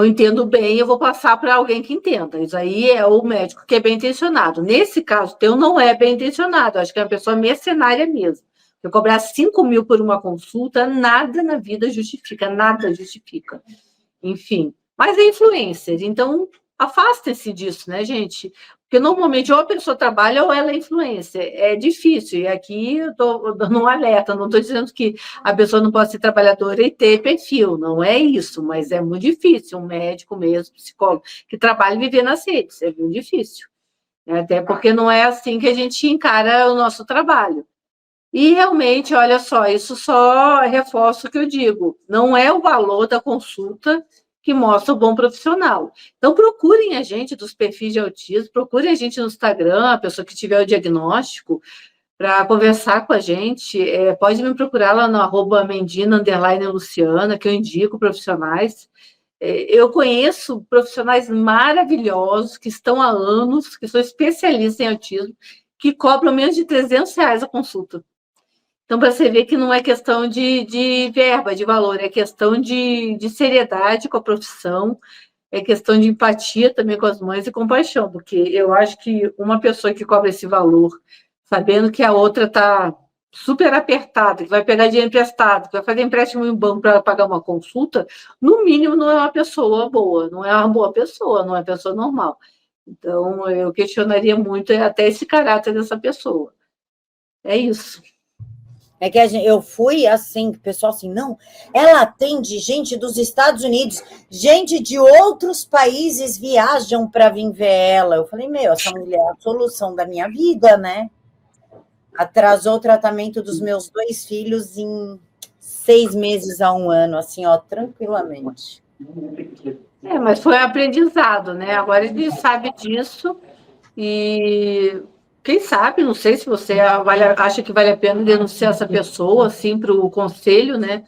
Speaker 2: entendo bem, eu vou passar para alguém que entenda. Isso aí é o médico que é bem intencionado. Nesse caso teu, não é bem intencionado. Eu acho que é uma pessoa mercenária mesmo. Eu cobrar 5 mil por uma consulta, nada na vida justifica, nada justifica. Enfim, mas é influencer, então afastem-se disso, né, gente? Porque normalmente ou a pessoa trabalha ou ela é influencer. É difícil. E aqui eu estou dando um alerta, não estou dizendo que a pessoa não pode ser trabalhadora e ter perfil, não é isso, mas é muito difícil. Um médico mesmo, psicólogo, que trabalha e viver nas redes, é muito difícil. Até porque não é assim que a gente encara o nosso trabalho. E realmente, olha só, isso só reforça o que eu digo. Não é o valor da consulta que mostra o bom profissional. Então, procurem a gente dos perfis de autismo, procurem a gente no Instagram, a pessoa que tiver o diagnóstico, para conversar com a gente. Pode me procurar lá no @mendina_luciana, que eu indico profissionais. Eu conheço profissionais maravilhosos que estão há anos, que são especialistas em autismo, que cobram menos de R$300 a consulta. Então, para você ver que não é questão de verba, de valor, é questão de seriedade com a profissão, é questão de empatia também com as mães e compaixão, porque eu acho que uma pessoa que cobra esse valor, sabendo que a outra está super apertada, que vai pegar dinheiro emprestado, que vai fazer empréstimo em banco para pagar uma consulta, no mínimo não é uma pessoa boa, não é uma boa pessoa, não é uma pessoa normal. Então, eu questionaria muito até esse caráter dessa pessoa. É isso.
Speaker 1: É que eu fui assim, o pessoal assim, não, ela atende gente dos Estados Unidos, gente de outros países viajam para vir ver ela. Eu falei, essa mulher é a solução da minha vida, né? Atrasou o tratamento dos meus 2 filhos em 6 meses a 1 ano, assim, ó, tranquilamente.
Speaker 2: Mas foi aprendizado, né? Agora ele sabe disso e... Quem sabe, não sei se você acha que vale a pena denunciar essa pessoa, assim, para o conselho, né?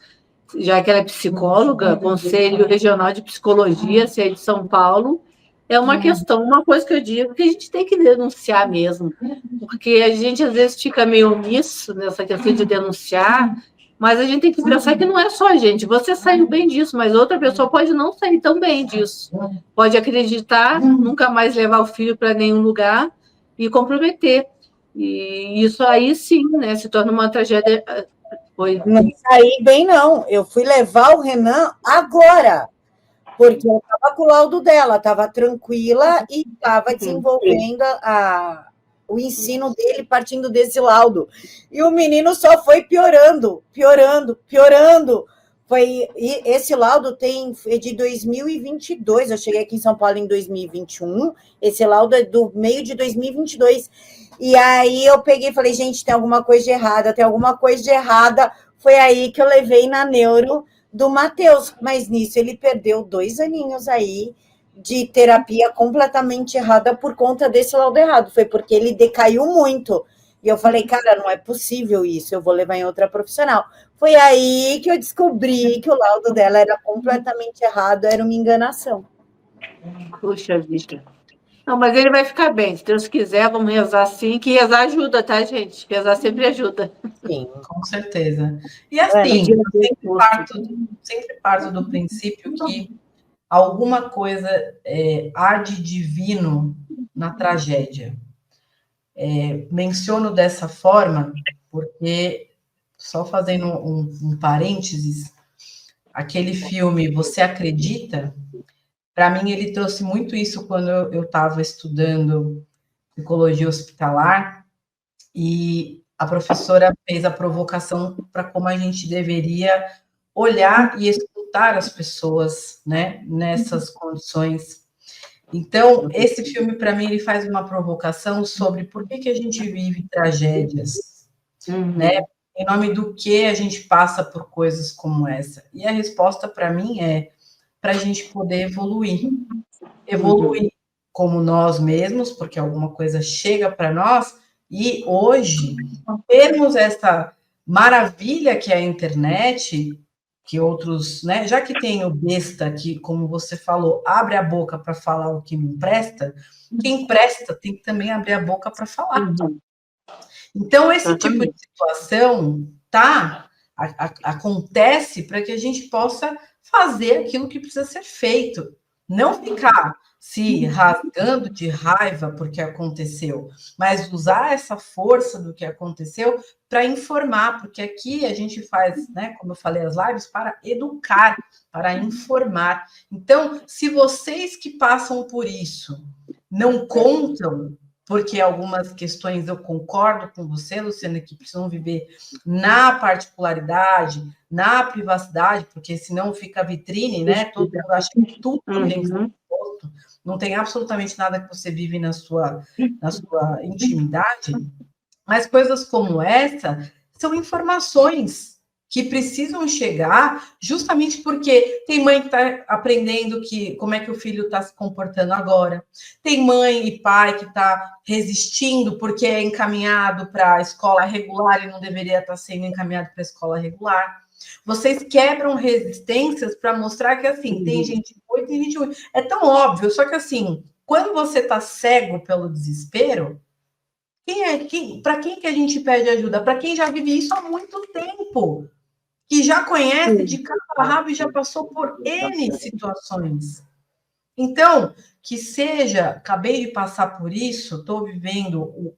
Speaker 2: já que ela é psicóloga, Conselho Regional de Psicologia, se é de São Paulo, é uma questão, uma coisa que eu digo que a gente tem que denunciar mesmo, porque a gente às vezes fica meio omisso nessa questão de denunciar, mas a gente tem que pensar que não é só a gente. Você saiu bem disso, mas outra pessoa pode não sair tão bem disso. Pode acreditar, nunca mais levar o filho para nenhum lugar e comprometer. E isso aí sim, né, se torna uma tragédia.
Speaker 1: Não saí bem, não. Eu fui levar o Renan agora, porque eu estava com o laudo dela, estava tranquila e estava desenvolvendo o ensino dele partindo desse laudo. E o menino só foi piorando, piorando, piorando. E esse laudo é de 2022. Eu cheguei aqui em São Paulo em 2021. Esse laudo é do meio de 2022. E aí eu peguei e falei, gente, tem alguma coisa de errada, tem alguma coisa de errada. Foi aí que eu levei na neuro do Matheus, mas nisso ele perdeu 2 aninhos aí de terapia completamente errada por conta desse laudo errado. Foi porque ele decaiu muito. E eu falei, cara, não é possível isso, eu vou levar em outra profissional. Foi aí que eu descobri que o laudo dela era completamente errado, era uma enganação.
Speaker 2: Puxa vida. Não, mas ele vai ficar bem. Se Deus quiser, vamos rezar sim, que rezar ajuda, tá, gente? Rezar sempre ajuda.
Speaker 3: Sim, com certeza. E assim, sempre parto do princípio que alguma coisa há de divino na tragédia. Menciono dessa forma porque, só fazendo um parênteses, aquele filme Você Acredita? Para mim, ele trouxe muito isso quando eu estava estudando psicologia hospitalar e a professora fez a provocação para como a gente deveria olhar e escutar as pessoas, né, nessas condições. Então, esse filme, para mim, ele faz uma provocação sobre por que a gente vive tragédias, né? Em nome do que a gente passa por coisas como essa. E a resposta, para mim, é para a gente poder evoluir. Evoluir como nós mesmos, porque alguma coisa chega para nós, e hoje, termos essa maravilha que é a internet, que outros, né, já que tem o besta que, como você falou, abre a boca para falar o que não presta, quem presta tem que também abrir a boca para falar. Então, esse tipo de situação acontece para que a gente possa fazer aquilo que precisa ser feito. Não ficar se rasgando de raiva porque aconteceu, mas usar essa força do que aconteceu para informar, porque aqui a gente faz, né, como eu falei, as lives para educar, para informar. Então, se vocês que passam por isso não contam, porque algumas questões eu concordo com você, Luciana, que precisam viver na particularidade, na privacidade, porque senão fica vitrine, né? Todo mundo acha que tudo tem que ser exposto, não tem absolutamente nada que você vive na sua intimidade, mas coisas como essa são informações que precisam chegar justamente porque tem mãe que está aprendendo como é que o filho está se comportando agora, tem mãe e pai que está resistindo porque é encaminhado para a escola regular e não deveria estar sendo encaminhado para a escola regular. Vocês quebram resistências para mostrar que, assim, tem gente boa e tem gente ruim. É tão óbvio, só que, assim, quando você está cego pelo desespero, para quem que a gente pede ajuda? Para quem já vive isso há muito tempo, que já conhece de cabo a rabo e já passou por N situações. Então, que seja, acabei de passar por isso, estou vivendo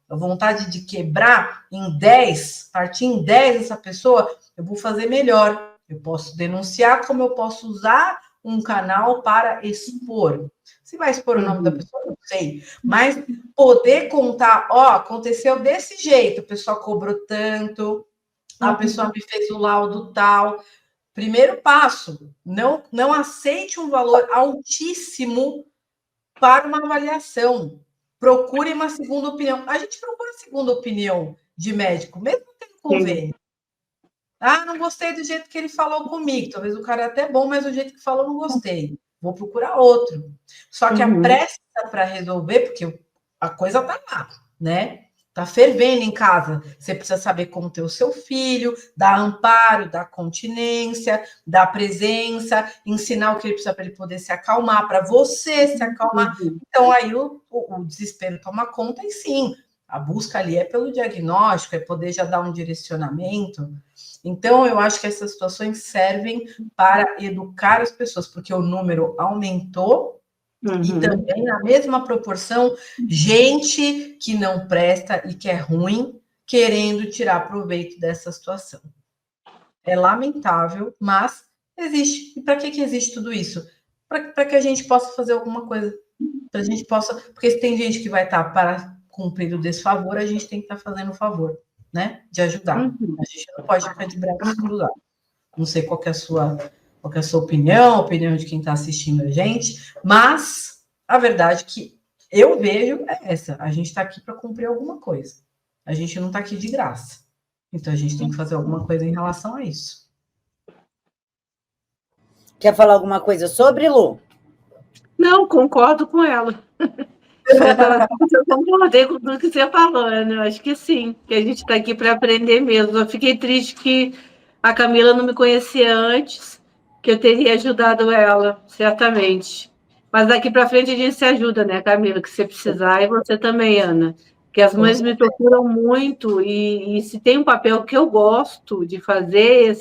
Speaker 3: a vontade de quebrar em 10, partir em 10 essa pessoa, eu vou fazer melhor. Eu posso denunciar, como eu posso usar um canal para expor. Se vai expor o nome da pessoa, não sei. Mas poder contar, aconteceu desse jeito, a pessoa cobrou tanto, a pessoa me fez o laudo tal. Primeiro passo, não aceite um valor altíssimo para uma avaliação. Procure uma segunda opinião. A gente procura segunda opinião de médico, mesmo tendo convênio. Não gostei do jeito que ele falou comigo. Talvez o cara é até bom, mas do jeito que falou, não gostei. Vou procurar outro. Só que a pressa para resolver, porque a coisa está lá, né? Tá fervendo em casa. Você precisa saber como ter o seu filho, dar amparo, dar continência, dar presença, ensinar o que ele precisa para ele poder se acalmar, para você se acalmar. Então, aí o desespero toma conta, e sim, a busca ali é pelo diagnóstico, é poder já dar um direcionamento. Então, eu acho que essas situações servem para educar as pessoas, porque o número aumentou. E também, na mesma proporção, gente que não presta e que é ruim, querendo tirar proveito dessa situação. É lamentável, mas existe. E para que existe tudo isso? Para que a gente possa fazer alguma coisa. Para a gente possa. Porque se tem gente que vai estar para cumprir o desfavor, a gente tem que estar fazendo o favor, né? De ajudar. A gente não pode ficar de braços cruzados. Não sei qual é a sua opinião, a opinião de quem está assistindo a gente, mas a verdade que eu vejo é essa: a gente está aqui para cumprir alguma coisa. A gente não está aqui de graça. Então a gente tem que fazer alguma coisa em relação a isso.
Speaker 1: Quer falar alguma coisa sobre, Lu?
Speaker 2: Não, concordo com ela. Eu concordei com tudo que você falou, né? Eu acho que sim, que a gente está aqui para aprender mesmo. Eu fiquei triste que a Camila não me conhecia antes, que eu teria ajudado ela, certamente. Mas daqui para frente a gente se ajuda, né, Camila? Que você precisar, e você também, Ana. Que as mães me procuram muito, e se tem um papel que eu gosto de fazer,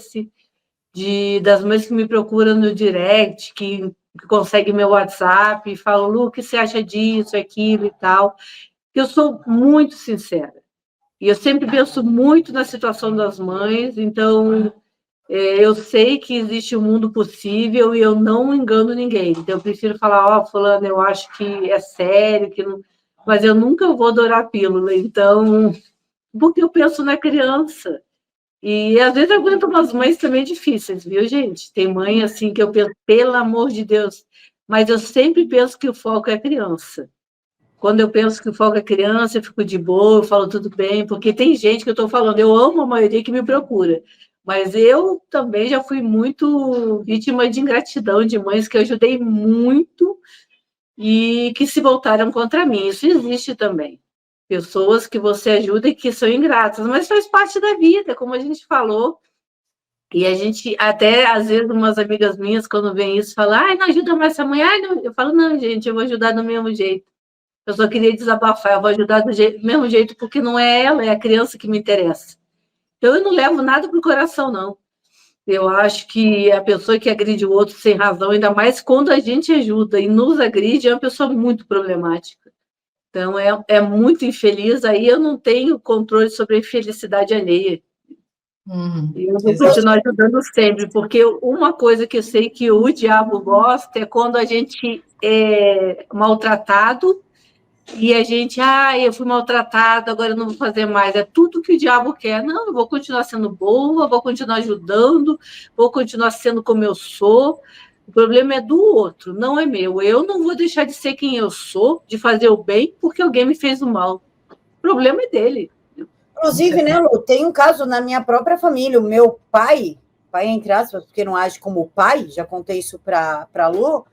Speaker 2: das mães que me procuram no direct, que conseguem meu WhatsApp e falam, Lu, o que você acha disso, aquilo e tal. Eu sou muito sincera. E eu sempre penso muito na situação das mães, então eu sei que existe um mundo possível e eu não engano ninguém. Então eu prefiro falar, fulano, eu acho que é sério, que não... mas eu nunca vou dourar a pílula. Então, porque eu penso na criança. E às vezes eu aguento umas mães também difíceis, viu, gente? Tem mãe assim que eu penso, pelo amor de Deus, mas eu sempre penso que o foco é a criança. Quando eu penso que o foco é criança, eu fico de boa, eu falo tudo bem, porque tem gente que eu estou falando, eu amo a maioria que me procura, mas eu também já fui muito vítima de ingratidão de mães que eu ajudei muito e que se voltaram contra mim. Isso existe também. Pessoas que você ajuda e que são ingratas, mas faz parte da vida, como a gente falou. E a gente, até às vezes, umas amigas minhas, quando vem isso, falam, ai, não ajuda mais essa mãe. Ai, não. Eu falo, não, gente, eu vou ajudar do mesmo jeito. Eu só queria desabafar, eu vou ajudar do mesmo jeito, porque não é ela, é a criança que me interessa. Então, eu não levo nada para o coração, não. Eu acho que a pessoa que agride o outro sem razão, ainda mais quando a gente ajuda e nos agride, é uma pessoa muito problemática. Então, é muito infeliz, aí eu não tenho controle sobre a infelicidade alheia. Eu vou continuar ajudando sempre, porque uma coisa que eu sei que o diabo gosta é quando a gente é maltratado e a gente, eu fui maltratado, agora eu não vou fazer mais. É tudo que o diabo quer. Não, eu vou continuar sendo boa, vou continuar ajudando, vou continuar sendo como eu sou. O problema é do outro, não é meu. Eu não vou deixar de ser quem eu sou, de fazer o bem, porque alguém me fez o mal. O problema é dele.
Speaker 1: Inclusive, né, Lu, tem um caso na minha própria família. O meu pai entre aspas, porque não age como pai, já contei isso para a Lu,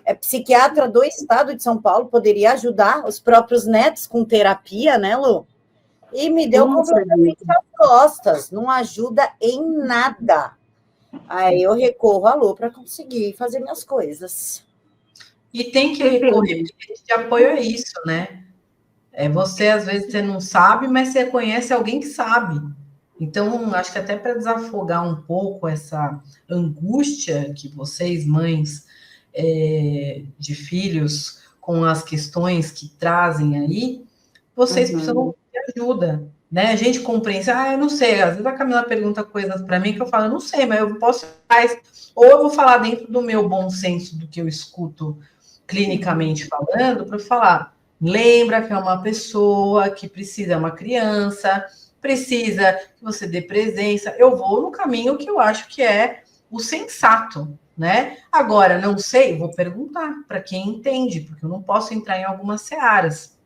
Speaker 1: é psiquiatra do estado de São Paulo, poderia ajudar os próprios netos com terapia, né, Lu? E me deu completamente as costas, não ajuda em nada. Aí eu recorro à Lu para conseguir fazer minhas coisas.
Speaker 3: E tem que recorrer, porque de apoio é isso, né? Você, às vezes, você não sabe, mas você conhece alguém que sabe. Então, acho que até para desafogar um pouco essa angústia que vocês, mães de filhos, com as questões que trazem aí, vocês precisam de ajuda, né? A gente compreende, eu não sei, às vezes a Camila pergunta coisas para mim que eu falo, eu não sei, mas eu posso fazer, ou eu vou falar dentro do meu bom senso, do que eu escuto clinicamente falando, para falar, lembra que é uma pessoa que precisa, é uma criança, precisa que você dê presença. Eu vou no caminho que eu acho que é o sensato, né? Agora, não sei, vou perguntar para quem entende, porque eu não posso entrar em algumas searas.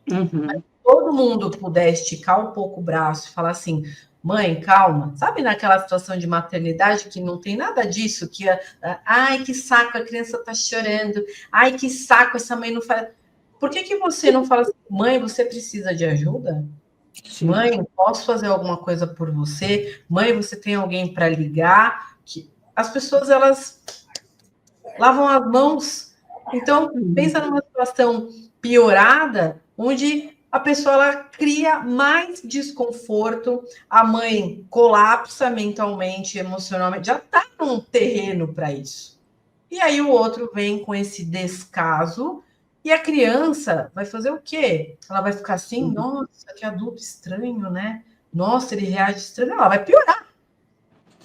Speaker 3: Mas se todo mundo puder esticar um pouco o braço e falar assim, mãe, calma. Sabe naquela situação de maternidade que não tem nada disso, que ai, que saco, a criança tá chorando, ai, que saco, essa mãe não faz... Por que você não fala assim, mãe, você precisa de ajuda?
Speaker 2: Sim.
Speaker 3: Mãe, posso fazer alguma coisa por você? Mãe, você tem alguém para ligar? Que as pessoas, elas lavam as mãos. Então, pensa numa situação piorada, onde a pessoa ela cria mais desconforto, a mãe colapsa mentalmente, emocionalmente, já está num terreno para isso. E aí o outro vem com esse descaso, e a criança vai fazer o quê? Ela vai ficar assim, nossa, que adulto estranho, né? Nossa, ele reage estranho. Ela vai piorar.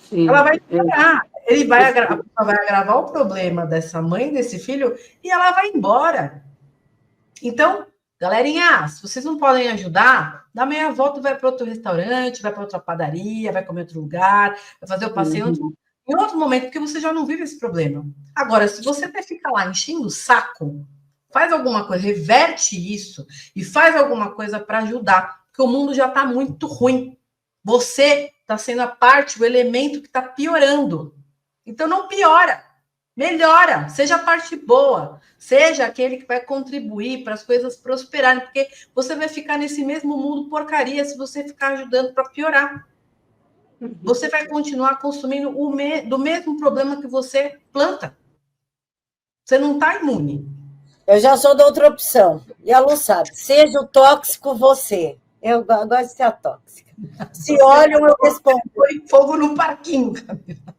Speaker 2: Sim.
Speaker 3: Ela vai piorar. A pessoa vai agravar o problema dessa mãe, desse filho, e ela vai embora. Então, galerinha, se vocês não podem ajudar, dá meia volta, vai para outro restaurante, vai para outra padaria, vai comer em outro lugar, vai fazer o passeio em outro momento, porque você já não vive esse problema. Agora, se você até fica lá enchendo o saco, faz alguma coisa, reverte isso e faz alguma coisa para ajudar, porque o mundo já está muito ruim. Você está sendo a parte, o elemento que está piorando. Então, não piora. Melhora, seja a parte boa, seja aquele que vai contribuir para as coisas prosperarem, porque você vai ficar nesse mesmo mundo porcaria se você ficar ajudando para piorar. Você vai continuar consumindo do mesmo problema que você planta. Você não está imune.
Speaker 1: Eu já sou da outra opção. E a Lu sabe, seja o tóxico você. Eu gosto de ser a tóxica. Se olham, eu respondo.
Speaker 3: Foi fogo no parquinho, Camila.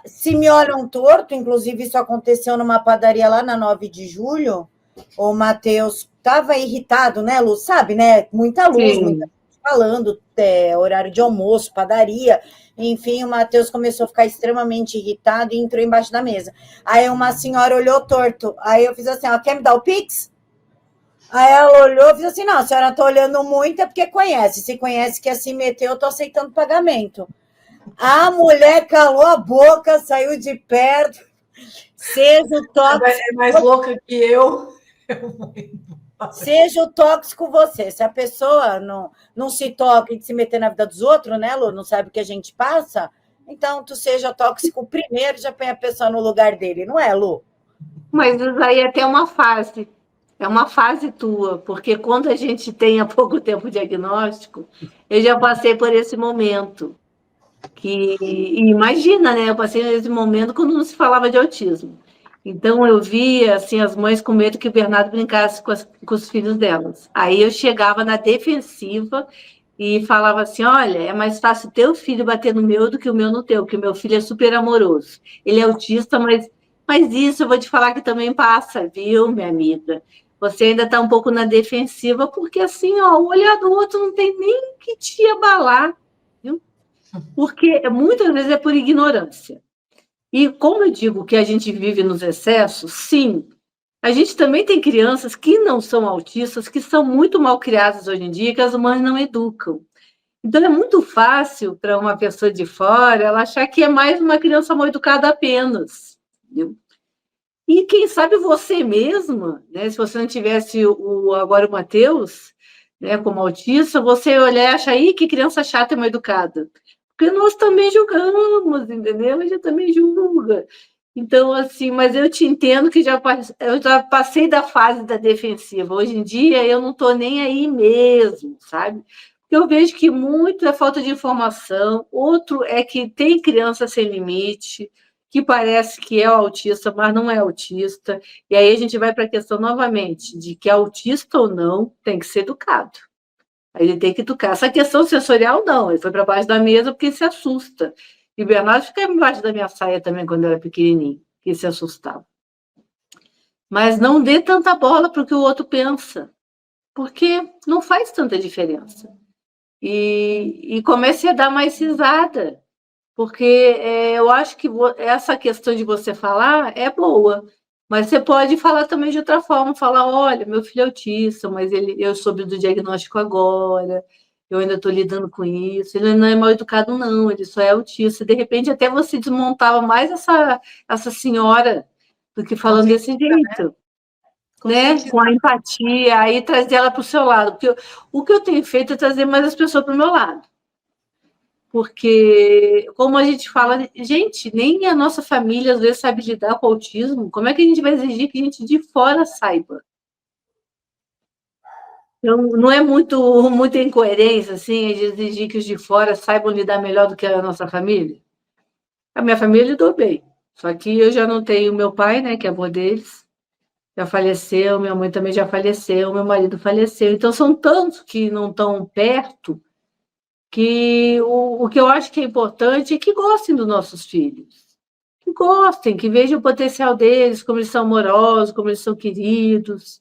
Speaker 1: Se me olham torto, inclusive isso aconteceu numa padaria lá na 9 de julho, o Matheus estava irritado, né, Lu? Sabe, né? Muita luz,
Speaker 2: Sim.
Speaker 1: muita gente falando, horário de almoço, padaria. Enfim, o Matheus começou a ficar extremamente irritado e entrou embaixo da mesa. Aí uma senhora olhou torto. Aí eu fiz assim, ó, quer me dar o Pix? Aí ela olhou e fez assim, não, a senhora está olhando muito é porque conhece. Se conhece que assim meteu, eu estou aceitando pagamento. A mulher calou a boca, saiu de perto. Seja o tóxico.
Speaker 3: É mais louca que eu.
Speaker 1: Seja o tóxico você. Se a pessoa não se toca e se meter na vida dos outros, né, Lu? Não sabe o que a gente passa, então tu seja tóxico primeiro, já põe a pessoa no lugar dele, não é, Lu?
Speaker 2: Mas isso aí é até uma fase. É uma fase tua, porque quando a gente tem há pouco tempo o diagnóstico, eu já passei por esse momento. E imagina, né? Eu passei nesse momento quando não se falava de autismo. Então eu via assim, as mães com medo que o Bernardo brincasse com os filhos delas. Aí eu chegava na defensiva e falava assim: olha, é mais fácil teu filho bater no meu do que o meu no teu, porque o meu filho é super amoroso. Ele é autista, mas isso eu vou te falar que também passa, viu, minha amiga? Você ainda está um pouco na defensiva, porque assim, ó, o olhar do outro não tem nem que te abalar, viu? Porque muitas vezes é por ignorância. E como eu digo que a gente vive nos excessos, sim, a gente também tem crianças que não são autistas, que são muito mal criadas hoje em dia, que as mães não educam. Então é muito fácil para uma pessoa de fora ela achar que é mais uma criança mal educada apenas. Entendeu? E quem sabe você mesma, né, se você não tivesse agora o Matheus, né, como autista, você olhar e achar, ih, que criança chata e mal educada. Porque nós também julgamos, entendeu? A gente também julga. Então, assim, mas eu te entendo que eu já passei da fase da defensiva. Hoje em dia, eu não estou nem aí mesmo, sabe? Porque eu vejo que muito é falta de informação, outro é que tem criança sem limite, que parece que é autista, mas não é autista. E aí a gente vai para a questão novamente de que autista ou não tem que ser educado. Ele tem que educar. Essa questão sensorial, não. Ele foi para baixo da mesa porque se assusta. E o Bernardo ficava embaixo da minha saia também quando eu era pequenininho, que se assustava. Mas não dê tanta bola para o que o outro pensa, porque não faz tanta diferença. E comece a dar mais risada, porque eu acho que essa questão de você falar é boa, mas você pode falar também de outra forma, falar, olha, meu filho é autista, mas eu soube do diagnóstico agora, eu ainda estou lidando com isso, ele não é mal educado não, ele só é autista, de repente até você desmontava mais essa senhora do que falando desse jeito. Né? Com a empatia, aí trazer ela para o seu lado, porque o que eu tenho feito é trazer mais as pessoas para o meu lado. Porque, como a gente fala, gente, nem a nossa família às vezes sabe lidar com o autismo. Como é que a gente vai exigir que a gente de fora saiba? Então, não é muita incoerência, assim, de exigir que os de fora saibam lidar melhor do que a nossa família? A minha família lidou bem, só que eu já não tenho meu pai, né, que é avô deles, já faleceu, minha mãe também já faleceu, meu marido faleceu, então são tantos que não estão perto, que o que eu acho que é importante é que gostem dos nossos filhos, que gostem, que vejam o potencial deles, como eles são amorosos, como eles são queridos,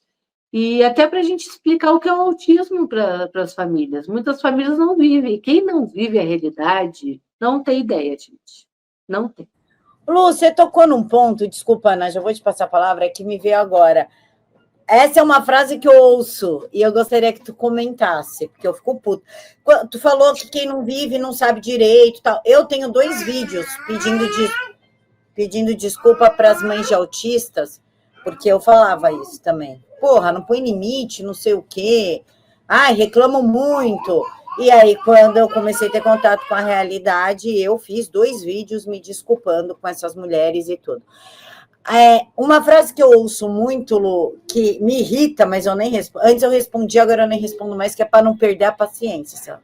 Speaker 2: e até para a gente explicar o que é o autismo para as famílias. Muitas famílias não vivem, e quem não vive a realidade não tem ideia, gente. Não tem.
Speaker 1: Lu, você tocou num ponto, desculpa, Ana, já vou te passar a palavra, que me veio agora. Essa é uma frase que eu ouço e eu gostaria que tu comentasse, porque eu fico puto. Tu falou que quem não vive não sabe direito, tal. Eu tenho 2 vídeos pedindo desculpa para as mães de autistas, porque eu falava isso também. Porra, não põe limite, não sei o quê. Ai, reclamam muito. E aí, quando eu comecei a ter contato com a realidade, eu fiz 2 vídeos me desculpando com essas mulheres e tudo. Uma frase que eu ouço muito, Lu, que me irrita, mas eu nem respondo. Antes eu respondia, agora eu nem respondo mais, que é para não perder a paciência, sabe?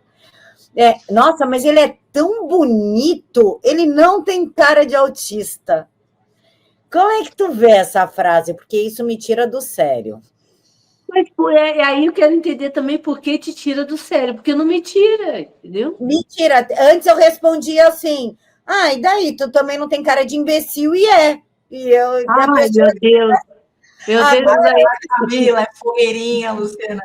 Speaker 1: Nossa, mas ele é tão bonito, ele não tem cara de autista. Como é que tu vê essa frase? Porque isso me tira do sério.
Speaker 2: Mas aí eu quero entender também por que te tira do sério, porque não me tira, entendeu?
Speaker 1: Me tira. Antes eu respondia assim, e daí? Tu também não tem cara de imbecil, e é. E eu,
Speaker 2: Ai,
Speaker 1: a pessoa...
Speaker 2: meu Deus. Meu Deus, aí.
Speaker 3: Camila é fogueirinha, Luciana.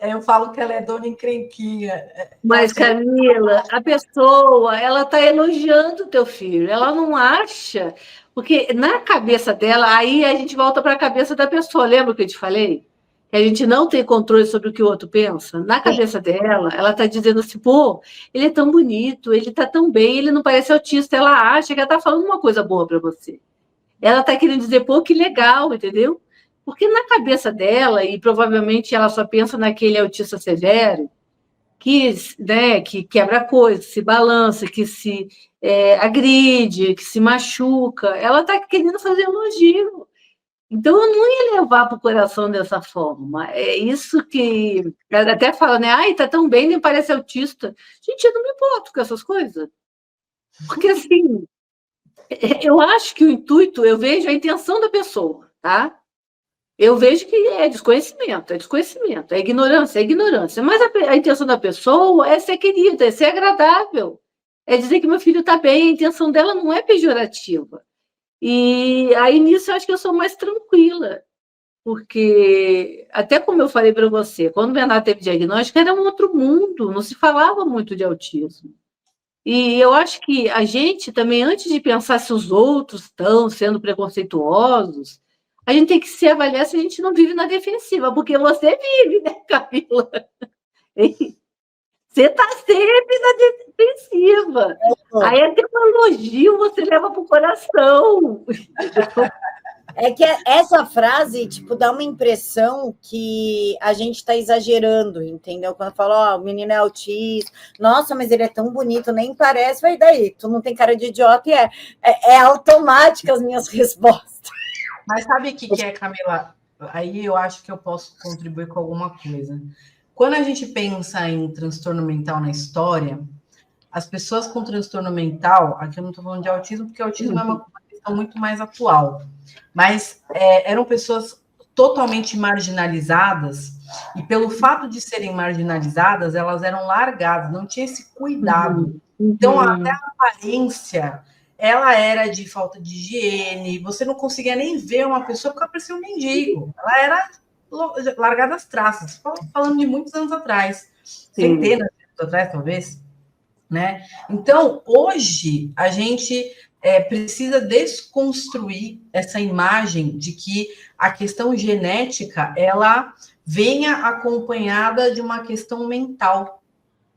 Speaker 3: Eu falo que ela é dona encrenquinha.
Speaker 2: Mas, Camila, a pessoa, ela está elogiando o teu filho, ela não acha, porque na cabeça dela, aí a gente volta para a cabeça da pessoa, lembra o que eu te falei? Que a gente não tem controle sobre o que o outro pensa. Na cabeça dela, ela está dizendo assim, pô, ele é tão bonito, ele está tão bem, ele não parece autista, ela acha que ela está falando uma coisa boa para você. Ela está querendo dizer, pô, que legal, entendeu? Porque na cabeça dela, e provavelmente ela só pensa naquele autista severo, que quebra coisas, se balança, que se agride, que se machuca. Ela está querendo fazer elogio. Então, eu não ia levar para o coração dessa forma. É isso que... Ela até fala, né? Ai, tá tão bem, nem parece autista. Gente, eu não me importo com essas coisas. Porque, assim, eu acho que o intuito, eu vejo a intenção da pessoa, tá? Eu vejo que é desconhecimento, é ignorância. Mas a intenção da pessoa é ser querida, é ser agradável, é dizer que meu filho está bem, a intenção dela não é pejorativa. E aí nisso eu acho que eu sou mais tranquila, porque, até como eu falei para você, quando minha neta teve diagnóstico, era um outro mundo, não se falava muito de autismo. E eu acho que a gente também, antes de pensar se os outros estão sendo preconceituosos, a gente tem que se avaliar se a gente não vive na defensiva, porque você vive, né, Camila? Você está sempre na defensiva. Aí até um elogio você leva para o coração.
Speaker 1: É que essa frase, tipo, dá uma impressão que a gente está exagerando, entendeu? Quando fala, o menino é autista, nossa, mas ele é tão bonito, nem parece, vai daí, tu não tem cara de idiota, e é automática as minhas respostas.
Speaker 3: Mas sabe o que é, Camila? Aí eu acho que eu posso contribuir com alguma coisa. Quando a gente pensa em transtorno mental na história, as pessoas com transtorno mental, aqui eu não estou falando de autismo, porque autismo é uma questão muito mais atual, mas eram pessoas totalmente marginalizadas, e pelo fato de serem marginalizadas, elas eram largadas, não tinha esse cuidado. Então, até a aparência, ela era de falta de higiene, você não conseguia nem ver uma pessoa porque ela parecia um mendigo. Ela era largada às traças, falando de muitos anos atrás, centenas de anos atrás, talvez, né? Então, hoje, a gente precisa desconstruir essa imagem de que a questão genética, ela venha acompanhada de uma questão mental.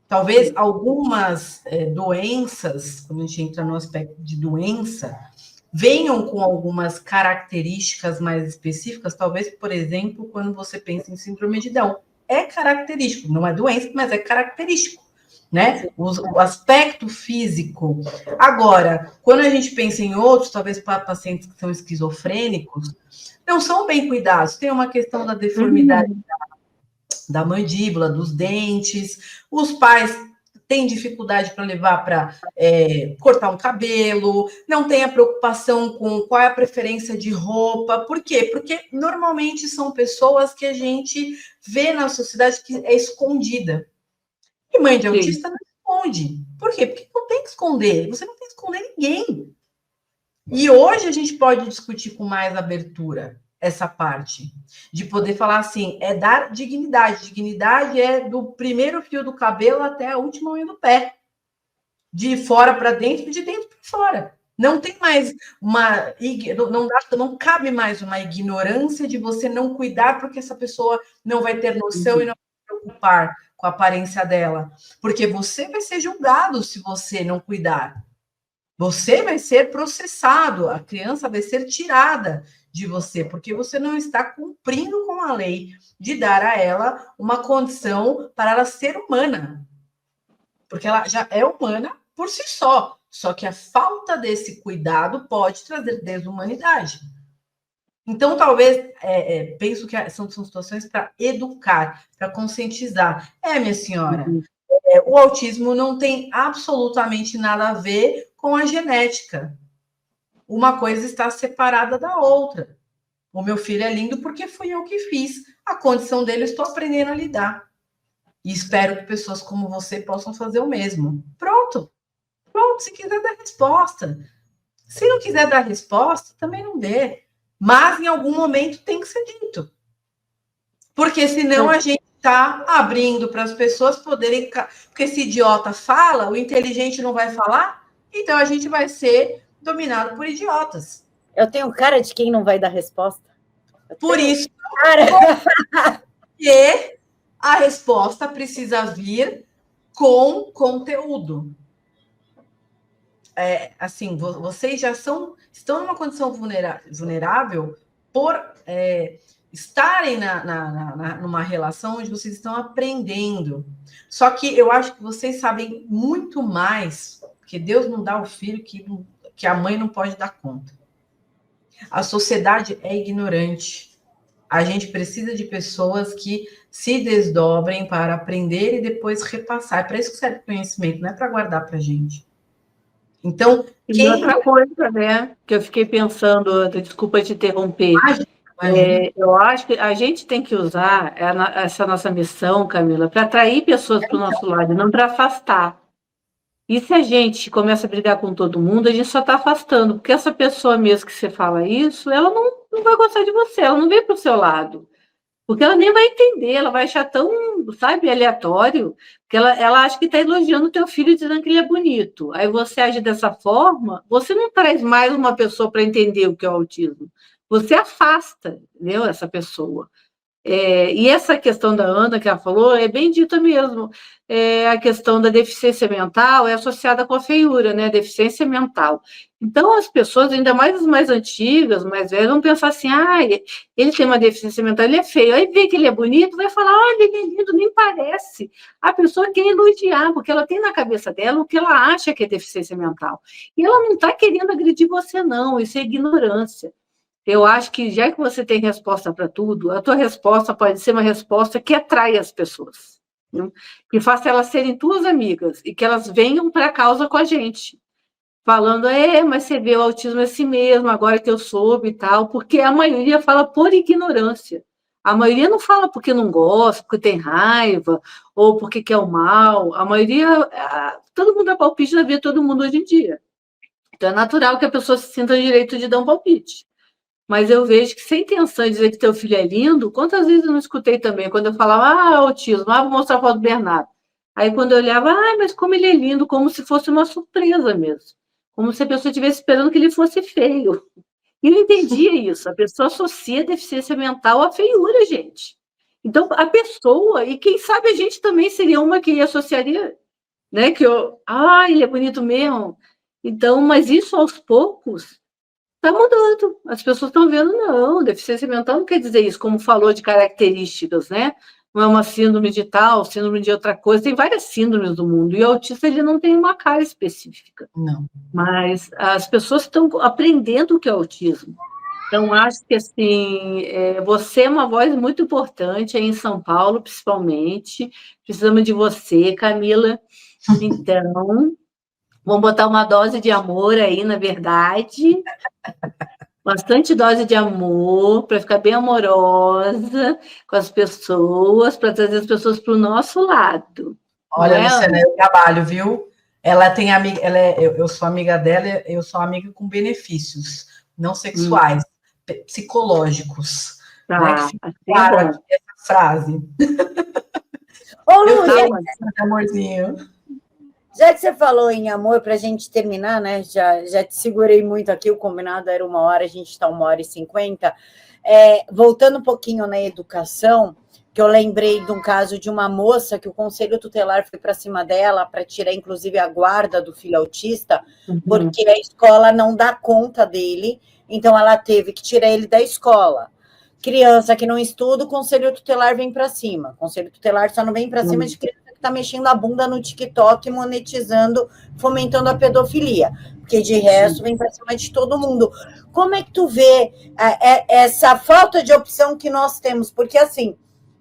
Speaker 3: Talvez algumas doenças, quando a gente entra no aspecto de doença, venham com algumas características mais específicas, talvez, por exemplo, quando você pensa em síndrome de Down. É característico, não é doença, mas é característico, né? O aspecto físico. Agora, quando a gente pensa em outros, talvez para pacientes que são esquizofrênicos, não são bem cuidados. Tem uma questão da deformidade da mandíbula, dos dentes. Os pais têm dificuldade para levar para cortar um cabelo, não tem a preocupação com qual é a preferência de roupa. Por quê? Porque normalmente são pessoas que a gente vê na sociedade que é escondida. E mãe de autista não esconde. Por quê? Porque não tem que esconder. Você não tem que esconder ninguém. E hoje a gente pode discutir com mais abertura essa parte, de poder falar assim, é dar dignidade. Dignidade é do primeiro fio do cabelo até a última unha do pé. De fora para dentro e de dentro para fora. Não tem mais uma... Não cabe mais uma ignorância de você não cuidar porque essa pessoa não vai ter noção e não vai se preocupar com a aparência dela. Porque você vai ser julgado se você não cuidar. Você vai ser processado, a criança vai ser tirada de você, porque você não está cumprindo com a lei de dar a ela uma condição para ela ser humana. Porque ela já é humana por si só. Só que a falta desse cuidado pode trazer desumanidade. Então, talvez, penso que são situações para educar, para conscientizar. Minha senhora, o autismo não tem absolutamente nada a ver com a genética. Uma coisa está separada da outra. O meu filho é lindo porque fui eu que fiz. A condição dele eu estou aprendendo a lidar. E espero que pessoas como você possam fazer o mesmo. Pronto. Se quiser dar resposta. Se não quiser dar resposta, também não dê. Mas em algum momento tem que ser dito. Porque senão a gente está abrindo para as pessoas poderem... Porque se idiota fala, o inteligente não vai falar, então a gente vai ser dominado por idiotas.
Speaker 1: Eu tenho cara de quem não vai dar resposta.
Speaker 3: Por isso que a resposta precisa vir com conteúdo. Assim, vocês já estão numa condição vulnerável por estarem numa relação onde vocês estão aprendendo. Só que eu acho que vocês sabem muito mais, porque Deus não dá o filho que a mãe não pode dar conta. A sociedade é ignorante. A gente precisa de pessoas que se desdobrem para aprender e depois repassar. É para isso que serve o conhecimento, não é para guardar para a gente. Então,
Speaker 2: e outra coisa, né, que eu fiquei pensando, desculpa te interromper, eu acho que a gente tem que usar essa nossa missão, Camila, para atrair pessoas para o nosso lado, não para afastar. E se a gente começa a brigar com todo mundo, a gente só está afastando, porque essa pessoa mesmo que você fala isso, ela não vai gostar de você, ela não vem para o seu lado. Porque ela nem vai entender, ela vai achar tão, sabe, aleatório, que ela acha que está elogiando o teu filho dizendo que ele é bonito. Aí você age dessa forma, você não traz mais uma pessoa para entender o que é o autismo. Você afasta, entendeu, essa pessoa. E essa questão da Ana, que ela falou, é bem dita mesmo. A questão da deficiência mental é associada com a feiura, né? Deficiência mental. Então, as pessoas, ainda mais as mais antigas, mais velhas, vão pensar assim, ele tem uma deficiência mental, ele é feio. Aí vê que ele é bonito, vai falar, olha, ele é lindo, nem parece. A pessoa quer elogiar, porque ela tem na cabeça dela o que ela acha que é deficiência mental. E ela não está querendo agredir você, não. Isso é ignorância. Eu acho que, já que você tem resposta para tudo, a tua resposta pode ser uma resposta que atrai as pessoas, né? Que faça elas serem tuas amigas e que elas venham para a causa com a gente, falando, mas você vê, o autismo é assim mesmo, agora que eu soube e tal, porque a maioria fala por ignorância. A maioria não fala porque não gosta, porque tem raiva, ou porque quer o mal. A maioria, todo mundo dá palpite na vida de todo mundo hoje em dia. Então é natural que a pessoa se sinta direito de dar um palpite. Mas eu vejo que, sem intenção de dizer que teu filho é lindo, quantas vezes eu não escutei também, quando eu falava, autismo, vou mostrar a foto do Bernardo. Aí, quando eu olhava, mas como ele é lindo, como se fosse uma surpresa mesmo. Como se a pessoa estivesse esperando que ele fosse feio. E eu entendia isso. A pessoa associa a deficiência mental à feiura, gente. Então, a pessoa, e quem sabe a gente também seria uma que associaria, né? Que ele é bonito mesmo. Então, mas isso aos poucos está mudando. As pessoas estão vendo, não, deficiência mental não quer dizer isso, como falou de características, né? Não é uma síndrome de tal, síndrome de outra coisa, tem várias síndromes do mundo, e o autista, ele não tem uma cara específica.
Speaker 3: Não.
Speaker 2: Mas as pessoas estão aprendendo o que é autismo. Então, acho que, assim, você é uma voz muito importante aí em São Paulo, principalmente. Precisamos de você, Camila. Então, vamos botar uma dose de amor aí, na verdade. Bastante dose de amor, para ficar bem amorosa com as pessoas, para trazer as pessoas para o nosso lado. Não
Speaker 3: Olha,
Speaker 2: é,
Speaker 3: Luciana,
Speaker 2: Ana?
Speaker 3: eu trabalho, viu? Ela tem amiga, eu sou amiga dela, eu sou amiga com benefícios não sexuais, psicológicos, né? Que
Speaker 2: Tá,
Speaker 3: fica
Speaker 2: assim é
Speaker 3: claro
Speaker 2: bom.
Speaker 3: aqui essa frase.
Speaker 1: Ô,
Speaker 3: Eu
Speaker 1: Lu,
Speaker 2: Tá,
Speaker 3: tenho,
Speaker 2: Ana.
Speaker 3: amorzinho.
Speaker 1: já que você falou em amor, para a gente terminar, né? Já te segurei muito aqui, o combinado era 1 hora, a gente está 1h50. Voltando um pouquinho na educação, que eu lembrei de um caso de uma moça que o Conselho Tutelar foi para cima dela para tirar, inclusive, a guarda do filho autista,
Speaker 2: Uhum.
Speaker 1: porque a escola não dá conta dele, então ela teve que tirar ele da escola. Criança que não estuda, o Conselho Tutelar vem para cima. O Conselho Tutelar só não vem para cima de criança que está mexendo a bunda no TikTok, monetizando, fomentando a pedofilia. Porque de resto vem para cima de todo mundo. Como é que tu vê essa falta de opção que nós temos? Porque assim,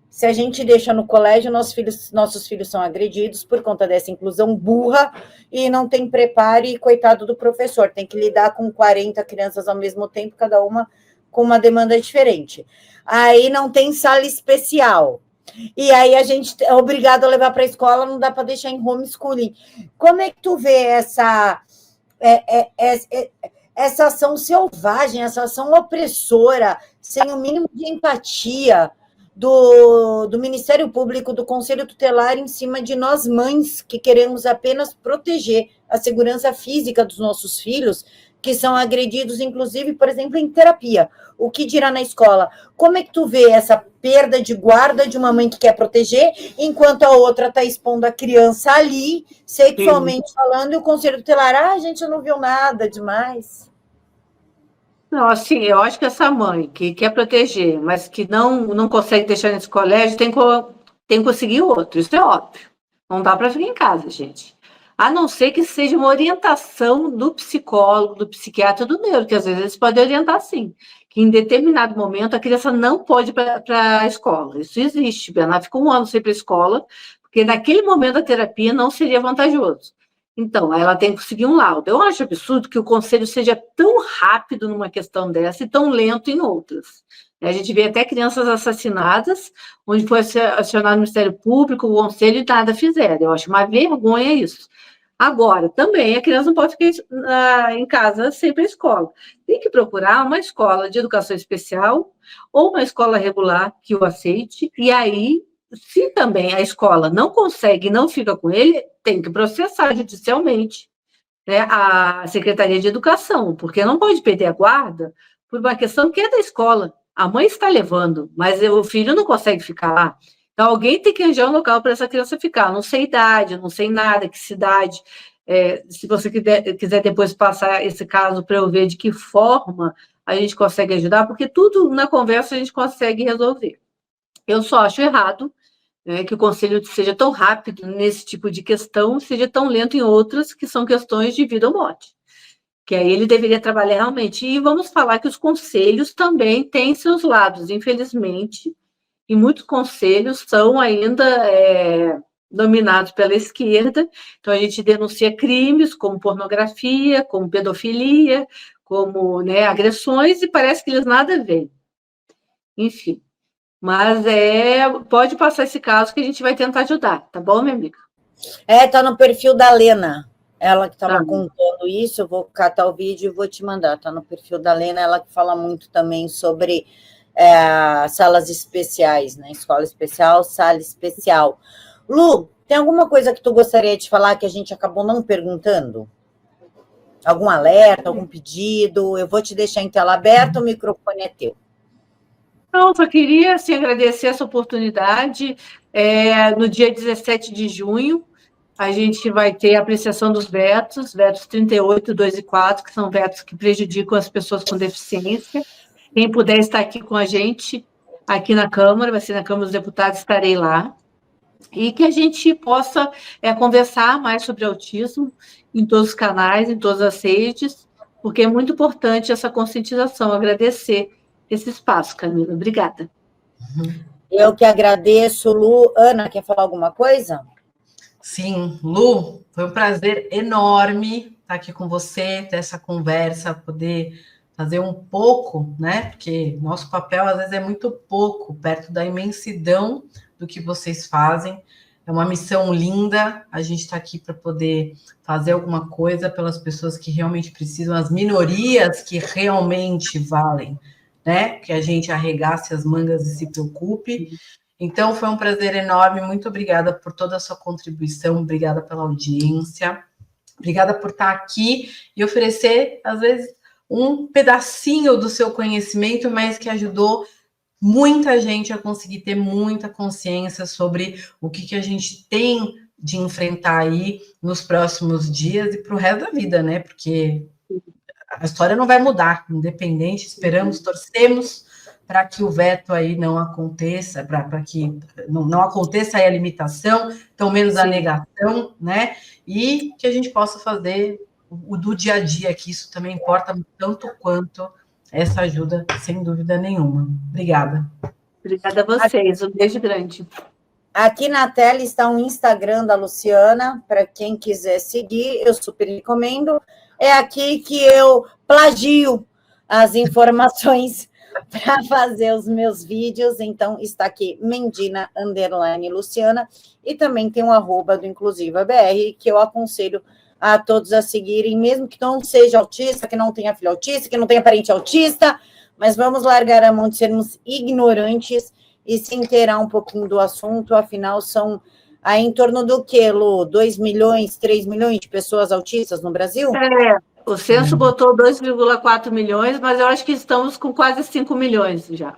Speaker 1: se a gente deixa no colégio, nossos filhos são agredidos por conta dessa inclusão burra e não tem preparo e coitado do professor, tem que lidar com 40 crianças ao mesmo tempo, cada uma com uma demanda diferente. Aí não tem sala especial. E aí a gente é obrigado a levar para a escola, não dá para deixar em homeschooling. Como é que tu vê essa ação selvagem, essa ação opressora, sem o mínimo de empatia do Ministério Público, do Conselho Tutelar, em cima de nós mães, que queremos apenas proteger a segurança física dos nossos filhos, que são agredidos, inclusive, por exemplo, em terapia. O que dirá na escola? Como é que tu vê essa perda de guarda de uma mãe que quer proteger, enquanto a outra está expondo a criança ali, sexualmente falando, e o Conselho Tutelar, a gente não viu nada demais.
Speaker 2: Não, assim, eu acho que essa mãe que quer proteger, mas que não consegue deixar nesse colégio, tem que conseguir outro, isso é óbvio. Não dá para ficar em casa, gente. A não ser que seja uma orientação do psicólogo, do psiquiatra, do neuro, que às vezes eles podem orientar sim, que em determinado momento a criança não pode ir para a escola. Isso existe, ela fica 1 ano sem ir para a escola, porque naquele momento a terapia não seria vantajoso. Então, ela tem que conseguir um laudo. Eu acho absurdo que o conselho seja tão rápido numa questão dessa e tão lento em outras. A gente vê até crianças assassinadas, onde foi acionado o Ministério Público, o conselho e nada fizeram. Eu acho uma vergonha isso. Agora, também, a criança não pode ficar em casa sem ir para a escola. Tem que procurar uma escola de educação especial ou uma escola regular que o aceite, e aí, se também a escola não consegue, não fica com ele, tem que processar judicialmente, né, a Secretaria de Educação, porque não pode perder a guarda por uma questão que é da escola. A mãe está levando, mas o filho não consegue ficar lá. Então, alguém tem que arranjar um local para essa criança ficar. Não sei idade, não sei nada, que cidade. Se você quiser depois passar esse caso para eu ver de que forma a gente consegue ajudar, porque tudo na conversa a gente consegue resolver. Eu só acho errado, né, que o conselho seja tão rápido nesse tipo de questão, seja tão lento em outras, que são questões de vida ou morte. Que aí ele deveria trabalhar realmente. E vamos falar que os conselhos também têm seus lados, infelizmente, e muitos conselhos são ainda dominados pela esquerda. Então, a gente denuncia crimes como pornografia, como pedofilia, como, né, agressões, e parece que eles nada veem. Enfim. Mas pode passar esse caso que a gente vai tentar ajudar, tá bom, minha amiga?
Speaker 1: Tá no perfil da Lena. Ela que estava
Speaker 2: Tá.
Speaker 1: contando isso, eu vou catar o vídeo e vou te mandar. Tá no perfil da Lena, ela que fala muito também sobre salas especiais, né? Escola especial, sala especial. Lu, tem alguma coisa que tu gostaria de falar que a gente acabou não perguntando? Algum alerta, algum pedido? Eu vou te deixar em tela aberta, o microfone é teu.
Speaker 2: Não, só queria assim, agradecer essa oportunidade. No dia 17 de junho, a gente vai ter a apreciação dos vetos 38, 2 e 4, que são vetos que prejudicam as pessoas com deficiência. Quem puder estar aqui com a gente, aqui na Câmara, vai ser na Câmara dos Deputados, estarei lá. E que a gente possa conversar mais sobre autismo em todos os canais, em todas as redes, porque é muito importante essa conscientização. Agradecer esse espaço, Camila. Obrigada.
Speaker 1: Eu que agradeço, Lu. Ana, quer falar alguma coisa?
Speaker 3: Sim, Lu, foi um prazer enorme estar aqui com você, ter essa conversa, poder fazer um pouco, né? Porque nosso papel às vezes é muito pouco perto da imensidão do que vocês fazem. É uma missão linda. A gente está aqui para poder fazer alguma coisa pelas pessoas que realmente precisam, as minorias que realmente valem, né? Que a gente arregace as mangas e se preocupe. Então, foi um prazer enorme. Muito obrigada por toda a sua contribuição, obrigada pela audiência, obrigada por estar aqui e oferecer, às vezes, um pedacinho do seu conhecimento, mas que ajudou muita gente a conseguir ter muita consciência sobre o que a gente tem de enfrentar aí nos próximos dias e para o resto da vida, né? Porque a história não vai mudar, independente, esperamos, torcemos para que o veto aí não aconteça, para que não aconteça aí a limitação, tão menos a negação, né? E que a gente possa fazer o do dia a dia, que isso também importa tanto quanto essa ajuda, sem dúvida nenhuma. Obrigada.
Speaker 2: Obrigada a vocês. Um beijo grande.
Speaker 1: Aqui na tela está o Instagram da Luciana, para quem quiser seguir, eu super recomendo. É aqui que eu plagio as informações para fazer os meus vídeos, então está aqui Mendina_Luciana, e também tem o @ do Inclusiva BR, que eu aconselho a todos a seguirem, mesmo que não seja autista, que não tenha filho autista, que não tenha parente autista, mas vamos largar a mão de sermos ignorantes e se inteirar um pouquinho do assunto, afinal são aí em torno do quê, Lu? 2 milhões, 3 milhões de pessoas autistas no Brasil?
Speaker 2: O censo botou 2,4 milhões, mas eu acho que estamos com quase 5 milhões já.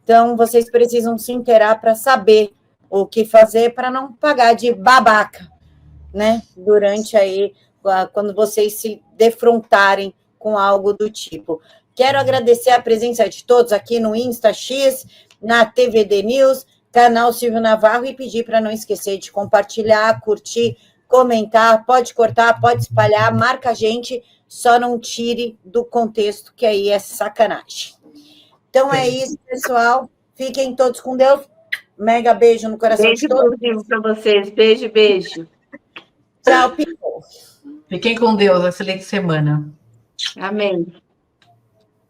Speaker 1: Então, vocês precisam se inteirar para saber o que fazer para não pagar de babaca, né? Durante aí, quando vocês se defrontarem com algo do tipo. Quero agradecer a presença de todos aqui no InstaX, na TVD News, canal Silvio Navarro, e pedir para não esquecer de compartilhar, curtir, comentar, pode cortar, pode espalhar, marca a gente, só não tire do contexto, que aí é sacanagem. Então é isso, pessoal. Fiquem todos com Deus. Mega beijo no coração de todos.
Speaker 2: Beijo para vocês. Beijo, beijo.
Speaker 1: Tchau, people.
Speaker 3: Fiquem com Deus. Excelente semana.
Speaker 2: Amém.